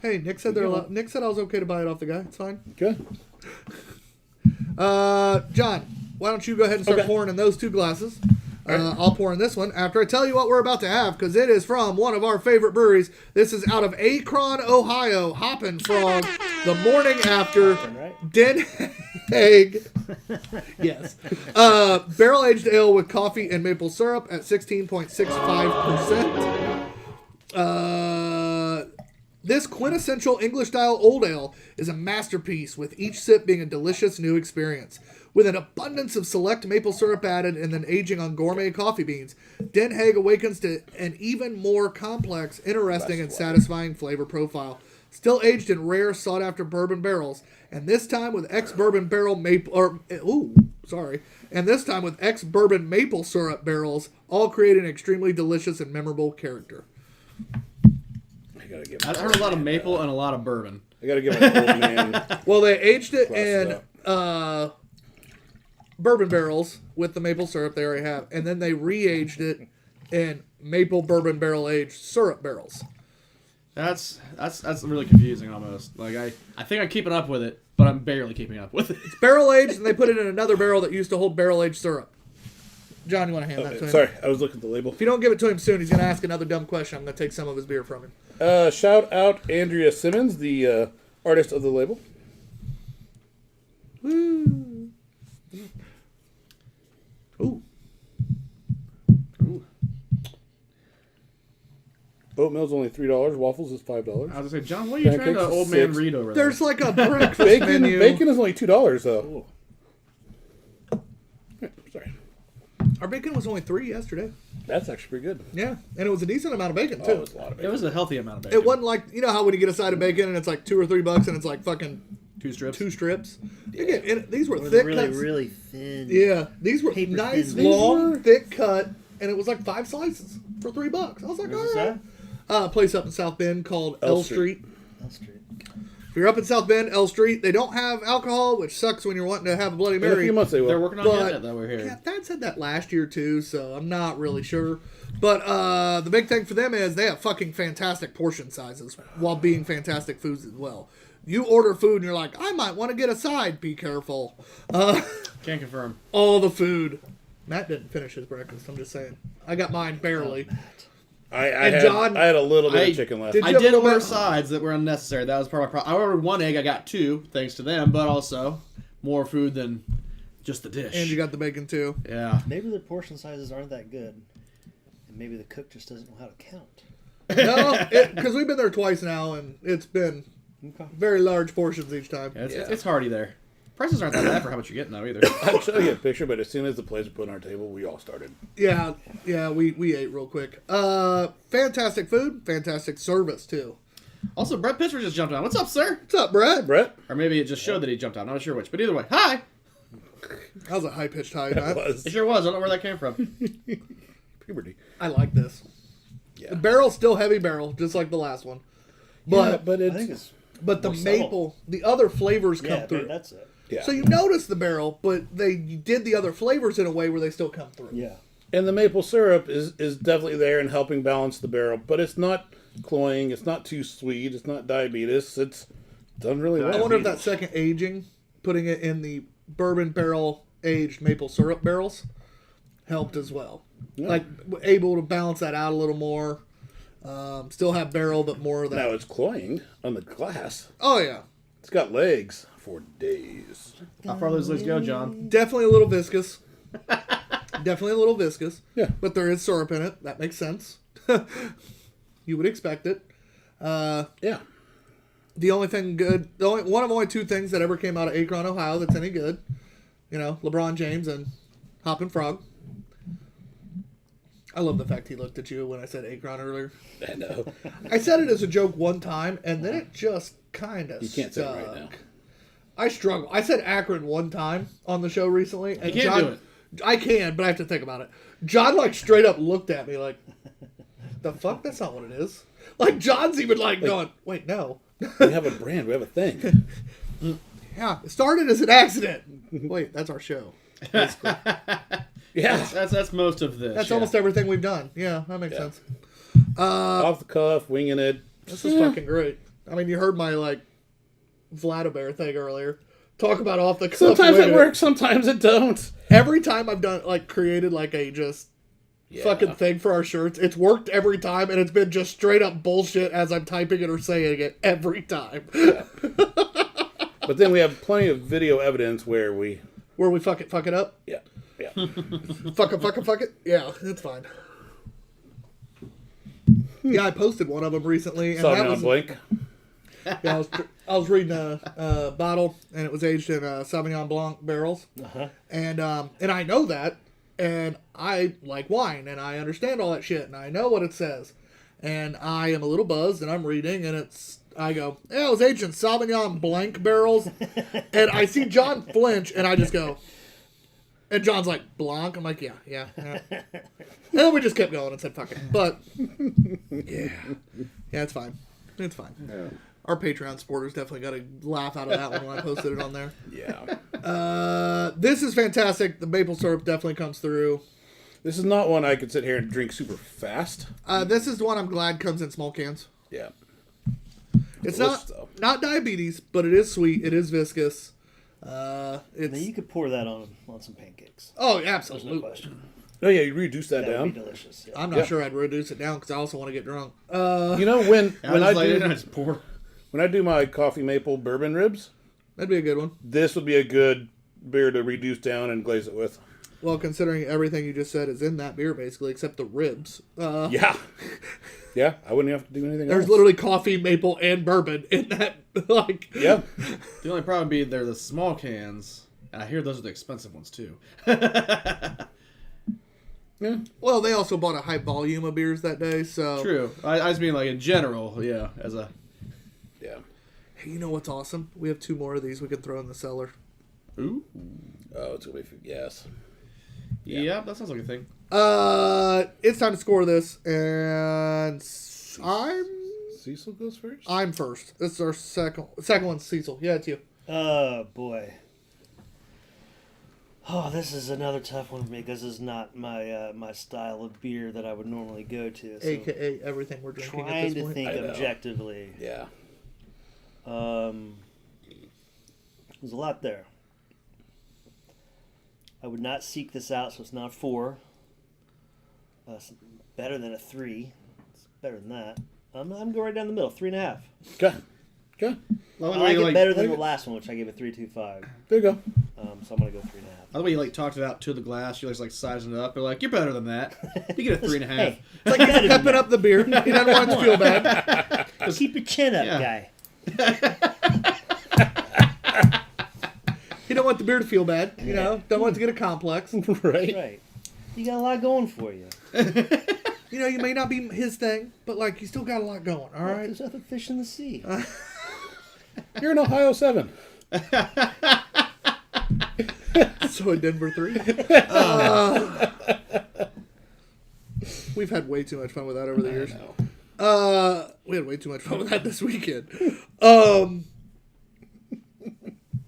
Hey, Nick said Nick said I was okay to buy it off the guy. It's fine. Good. John, why don't you go ahead and start pouring in those 2 glasses? I'll pour in this one after I tell you what we're about to have, because it is from one of our favorite breweries. This is out of Akron, Ohio, Hoppin' Frog, the morning after Den Haag. Yes. Barrel-aged ale with coffee and maple syrup at 16.65%. This quintessential English-style old ale is a masterpiece, with each sip being a delicious new experience. With an abundance of select maple syrup added and then aging on gourmet coffee beans, Den Haag awakens to an even more complex, interesting, and satisfying flavor profile. Still aged in rare, sought-after bourbon barrels, and this time with ex-bourbon maple syrup barrels, all creating an extremely delicious and memorable character. I heard a lot of maple and a lot of bourbon. I gotta give my old man. Well, they aged it in bourbon barrels with the maple syrup they already have, and then they re-aged it in maple bourbon barrel aged syrup barrels. That's really confusing almost. Like I think I'm keeping up with it, but I'm barely keeping up with it. It's barrel aged, and they put it in another barrel that used to hold barrel aged syrup. John, you want to hand that to him? Sorry, I was looking at the label. If you don't give it to him soon, he's going to ask another dumb question. I'm going to take some of his beer from him. Shout out Andrea Simmons, the artist of the label. Woo. Ooh. Oatmeal's only $3. Waffles is $5. I was gonna say, John, what are you trying to Pancakes is old man $6. read over there? There's like a breakfast menu. Bacon is only $2 though. Sorry. Our bacon was only $3 yesterday. That's actually pretty good. Yeah, and it was a decent amount of bacon Oh, too. it was a lot of bacon. It was a healthy amount of bacon. It wasn't like, you know how when you get a side of bacon and it's like $2 or $3 and it's like fucking 2 strips. 2 strips. Again, and these were Or thick really, cuts. really thin. Yeah, these were Paper nice, thin. long, thick cut, and it was like 5 slices for $3. I was like, Where's this all right. A place up in South Bend called L Street. L Street. If you're up in South Bend, L Street, they don't have alcohol, which sucks when you're wanting to have a Bloody In a Mary. few months they will. They're working on But- getting it that we're here. Yeah, Dad said that last year too, so I'm not really sure. But the big thing for them is they have fucking fantastic portion sizes while being fantastic foods as well. You order food and you're like, I might want to get a side. Be careful. Can't confirm. All the food. Matt didn't finish his breakfast. I'm just saying. I got mine barely. I And had, John- I had a little bit I- of chicken left. Did I you have did a little order bit- sides that were unnecessary. That was part of my problem. I ordered 1 egg. I got 2, thanks to them, but also more food than just the dish. And you got the bacon too. Yeah. Maybe the portion sizes aren't that good. And maybe the cook just doesn't know how to count. No, because we've been there twice now, and it's been very large portions each time. Yeah, it's hearty there. Prices aren't that bad for how much you're getting, though, either. I'll show you a picture, but as soon as the plates were put on our table, we all started. Yeah, we ate real quick. Fantastic food, fantastic service, too. Also, Brett Pittsford just jumped on. What's up, sir? What's up, Brett? Brett? Or maybe it just showed that he jumped on. I'm not sure which. But either way, hi! That was a high-pitched high, It Matt. was. It sure was. I don't know where that came from. Puberty. I like this. Yeah. The barrel's still heavy barrel, just like the last one. But, But but I it's... think it's but the more maple, the other flavors come yeah, through. maybe that's it. Yeah. So you notice the barrel, but they did the other flavors in a way where they still come through. Yeah. And the maple syrup is definitely there and helping balance the barrel, but it's not cloying. It's not too sweet. It's not diabetes. It's done really well. I wonder if that second aging, putting it in the bourbon barrel aged maple syrup barrels, helped as well. Yeah. Like able to balance that out a little more. Still have barrel, but more of that. Now it's cloying on the glass. Oh yeah, It's got legs for days. How far those legs go, John? definitely a little viscous. Definitely a little viscous. Yeah. But there is syrup in it. That makes sense. You would expect it. Yeah. The only thing good, one of only two things that ever came out of Akron, Ohio that's any good. You know, LeBron James and Hoppin' Frog. I love the fact he looked at you when I said Akron earlier. I know. I said it as a joke one time, and then it just kind of You can't say it right now. I struggle. I said Akron one time on the show recently, and You can't John, do it. I can, but I have to think about it. John like straight up looked at me like, "The fuck? That's not what it is." Like John's even like going, "Wait, no." We have a brand. We have a thing. Yeah, it started as an accident. Wait, that's our show. Yeah. That's most of this. That's yeah. almost everything we've done. Yeah, that makes Yeah. sense. Off the cuff, winging it. This is fucking great. I mean, you heard my like Vladimir thing earlier. Talk about off the cuff. Sometimes it winging works. Sometimes it don't. Every time I've done like created like a just Yeah. fucking thing for our shirts, it's worked every time, and it's been just straight up bullshit as I'm typing it or saying it every time. But then we have plenty of video evidence where we... Where we fuck it up. Yeah. Yeah. Fuck it. Yeah, it's fine. Yeah, I posted one of them recently, and Saw that me was on Blink. yeah, I was reading a bottle, and it was aged in Sauvignon Blanc barrels, and I know that, and I like wine, and I understand all that shit, and I know what it says, and I am a little buzzed, and I'm reading, and I go, yeah, it was aged in Sauvignon Blanc barrels, and I see John flinch, and I just go, and John's like, Blanc? I'm like, yeah. And then we just kept going and said, fuck it. But, yeah, it's fine. It's fine. Yeah. Our Patreon supporters definitely got a laugh out of that one when I posted it on there. Yeah. This is fantastic. The maple syrup definitely comes through. This is not one I could sit here and drink super fast. This is the one I'm glad comes in small cans. Yeah. It's Delicious, though. not diabetes, but it is sweet. It is viscous. Now It's you could pour that on some pancakes. oh, There's no absolutely. question. Oh, yeah, you reduce that That would down. be delicious. Yeah. I'm not Yeah. sure I'd reduce it down because I also want to get drunk. You know, when I I do my coffee maple bourbon ribs, That'd be a good one. this would be a good beer to reduce down and glaze it with. Well, considering everything you just said is in that beer, basically, except the ribs. Yeah. Yeah, I wouldn't have to do anything There's else. literally coffee, maple, and bourbon in that. Like, Yeah. The only problem be they're the small cans, and I hear those are the expensive ones too. Yeah. well, they also bought a high volume of beers that day, so. True. I just mean like in general, yeah. As a Yeah. Hey, you know what's awesome? We have 2 more of these we can throw in the cellar. ooh, Oh, it's going to be yes. yeah, that sounds like a thing. It's time to score this, and Cecil goes first? I'm first. This is our second one's Cecil. Yeah, it's you. Oh boy. Oh, this is another tough one for me because this is not my style of beer that I would normally go to. So AKA everything we're drinking at trying this to point. think I know. objectively. Yeah. There's a lot there. I would not seek this out, so it's not 4. It's better than a 3. It's better than that. I'm going right down the middle, 3.5. Okay. Okay. I like it better than the last one, which I gave a 3.25. There you go. So I'm gonna go 3.5. The way you like talked it out to the glass, you're like sizing it up. You're like, you're better than that. You get a 3.5. Hey, It's like he's pepping up the beer. He doesn't want it to feel bad. keep your chin up, guy. He don't want the beer to feel bad. You know, don't want it to get a complex. Right. Right. You got a lot going for you. You know, you may not be his thing, but like you still got a lot going. All right. There's other fish in the sea. You're in Ohio 7. So in Denver 3. We've had way too much fun with that over the years. We had way too much fun with that this weekend.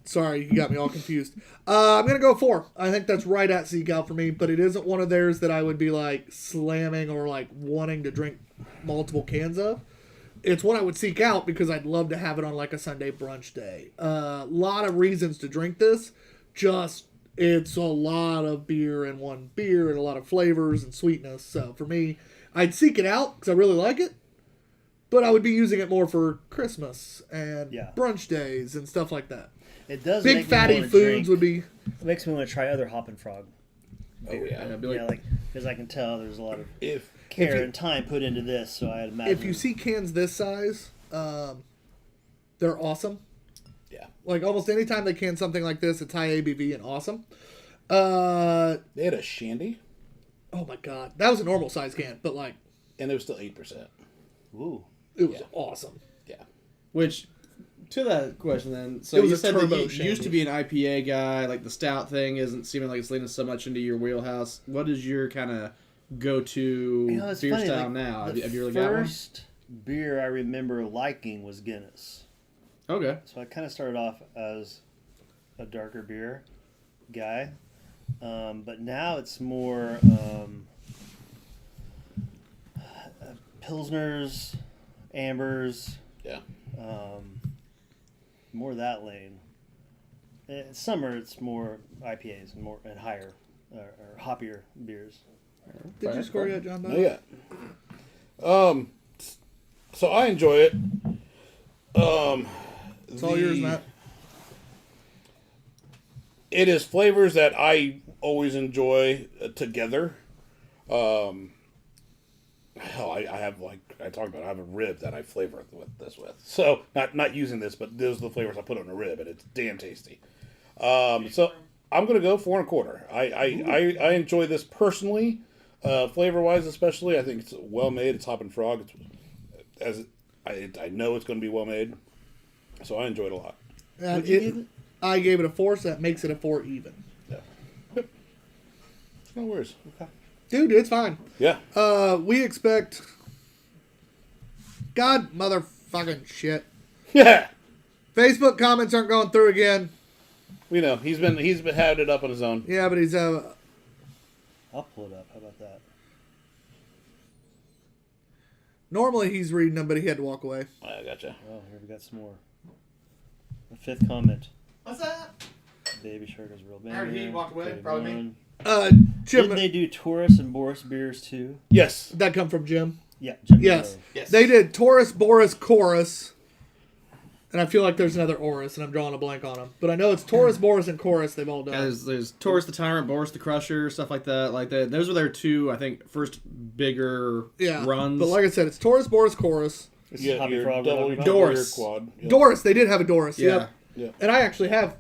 Sorry, you got me all confused. I'm going to go 4. I think that's right at Seek Out for me, but it isn't one of theirs that I would be like slamming or like wanting to drink multiple cans of. It's one I would seek out because I'd love to have it on like a Sunday brunch day. A lot of reasons to drink this. Just, it's a lot of beer in one beer and a lot of flavors and sweetness. So for me, I'd seek it out because I really like it. But I would be using it more for Christmas and brunch days and stuff like that. It does. Big fatty foods would be. It makes me want to try other Hop and Frog. Oh, yeah. Because I can tell there's a lot of care and time put into this. So I'd imagine if you see cans this size, they're awesome. Yeah. Like almost any time they can something like this, it's high ABV and awesome. They had a shandy. Oh my god, that was a normal size can, but like, and it was still 8%. Ooh. It was awesome. Yeah. Which, to that question then, so It was you a said that turbo you shandy. used to be an IPA guy, like the stout thing isn't seeming like it's leaning so much into your wheelhouse. What is your kind of go-to beer funny, style like, now? The Have you really got one? first beer I remember liking was Guinness. Okay. So I kind of started off as a darker beer guy. But now it's more Pilsners, Ambers. Yeah. More that lane. In summer, it's more IPAs and higher or hoppier beers. Did you score yet, John? Not yet. So I enjoy it. It's all yours, Matt. It is flavors that I always enjoy together. Hell, I have, like I talked about, I have a rib that I flavor this with. So not using this, but those are the flavors I put on a rib, and it's damn tasty. So I'm gonna go 4 1/4. I enjoy this personally, flavor wise especially. I think it's well made. It's Hop and Frog. I know it's gonna be well made, so I enjoy it a lot. I gave it a 4, so that makes it a 4 even. Yeah. Yep. No worries. Okay. Dude, it's fine. Yeah. We expect. God motherfucking shit. Yeah. Facebook comments aren't going through again. We know he's been had it up on his own. Yeah, but he's I'll pull it up. How about that? normally he's reading them, but he had to walk away. I gotcha. Oh, here we got some more. The 5th comment. What's that? Baby Shark is a real band. I heard he walked away. Probably me. Jim, Didn't they do Taurus and Boris beers too? Yes. that come from Jim. Yeah. Jim Yes. Grove. Yes. They did Taurus, Boris, Chorus. And I feel like there's another Oris, and I'm drawing a blank on them. But I know it's Taurus, Boris, and Chorus they've all done. Yeah, there's Taurus the Tyrant, Boris the Crusher, stuff like that. Like that. Those were their two, I think, first bigger runs. But like I said, it's Taurus, Boris, Chorus. This is Yeah, Hobby your Frog. double, we're talking double about. Doris. your quad. Yep. Doris, they did have a Doris. Yeah. Yep. Yeah. And I actually have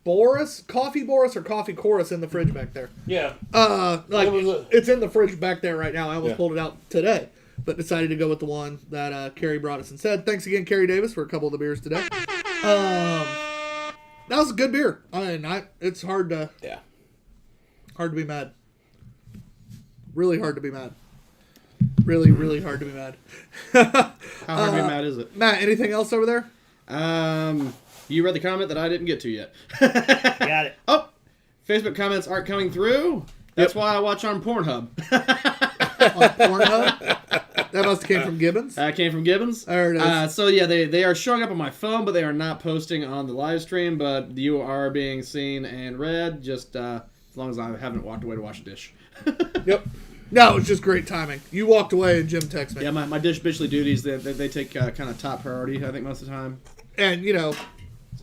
Boris, Coffee Boris, or Coffee Chorus in the fridge back there. Yeah. Like It was it's in the fridge back there right now. I almost Yeah. pulled it out today, but decided to go with the one that Carrie brought us instead. Thanks again, Carrie Davis, for a couple of the beers today. That was a good beer. I mean, it's hard to be mad. Really hard to be mad. Really, really hard to be mad. How hard to be mad is it? Matt, anything else over there? You read the comment that I didn't get to yet. Got it. Oh, Facebook comments aren't coming through. That's why I watch on Pornhub. On Pornhub? That must have came from Gibbons. That came from Gibbons. There it is. So yeah, they are showing up on my phone, but they are not posting on the live stream. But you are being seen and read, just as long as I haven't walked away to wash a dish. Yep. No, it's just great timing. You walked away and Jim texted me. Yeah, my dish bitchly duties, they take kind of top priority, I think, most of the time. And, you know,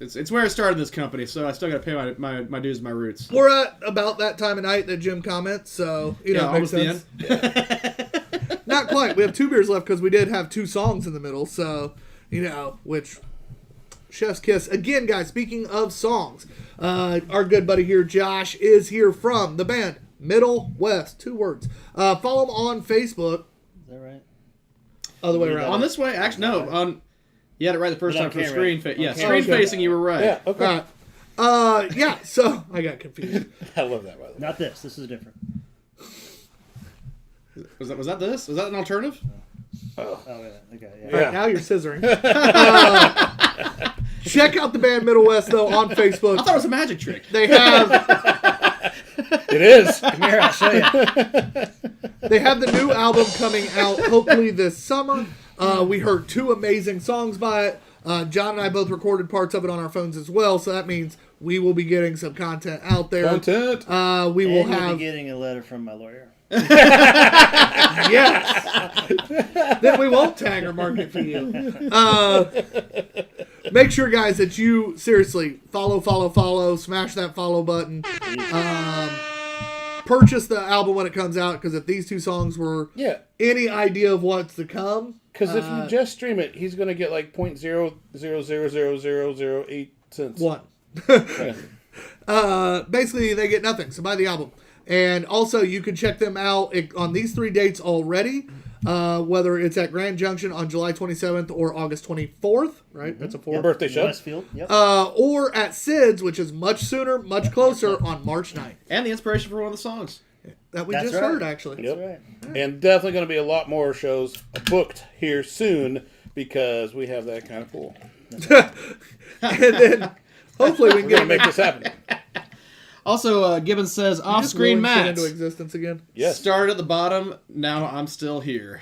It's where I started this company, so I still got to pay my dues and my roots. we're at about that time of night that Jim comments, so, you know, it makes almost sense. the end. Not quite. We have 2 beers left because we did have 2 songs in the middle, so, you know, which... Chef's kiss. Again, guys, speaking of songs, our good buddy here, Josh, is here from the band Middle West. 2 words. Follow him on Facebook. Is that right? Other way around. On this way, actually, no. You had it right the first But time on for camera. screen. On Yeah, camera. screen facing, you were right. Yeah, okay. Yeah, so I got confused. I love that, by the way. Not this. This is different. Was that this? Was that an alternative? Oh, yeah. Okay, yeah. All right, now you're scissoring. Check out the band Middle West, though, on Facebook. I thought it was a magic trick. They have It is. Come here, I'll show you. they have the new album coming out hopefully this summer. We heard 2 amazing songs by it. John and I both recorded parts of it on our phones as well, so that means we will be getting some content out there. Content. We will And you'll have be getting a letter from my lawyer. yes. Then we won't tag or market for you. Make sure, guys, that you seriously follow, smash that follow button. Purchase the album when it comes out, because if these 2 songs were Yeah. any idea of what's to come, Because if you just stream it, he's going to get like 0.0000008 cents. 1. Yeah. Basically, they get nothing. So buy the album. And also, you can check them out on these 3 dates already, whether it's at Grand Junction on July 27th or August 24th, right? That's a 4. Your birthday show. Westfield. Yep. Or at Sid's, which is much sooner, much closer, on March 9th. And the inspiration for one of the songs. That we That's just right. heard, actually. Yep. That's right. And definitely going to be a lot more shows booked here soon because we have that kind of pool. And then, hopefully, we We're can going to make this happen. Also, Gibbons says, off-screen Just blowing shit Matt. into existence again. Yes. Started at the bottom, now I'm still here.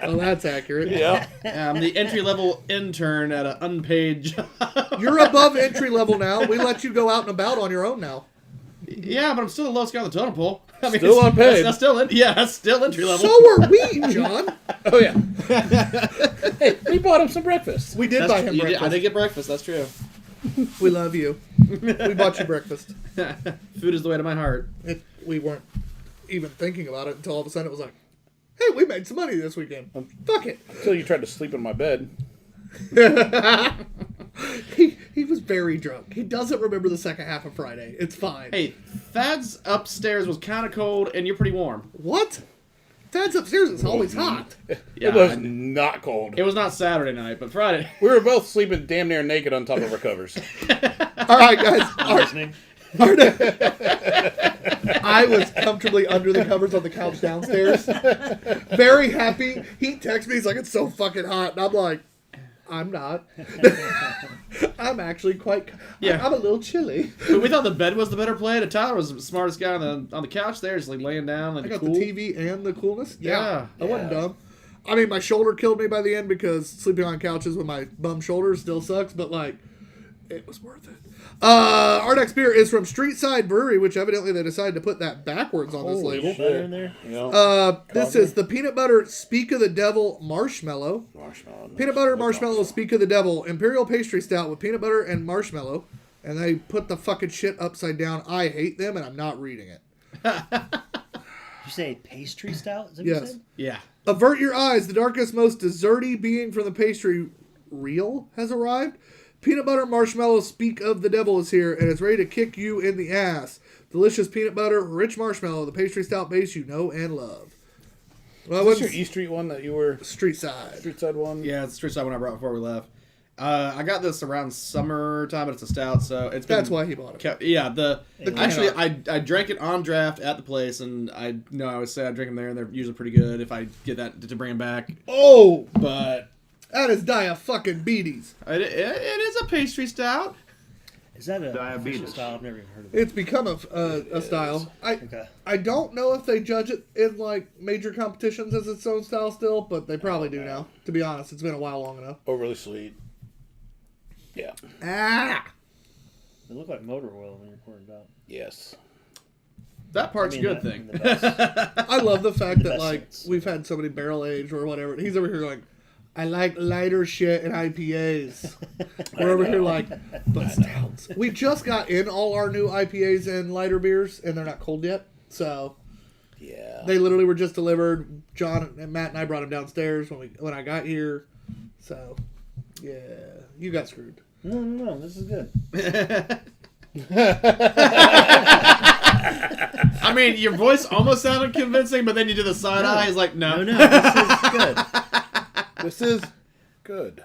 Oh, that's accurate. Yeah. I'm the entry-level intern at an unpaid job. You're above entry level now. We let you go out and about on your own now. Yeah, but I'm still the lowest guy on the totem pole. I mean, Still unpaid. That's still that's still entry-level. So are we, John. Oh, yeah. Hey, we bought him some breakfast. We did buy him I breakfast. did get breakfast, that's true. We love you. We bought you breakfast. Food is the way to my heart. We weren't even thinking about it until all of a sudden it was like, hey, we made some money this weekend. Fuck it. Until you tried to sleep in my bed. He was very drunk. He doesn't remember the second half of Friday. It's fine. Hey, Thad's upstairs was kind of cold, and you're pretty warm. What? Dad's upstairs. It's always hot. Yeah, It was not cold. it was not Saturday night, but Friday. We were both sleeping damn near naked on top of our covers. All right, guys. Listening. I was comfortably under the covers on the couch downstairs. Very happy. He texts me. He's like, it's so fucking hot. And I'm like, I'm not. I'm actually quite... Yeah. I'm a little chilly. But we thought the bed was the better play. Tyler was the smartest guy on the couch there, just like laying down. Like I got cool. the TV and the coolness. Yeah. I wasn't dumb. I mean, my shoulder killed me by the end because sleeping on couches with my bum shoulder still sucks, but like, it was worth it. Our next beer is from Streetside Brewery, which evidently they decided to put that backwards on this label. Butter in there. Yeah. This is the Peanut Butter Speak of the Devil Marshmallow. Peanut Butter Marshmallow Speak of the Devil Imperial Pastry Stout with peanut butter and marshmallow. And they put the fucking shit upside down. I hate them, and I'm not reading it. Did you say pastry stout? Is that what you Yes. said? Yeah. Avert your eyes. The darkest, most desserty being from the pastry reel has arrived. Peanut butter marshmallow speak of the devil is here, and it's ready to kick you in the ass. Delicious peanut butter, rich marshmallow, the pastry stout base you know and love. Well, Is this your E Street one that you were... Street side. Street side one? Yeah, it's the street side one I brought before we left. I got this around summertime, but it's a stout, so it's been... That's why he bought it. Yeah, actually, can. I drank it on draft at the place, and I would say I drink them there, and they're usually pretty good if I get that to bring them back. Oh, But that is diabetes. it is a pastry stout. Is that a Diabetes. official style? I've never even heard of it. It's become a style. Okay. I don't know if they judge it in like major competitions as its own style still, but they probably do now. To be honest, it's been a while long enough. Overly sweet. Yeah. Ah. They look like motor oil when you're pouring it out. Yes. That part's I a mean, good thing. in the best. I love the fact that Best like sense. we've had somebody barrel aged or whatever. He's over here going, I like lighter shit and IPAs. We're over here like, but stouts. We just got in all our new IPAs and lighter beers, and they're not cold yet. So Yeah. they literally were just delivered. John and Matt and I brought them downstairs when I got here. So yeah, you got screwed. No, this is good. I mean, your voice almost sounded convincing, but then you did the side eye. He's like, no. No, this is good. This is good.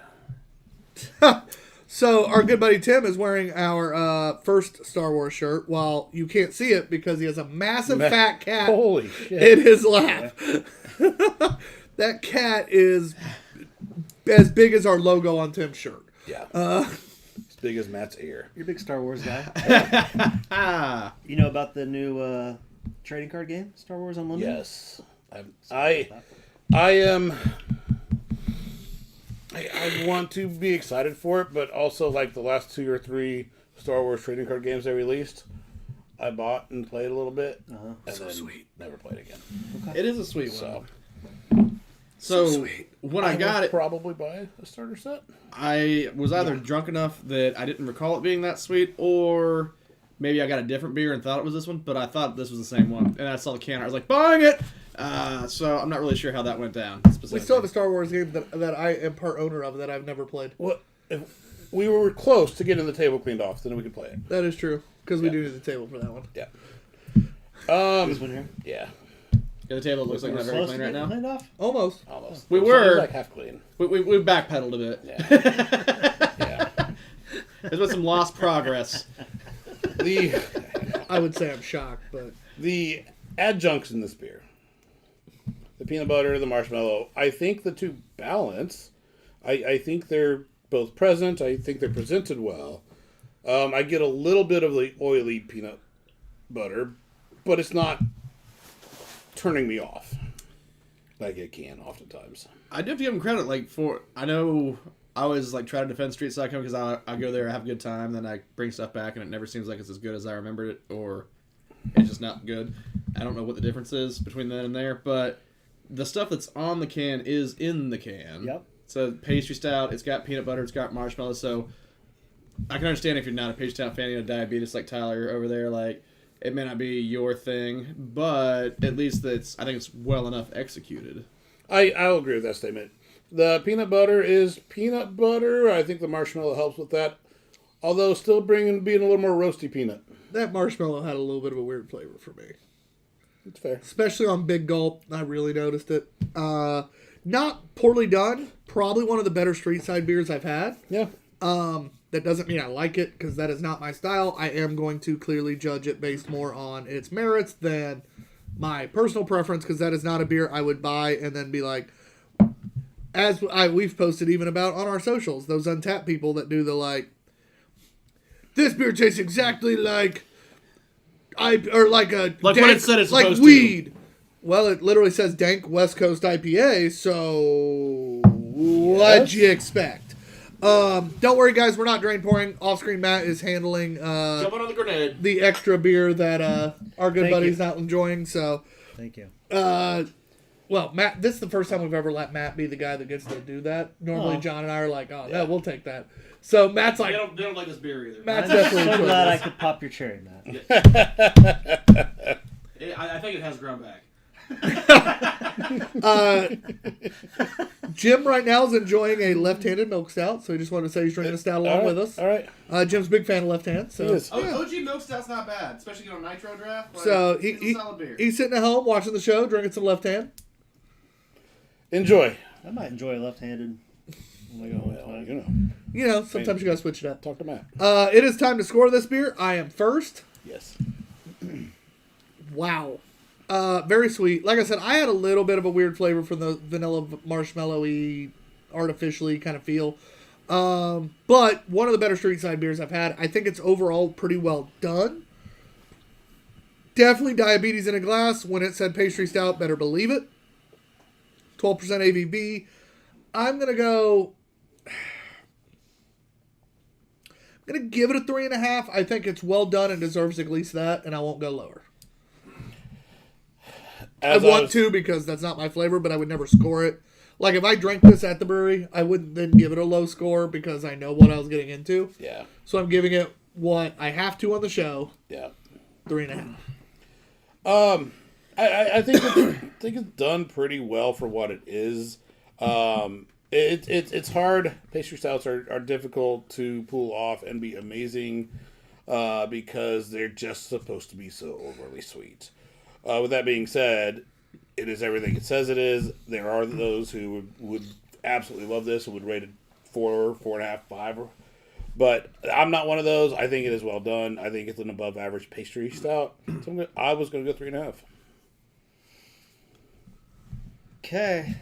So our good buddy Tim is wearing our first Star Wars shirt, while you can't see it because he has a massive fat cat Holy shit. in his lap. That cat is as big as our logo on Tim's shirt. Yeah. As big as Matt's ear. You're a big Star Wars guy. Ah. You know about the new trading card game, Star Wars Unlimited? Yes. I am. I want to be excited for it, but also like the last 2 or 3 Star Wars trading card games they released, I bought and played a little bit, and So then sweet. never played again. It is a sweet So one. So sweet. when I got will it, probably buy a starter set. I was either drunk enough that I didn't recall it being that sweet, or maybe I got a different beer and thought it was this one, but I thought this was the same one. And I saw the can, I was like, buying it! So I'm not really sure how that went down. We still have a Star Wars game that I am part owner of that I've never played. Well, if we were close to getting the table cleaned off, then we could play it. That is true, because we Yeah. do need the table for that one. Yeah. This one here? Yeah. Yeah, the table looks like We're not very close clean to right getting now. cleaned off? Almost. Almost. We It's were. like half clean. We backpedaled a bit. Yeah. Yeah. There's been some lost progress. I would say I'm shocked, but The adjuncts in this beer, the peanut butter, the marshmallow, I think the two balance. I think they're both present. I think they're presented well. I get a little bit of the oily peanut butter, but it's not turning me off like it can oftentimes. I do have to give him credit. I know I always try to defend Street Side because I go there, I have a good time, then I bring stuff back, and it never seems like it's as good as I remembered it, or it's just not good. I don't know what the difference is between then and there, but the stuff that's on the can is in the can. Yep. So pastry stout, it's got peanut butter, it's got marshmallow. So I can understand if you're not a pastry stout fan, you have diabetes like Tyler over there. It may not be your thing, but at least I think it's well enough executed. I'll agree with that statement. The peanut butter is peanut butter. I think the marshmallow helps with that, although still being a little more roasty peanut. that marshmallow had a little bit of a weird flavor for me. It's fair. Especially on Big Gulp, I really noticed it. Not poorly done. Probably one of the better street side beers I've had. Yeah. That doesn't mean I like it, because that is not my style. I am going to clearly judge it based more on its merits than my personal preference, because that is not a beer I would buy and then be like, we've posted even about on our socials, those Untapped people that do the this beer tastes exactly like what it said it's supposed to. weed. Well, it literally says dank West Coast IPA, so what'd you expect? Don't worry, guys, we're not drain pouring. Off-screen Matt is handling Jumping on the grenade. the extra beer that our good Thank buddy's you. not enjoying. So, Thank you. well, Matt, this is the first time we've ever let Matt be the guy that gets to do that. Normally, Oh. John and I are like, oh, yeah, we'll take that. So Matt's like, They don't like this beer either. Matt's I'm definitely so enjoying glad I this. could pop your cherry, Matt. I think it has grown back. Jim right now is enjoying a left-handed milk stout, so he just wanted to say he's drinking a stout along with us. All right. Jim's a big fan of left hand, so He is. OG Milk Stout's not bad, especially on Nitro Draft. So it's a solid beer. he's sitting at home watching the show, drinking some left hand. Enjoy. I might enjoy left-handed when I go home Well, tonight. you know. You know, sometimes you gotta switch it up. Talk to Matt. It is time to score this beer. I am first. Yes. Wow. Very sweet. Like I said, I had a little bit of a weird flavor from the vanilla marshmallowy, artificially kind of feel. But one of the better street side beers I've had. I think it's overall pretty well done. Definitely diabetes in a glass. When it said pastry stout, better believe it. 12% ABV. I'm going to go... I'm going to give it a 3.5. I think it's well done and deserves at least that, and I won't go lower. I want to because that's not my flavor, but I would never score it. Like, if I drank this at the brewery, I wouldn't then give it a low score because I know what I was getting into. Yeah. So I'm giving it what I have to on the show. Yeah. 3.5. I think it's done pretty well for what it is. It's hard. Pastry stouts are difficult to pull off and be amazing because they're just supposed to be so overly sweet. With that being said, it is everything it says it is. There are those who would absolutely love this and would rate it 4, 4.5, 5. But I'm not one of those. I think it is well done. I think it's an above average pastry stout. So I was going to go 3.5. Okay.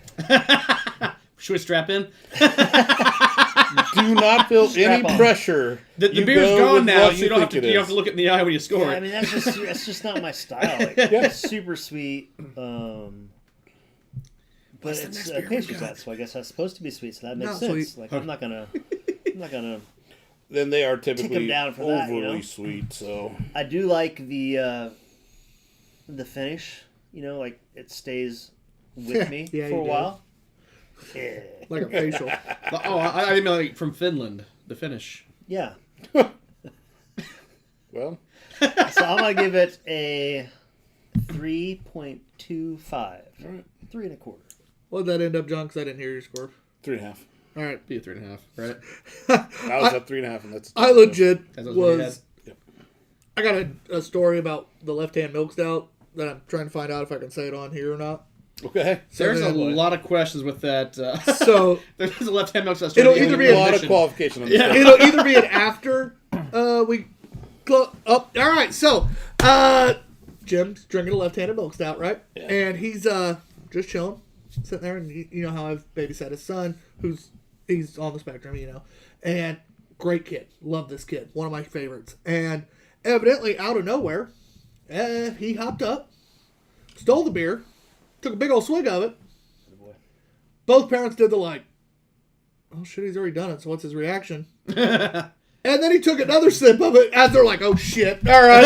Should we strap in? Do not feel any on. pressure. The You beer's go gone with now, what so you don't have think to. it You is. have to look it in the eye when you score Yeah, I it. mean, that's just not my style. Like, it's super sweet. But it's a pastry stout, so I guess that's supposed to be sweet. So that makes Not sense. sweet. Like, I'm not gonna. Then they are typically down for overly that, you know? sweet. So I do like the finish. You know, like it stays with me Yeah, for you a do. while. Yeah. Like a facial. Oh, I mean like from Finland, the finish. Yeah. well, So I'm gonna give it a 3.25. all right, 3.25. What'd that end up, John? Because I didn't hear your score. 3.5. All right. Be a 3.5, right? I was at 3.5, and that's. I legit That's what we had. was. I got a story about the left-hand milk stout that I'm trying to find out if I can say it on here or not. Okay. There's a then- lot of questions with that. So There's a left-hand milk stout. It'll either be a lot of qualification on this. Yeah. it'll either be an after we up. All right, so Jim's drinking a left-handed milk stout, right? Yeah. And he's just chilling, sitting there, and you know how I've babysat his son, he's on the spectrum, you know, and great kid, love this kid, one of my favorites, and evidently out of nowhere, he hopped up, stole the beer, took a big old swig of it. Both parents did the like, oh shit, he's already done it, so what's his reaction? And then he took another sip of it as they're like, oh shit, all right.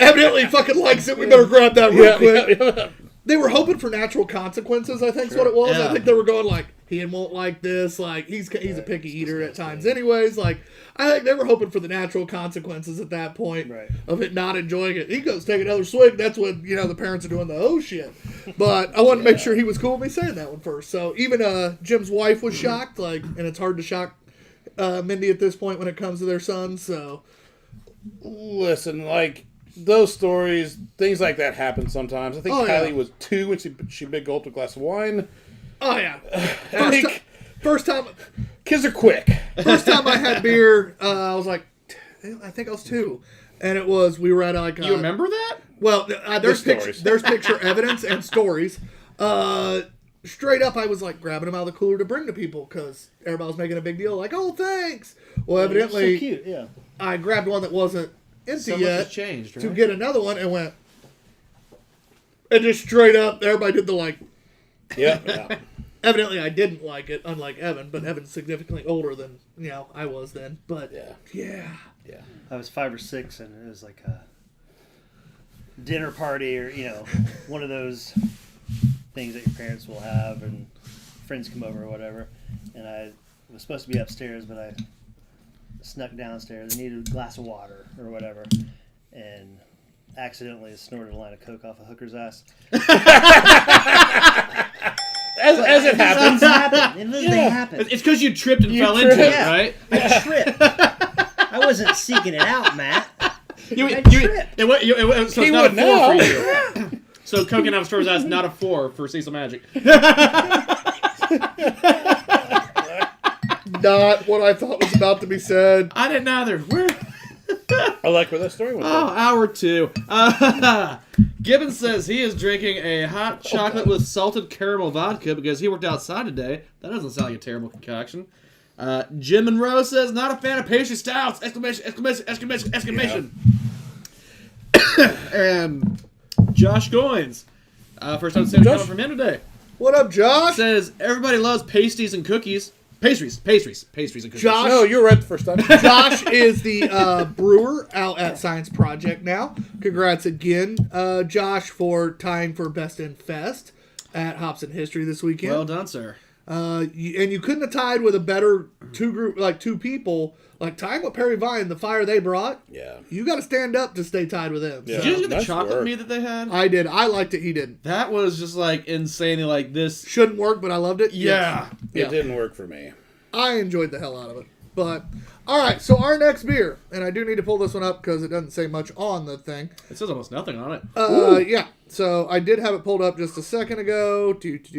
Evidently he fucking likes it, we better grab that real quick. Yeah. They were hoping for natural consequences, I think's what it was. Yeah. I think they were going like, he won't like this, like he's a picky eater at times anyways. Like, I think they were hoping for the natural consequences at that point Right. of it not enjoying it. He goes take another swig, that's when, you know, the parents are doing the oh shit. But I wanted to make sure he was cool with me saying that one first. So even Jim's wife was shocked, like, and it's hard to shock Mindy at this point when it comes to their son, so Listen, like those stories, things like that happen sometimes. I think Oh, yeah. Kylie was 2 when she big gulped a glass of wine. oh yeah. I think First time kids are quick. I had beer, I was like, I think I was 2, and we were at like You remember that? well, there's stories. there's picture evidence and stories. Straight up, I was like grabbing them out of the cooler to bring to people because everybody was making a big deal, like, oh, thanks. Well, It's evidently, so cute, yeah. I grabbed one that wasn't empty So much has yet changed, right? to get another one and went, and just straight up, everybody did the like. Yeah. Evidently, I didn't like it, unlike Evan, but Evan's significantly older than, you know, I was then. But yeah. I was 5 or 6, and it was like a dinner party or, you know, one of those things that your parents will have and friends come over or whatever. And I was supposed to be upstairs, but I snuck downstairs. I needed a glass of water or whatever. And accidentally snorted a line of Coke off a hooker's ass. As it happens. They happen. It's because you tripped and You fell tripped. into it, Yeah. right? I tripped. I wasn't seeking it out, Matt. I tripped. So He it's not would a 4 now. for you. So coking out of stores that's not a 4 for Cecil Magic. Not what I thought was about to be said. I didn't either. I like where that story went. Oh, hour 2. Gibbons says he is drinking a hot chocolate with salted caramel vodka because he worked outside today. That doesn't sound like a terrible concoction. Jim Monroe says, not a fan of pastry stouts! Exclamation, exclamation, exclamation, exclamation. And Josh Goins, first time seeing coming from him today, What up, Josh? says everybody loves pasties and cookies. Pastries and cookies. Josh- No, you're right the first time. Josh is the brewer out at Science Project now. Congrats again, Josh, for tying for Best in Fest. at Hops in History this weekend. Well done, sir. And you couldn't have tied with a better two people. Like tying with Perry Vine, the fire they brought. Yeah. You got to stand up to stay tied with them. Yeah. Did you guys get the Nice chocolate work. meat that they had? I did. I liked it. He didn't. That was just like insanely like this. Shouldn't work, but I loved it. Yeah. Yeah. It didn't work for me. I enjoyed the hell out of it. But, all right, so our next beer, and I do need to pull this one up because it doesn't say much on the thing. It says almost nothing on it. Yeah, so I did have it pulled up just a second ago. Was this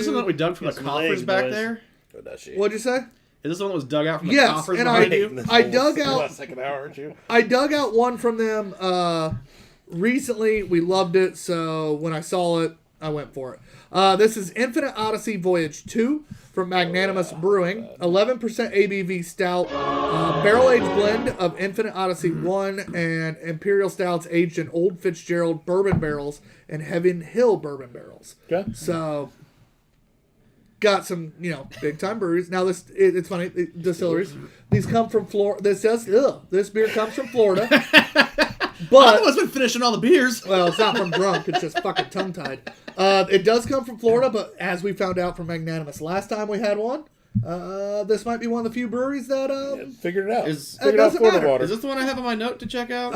the one that we dug from the Some coffers legs, back boys. there? But that shit. What'd you say? Is this the one that was dug out from the Yes, coffers and behind I- you? I dug out- Last second hour, aren't you? I dug out one from them recently. We loved it, so when I saw it, I went for it. This is Infinite Odyssey Voyage 2 from Magnanimous Brewing. 11% ABV stout. Barrel-aged blend of Infinite Odyssey 1 and Imperial Stouts aged in Old Fitzgerald bourbon barrels and Heaven Hill bourbon barrels. Okay. So, got some, big time breweries. Now it's funny, distilleries. These come from Florida. This beer comes from Florida. But I've been finishing all the beers. well, it's not from drunk. It's just fucking tongue tied. It does come from Florida, but as we found out from Magnanimous last time we had one, this might be one of the few breweries that Figured it out. Is- Figured It out doesn't Florida matter. water. Is this the one I have on my note to check out?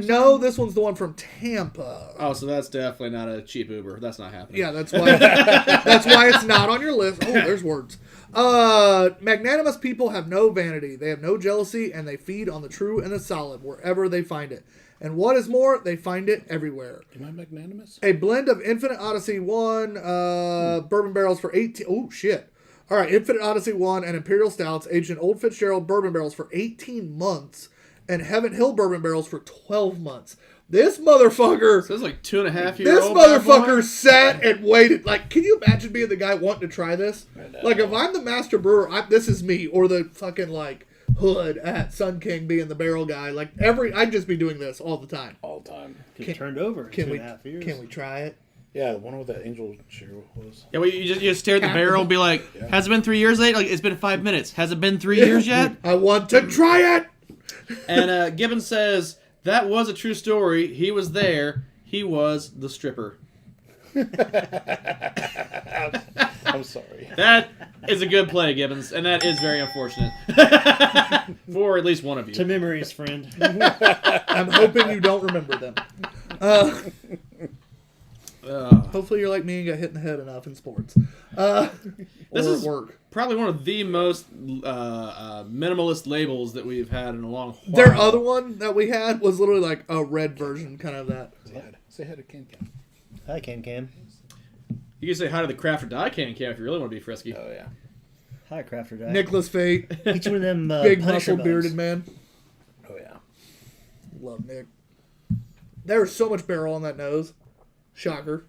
no, this one's the one from Tampa. Oh, so that's definitely not a cheap Uber. That's not happening. Yeah, that's why it's not on your list. Oh, there's words. Magnanimous people have no vanity. They have no jealousy, and they feed on the true and the solid wherever they find it. And what is more, they find it everywhere. Am I magnanimous? A blend of Infinite Odyssey 1 bourbon barrels for 18... Oh, shit. All right, Infinite Odyssey 1 and Imperial Stouts aged in Old Fitzgerald bourbon barrels for 18 months and Heaven Hill bourbon barrels for 12 months. This motherfucker... So it's like 2.5 years This old. motherfucker sat and waited. Like, can you imagine being the guy wanting to try this? know. Like, if I'm the master brewer, this is me. Or the fucking, hood at Sun King being the barrel guy. I'd just be doing this all the time. All the time. Just turned over in Can 2.5 years. we try it? Yeah, the one with that angel share was. Yeah, well, you just stare at the barrel and be like, has it been 3 years late? Like, it's been 5 minutes. Has it been 3 years yet? I want to try it! And Gibbons says, that was a true story. He was there. He was the stripper. I'm sorry. That is a good play, Gibbons, and that is very unfortunate. For at least one of you. To memories, friend. I'm hoping you don't remember them. Hopefully you're like me and got hit in the head enough in sports. This or is at work. probably one of the most minimalist labels that we've had in a long while. Their other one that we had was literally like a red version, kind of that. Say hi to Ken Ken. Hi, Cam. You can say hi to the Craft or Die Can if you really want to be frisky. Oh, yeah. Hi, Crafter Dad. Nicholas Fate, Each one of them big Punisher muscle bugs. bearded man. Oh, yeah. Love Nick. There was so much barrel on that nose. Shocker.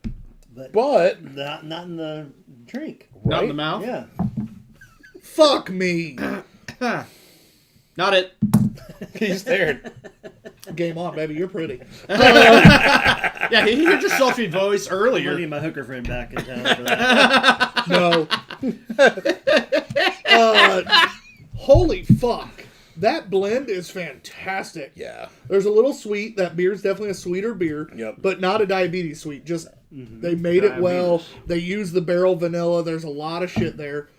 But, Not in the drink. Not in right? the mouth? Yeah. Fuck me. Not it. He stared. Game on, baby. You're pretty. Yeah, he heard your sultry voice I'm gonna earlier. need my hooker friend back in town for that. No. Holy fuck. That blend is fantastic. Yeah. There's a little sweet. That beer's definitely a sweeter beer. Yep. But not a diabetes sweet. Just they made it well. They used the barrel vanilla. There's a lot of shit there.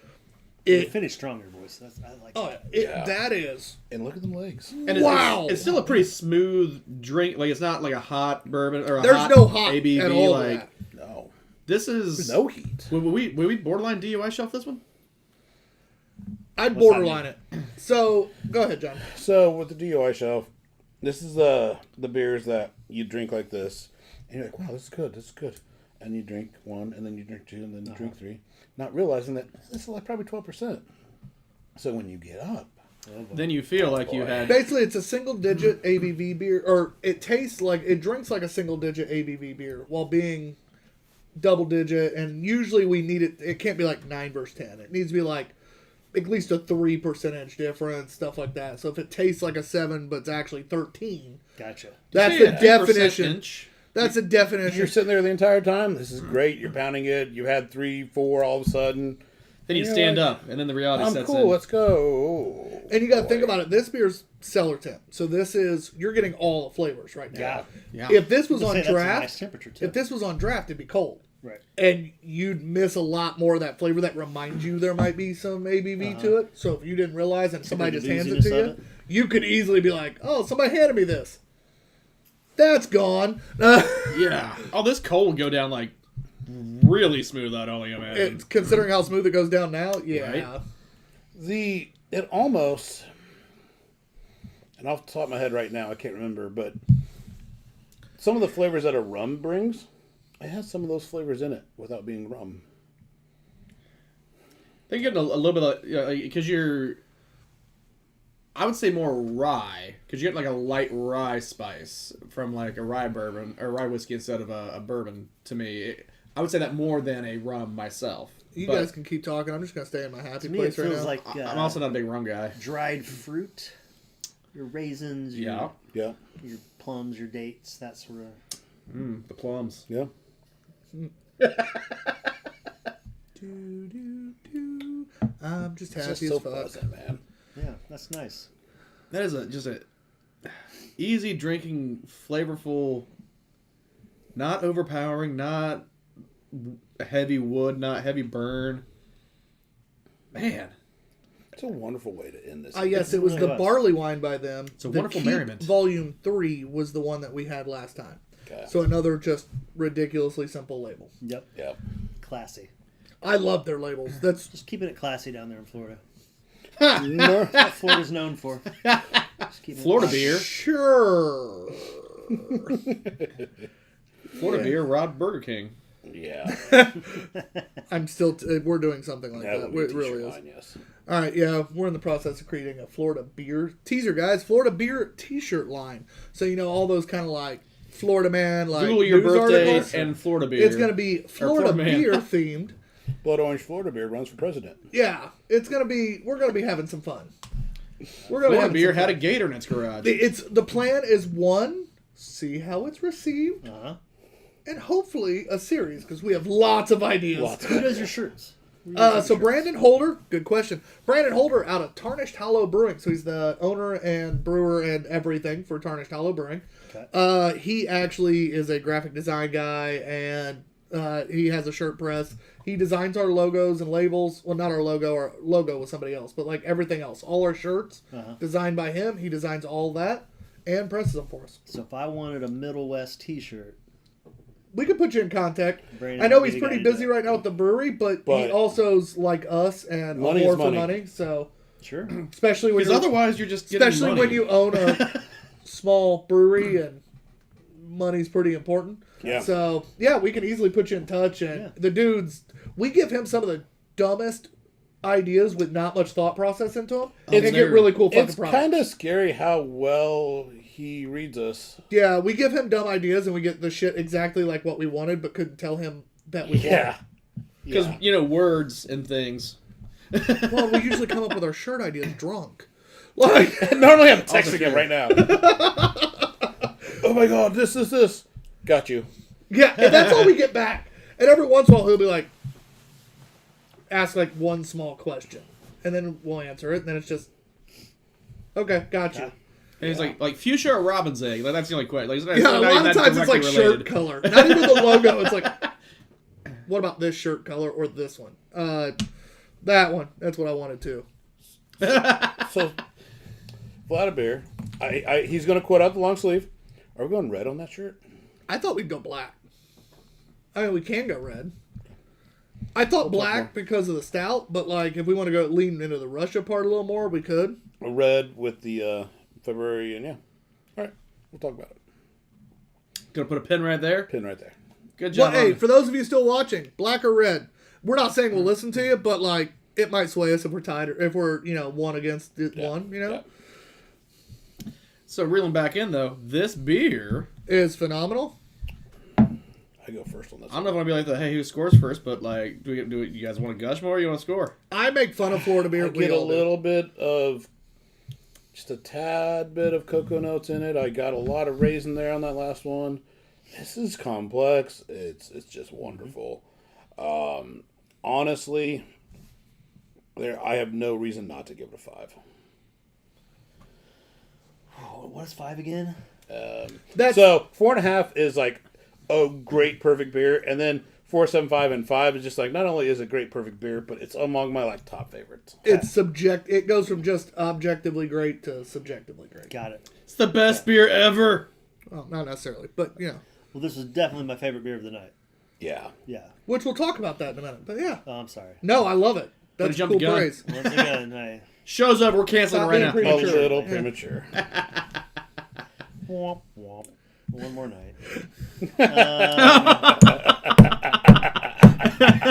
It finished stronger, boys. I like Oh, that. Yeah. that is. And look at them legs. And it's, Wow. It's still a pretty smooth drink. Like, it's not like a hot bourbon or a There's hot no hot ABV. at all. Like, That. No. this is... No heat. Would we borderline DUI shelf this one? I'd What's that borderline it. So go ahead, John. So, with the DOI shelf, this is the beers that you drink like this. And you're like, wow, this is good. This is good. And you drink one, and then you drink two, and then you drink three. Not realizing that this is like probably 12%. So, when you get up, Then you feel like you had... Basically, it's a single-digit ABV beer, or it drinks like a single-digit ABV beer while being double-digit. And usually, we need it. It can't be like 9 versus 10. It needs to be like at least a 3% difference, stuff like that. So if it tastes like a 7, but it's actually 13, Gotcha. that's Say the a 10% definition. inch. That's a you're definition. sitting there the entire time. This is great. You're pounding it. You had 3, 4 all of a sudden. Then you You're stand like, up, and then the reality I'm sets cool. in. Let's go. And you got to think about it. This beer's cellar temp, so you're getting all the flavors right now. Yeah. Yeah. If this was I'd on say that's a draft, nice temperature, too. if this was on draft, it'd be cold. Right. And you'd miss a lot more of that flavor that reminds you there might be some ABV to it. So if you didn't realize and somebody just hands it to you, you could easily be like, oh, somebody handed me this. That's gone. Yeah. Oh, this coal would go down like really smooth, I'd only imagine. Considering how smooth it goes down now, yeah. Right. It almost, and off the top of my head right now, I can't remember, but some of the flavors that a rum brings, it has some of those flavors in it without being rum. They're getting a little bit of, because I would say more rye, because you get like a light rye spice from like a rye bourbon, or rye whiskey instead of a bourbon, to me. I would say that more than a rum myself. You guys can keep talking. I'm just going to stay in my happy place right now. Like, I'm also not a big rum guy. Dried fruit, your raisins, Yeah. your plums, your dates, that sort of. The plums. Yeah. I'm just happy It's just as so fuck. pleasant, man. Yeah, that's nice. That is just a easy drinking, flavorful, not overpowering, not heavy wood, not heavy burn. Man. It's a wonderful way to end this. Yes, it was the barley wine by them. It's a wonderful merriment. Volume 3 was the one that we had last time. Okay. So another just ridiculously simple label. Yep. Yep. Classy. I love their labels. That's Just keeping it classy down there in Florida. No. That's what Florida's known for. Just keeping it Florida classy. beer. sure. Florida beer, Rod Burger King. Yeah. I'm still. We're doing something like that. That would It be really t-shirt is. line, yes. All right, yeah, we're in the process of creating a Florida beer teaser, guys. Florida beer T-shirt line. So all those kind of like Florida man, like Google your news birthday articles. and Florida beer. It's gonna be Florida Florida man. beer themed. Blood Orange Florida beer runs for president. Yeah, it's gonna be. We're gonna be having some fun. We're gonna Florida have beer some had a fun. gator in its garage. The plan is one, see how it's received, Uh-huh. and hopefully a series because we have lots of ideas. Who does your shirts? So Brandon Holder, good question. Brandon Holder out of Tarnished Hollow Brewing. So he's the owner and brewer and everything for Tarnished Hollow Brewing. Okay. He actually is a graphic design guy and he has a shirt press. He designs our logos and labels. Well, not our logo was somebody else, but like everything else. All our shirts designed by him. He designs all that and presses them for us. So if I wanted a Middle West T-shirt, We could put you in contact. Brandon I know would he's be the pretty guy to do busy that. right now with the brewery, but he also's like us and Money more is for money. money. So sure. especially when Because you're, otherwise you're just getting especially money. when you own a small brewery and money's pretty important. Yeah. So yeah, we can easily put you in touch. And the dudes, we give him some of the dumbest ideas with not much thought process into them. And get really cool fucking It's products. kind of scary how well he reads us. Yeah, we give him dumb ideas and we get the shit exactly like what we wanted, but couldn't tell him that we Yeah. Because, words and things. wanted. Well, we usually come up with our shirt ideas drunk. Like, Normally I'm texting him right now. Oh my god, this. Got you. yeah, and that's all we get back. And every once in a while he'll be like, ask like one small question, and then we'll answer it. And then it's just, okay, got you. And he's like fuchsia or robin's egg. Like, that's the only question. Like, it's Yeah, not a even lot of that times it's like directly shirt related. color, not even the logo. It's like, what about this shirt color or this one? That one. That's what I wanted too. So, Vladimir, he's going to quote out the long sleeve. Are we going red on that shirt? I thought we'd go black. I mean, we can go red. I thought black because of the stout, but like if we want to go lean into the Russia part a little more, we could. A red with the February, and yeah. All right, we'll talk about it. Gonna put a pin right there. Pin right there. Good Well, job. hey, for those of you still watching, black or red, we're not saying we'll listen to you, but like it might sway us if we're tied or if we're one against one. Yeah. So reeling back in though, this beer. Is phenomenal. I go first on this. I don't know if I'm gonna be like the hey who scores first, but like do you guys want to gush more or you want to score? I make fun of Florida beer. I get a little bit of, just a tad bit of cocoa notes in it. I got a lot of raisin there on that last one. This is complex. It's just wonderful. Honestly, I have no reason not to give it a 5. Oh, what is 5 again? That's So 4.5 is like a great perfect beer, and then 4.75 and 5 is just like, not only is it great, perfect beer, but it's among my like top favorites. It's It goes from just objectively great to subjectively great. Got it. It's the best beer ever. Well, not necessarily, but you know. Well, this is definitely my favorite beer of the night. Yeah. Yeah. Which we'll talk about that in a minute. But yeah. Oh, I'm sorry. No, I love it. Way to That's jump cool the gun. praise. Once again, I... Show's up. We're canceling Stop right being now. premature. A little Yeah. premature. Womp, womp. One more night.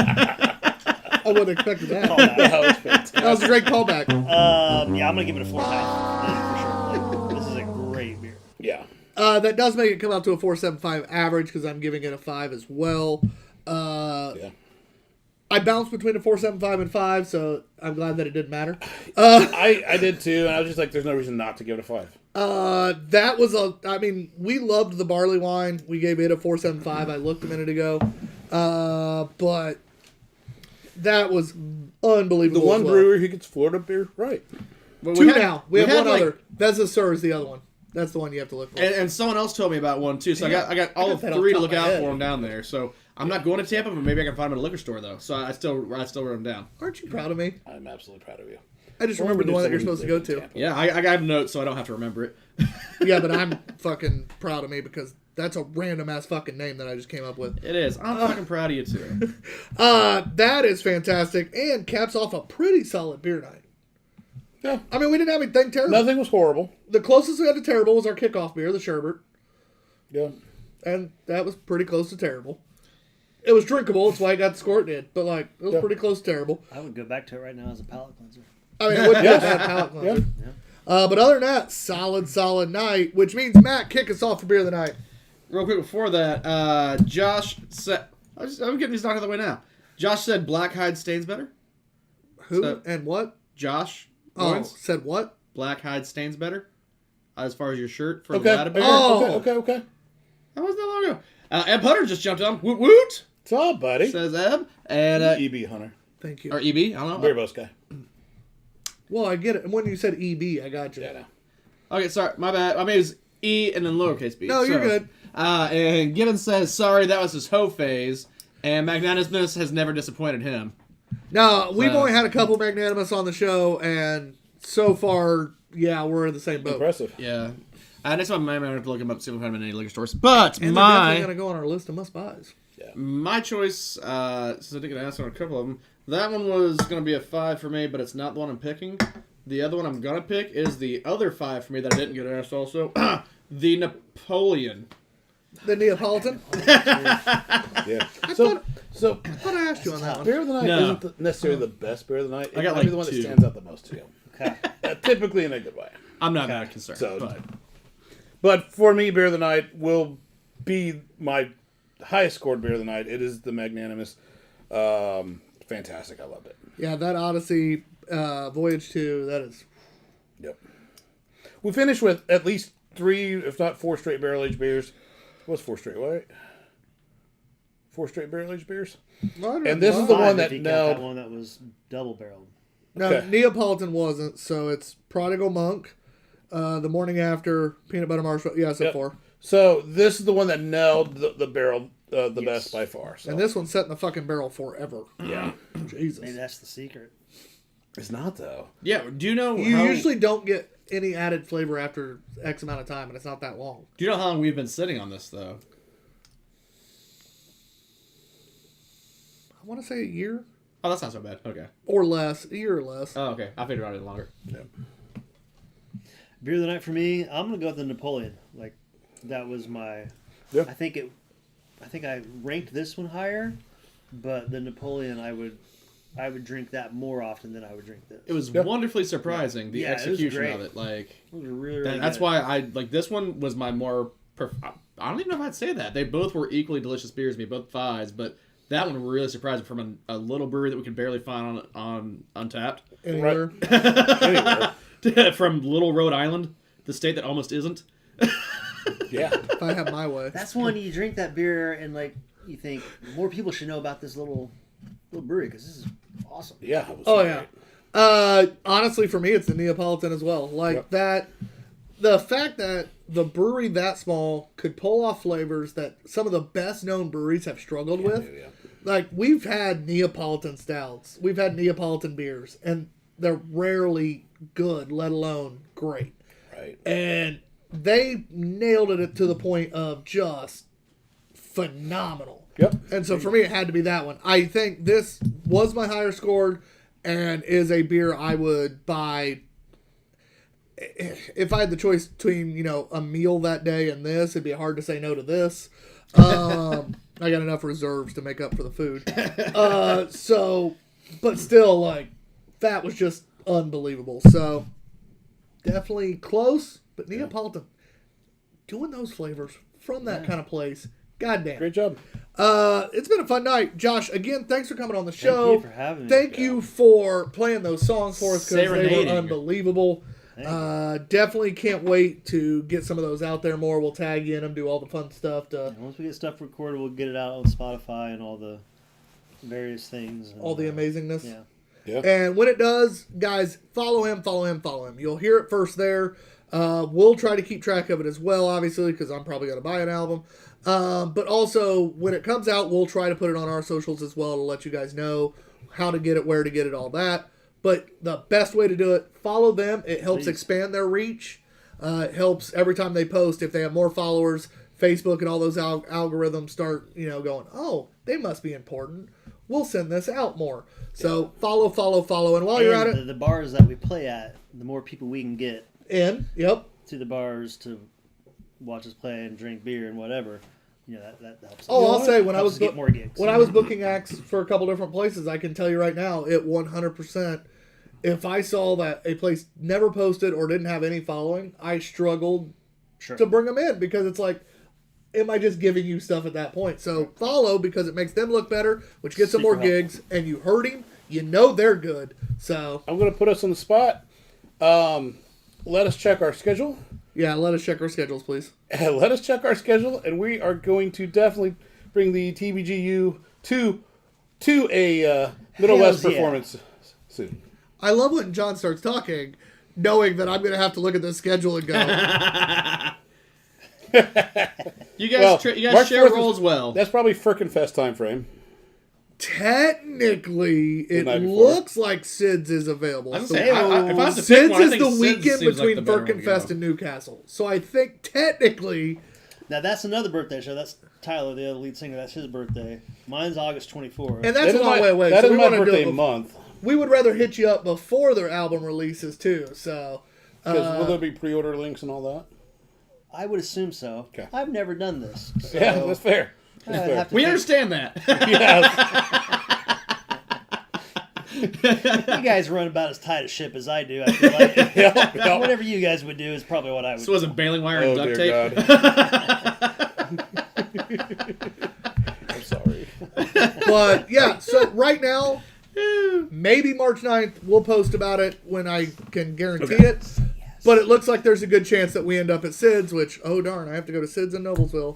I wouldn't have expected that. Callback. That was fantastic. That was a great callback. Yeah, I'm gonna give it a 4.5 for sure. Like, this is a great beer. Yeah. That does make it come out to a 4.75 average because I'm giving it a 5 as well. Yeah. I bounced between a 4.75 and 5, so I'm glad that it didn't matter. I did too, and I was just like, there's no reason not to give it a 5. That was we loved the barley wine. We gave it a 4.75. I looked a minute ago. But that was The unbelievable. one as well. brewery who gets Florida beer right. Well, Two now. We have had, one like- other. Vezza Sur is the other one. That's the one you have to look for. And someone else told me about one too. So I got all got that three to off look the top out of my for head. them down there. So I'm not going to Tampa, but maybe I can find them at a liquor store though. So I still wrote them down. Aren't you proud of me? I'm absolutely proud of you. I just remembered the one that you're supposed to go to. Yeah, I got notes, so I don't have to remember it. Yeah, but I'm fucking proud of me because that's a random ass fucking name that I just came up with. It is. I'm fucking proud of you too. That is fantastic and caps off a pretty solid beer night. Yeah. I mean, we didn't have anything terrible. Nothing was horrible. The closest we had to terrible was our kickoff beer, the Sherbert, Yeah. and that was pretty close to terrible. It was drinkable, that's why I got the score it did, but like it was Yeah. pretty close to terrible. I would go back to it right now as a palate cleanser. I mean, it wouldn't be a bad palate cleanser. But other than that, solid night, which means Matt, kick us off for beer of the night. Real quick before that, Josh said, I'm getting these knocked out of the way now. Josh said Black Hide stains better. Who So- and what? Josh, Oh, Lawrence, said what? Black Hide stains better. As far as your shirt for Okay. the Beer. Oh. Okay. That wasn't that long ago. Eb Hunter just jumped on. Woot woot, What's up, buddy? says Eb. And, EB Hunter. Thank you. or EB, I don't know. Beer Boast guy. Well, I get it. And when you said EB, I got you. Yeah, no. Okay, sorry, my bad. I mean, it was E and then lowercase b. No, you're good. And Gibbons says, sorry, that was his hoe phase. And magnanimousness has never disappointed him. No, we've So- only had a couple magnanimous on the show, and so far, yeah, we're in the same boat. Impressive. Yeah. Next time, I might have to look him up, see if I find him in any liquor stores. But And they're my definitely going to go on our list of must-buys. choice, since I didn't get asked on a couple of them, that one was going to be a 5 for me, but it's not the one I'm picking. The other one I'm going to pick is the other 5 for me that I didn't get asked also. The Napoleon. The Neapolitan? Yeah. So I thought I asked you on that one. beer of the night No. isn't necessarily the best beer of the night. It I got might be like the one 2. that stands out the most to you. Okay. Typically in a good way. I'm not that concerned. So, but for me, beer of the night will be my highest scored beer of the night. It is the Magnanimous. Fantastic. I loved it. Yeah, that Odyssey Voyage 2, that is... Yep. We finished with at least 3, if not 4 straight barrel aged beers. What's 4 straight, right? 4 straight barrel aged beers. And this is the one Five, that if you count that nailed. one that was double barreled. No, Okay. Neapolitan wasn't, so it's Prodigal Monk, The Morning After, Peanut Butter Marshmallow. Yeah, I said Yep. 4. So this is the one that nailed the barrel the best by far. So. And this one's set in the fucking barrel forever. Yeah. Jesus. Maybe that's the secret. It's not though. Yeah, do you know You how, usually don't get any added flavor after X amount of time, and it's not that long. do you know how long we've been sitting on this, though? I want to say a year Oh, that's not so bad. Okay. or less. A year or less. Oh, okay. I figured out it longer. Beer of the night for me, I'm gonna go with the Napoleon. Like that was my. Yeah. I think I ranked this one higher, but the Napoleon I would drink that more often than I would drink this. It was Yep. wonderfully surprising, the Yeah, it was execution great. of it. Like, It was really that's good. why I like this one was my more. I don't even know if I'd say that. They both were equally delicious beers to me, both 5s, but that one really surprised me from a little brewery that we could barely find on Untapped. Anywhere. Anyway, From Little Rhode Island, the state that almost isn't. yeah. If I have my way. That's one you drink that beer and like you think more people should know about this little brewery because this is awesome. Yeah. It was Oh, great. yeah. Honestly, for me, it's the Neapolitan as well. Like Yep. that, the fact that the brewery that small could pull off flavors that some of the best known breweries have struggled with. Yeah. like we've had Neapolitan stouts, we've had Neapolitan beers, and they're rarely good, let alone great. Right. And they nailed it to the point of just phenomenal. Yep. And so for me, it had to be that one. I think this was my higher scored and is a beer I would buy. If I had the choice between, a meal that day and this, it'd be hard to say no to this. I got enough reserves to make up for the food. But still, like, that was just unbelievable. So, definitely close, but Neapolitan. Doing those flavors from that kind of place. Goddamn. Great job. It's been a fun night. Josh, again, thanks for coming on the show. Thank you for having me. Thank you for playing those songs for us because they Serenading. were unbelievable. Definitely can't wait to get some of those out there more. We'll tag you in them, do all the fun stuff. Once we get stuff recorded, we'll get it out on Spotify and all the various things. And, all the amazingness. Yeah. Yeah. And when it does, guys, follow him. You'll hear it first there. We'll try to keep track of it as well, obviously, because I'm probably going to buy an album. But also, when it comes out, we'll try to put it on our socials as well to let you guys know how to get it, where to get it, all that. But the best way to do it, follow them. It helps expand their reach. It helps every time they post. If they have more followers, Facebook and all those algorithms start, going, oh, they must be important. We'll send this out more. So follow. And while you're at it, the bars that we play at, the more people we can get to the bars to watch us play and drink beer and whatever, that helps. Oh, I'll say when I was get more gigs. When I was booking acts for a couple different places, I can tell you right now, it 100%. If I saw that a place never posted or didn't have any following, I struggled to bring them in because it's like, am I just giving you stuff at that point? So follow because it makes them look better, which gets them more gigs, and you heard him, they're good. So I'm going to put us on the spot. Let us check our schedule. Yeah, let us check our schedules, please. Let us check our schedule, and we are going to definitely bring the TBGU to a Middle West performance soon. I love when John starts talking, knowing that I'm going to have to look at the schedule and go. You guys March share 4th roles well. That's probably Frickin' Fest time frame. Technically, it night before. looks like Sid's is available. I'm So saying, if I have to pick Sid's one, I is think the Sid's weekend seems like between the better one to Firkin Fest go. and Newcastle. So I think technically, Now, that's another birthday show. That's Tyler, the other lead singer. That's his birthday. Mine's August 24th. and that's a long way away. That so is we my wanna do birthday it before- month. We would rather hit you up before their album releases too. So Because will there be pre-order links and all that? I would assume so. Okay. I've never done this. So Yeah, that's fair. I'd have to We think- understand that. Yes. You guys run about as tight a ship as I do. I feel like Yep. whatever you guys would do is probably what I would. This wasn't baling wire Oh, and duct dear tape. God. I'm sorry. but yeah, so right now, maybe March 9th, we'll post about it when I can guarantee it. But it looks like there's a good chance that we end up at Sid's, which, oh darn, I have to go to Sid's in Noblesville.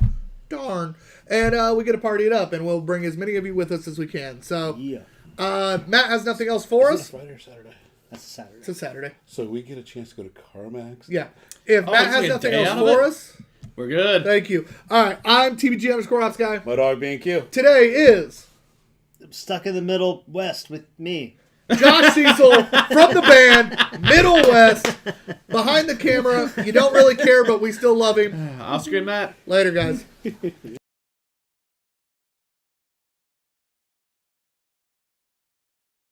Darn. And we get to party it up, and we'll bring as many of you with us as we can. So, Yeah. Matt has nothing else for Is us. it Friday or Saturday? That's a Saturday. It's a Saturday. So we get a chance to go to CarMax? Yeah. If Matt it's has like a nothing day else out of for it? us, We're good. thank you. All right, I'm TBG_Ops guy. My dog being Q. Today is I'm stuck in the Middle West with me. Josh Cecil from the band Middle West, behind the camera. You don't really care, but we still love him. Oscar and Matt. Later, guys.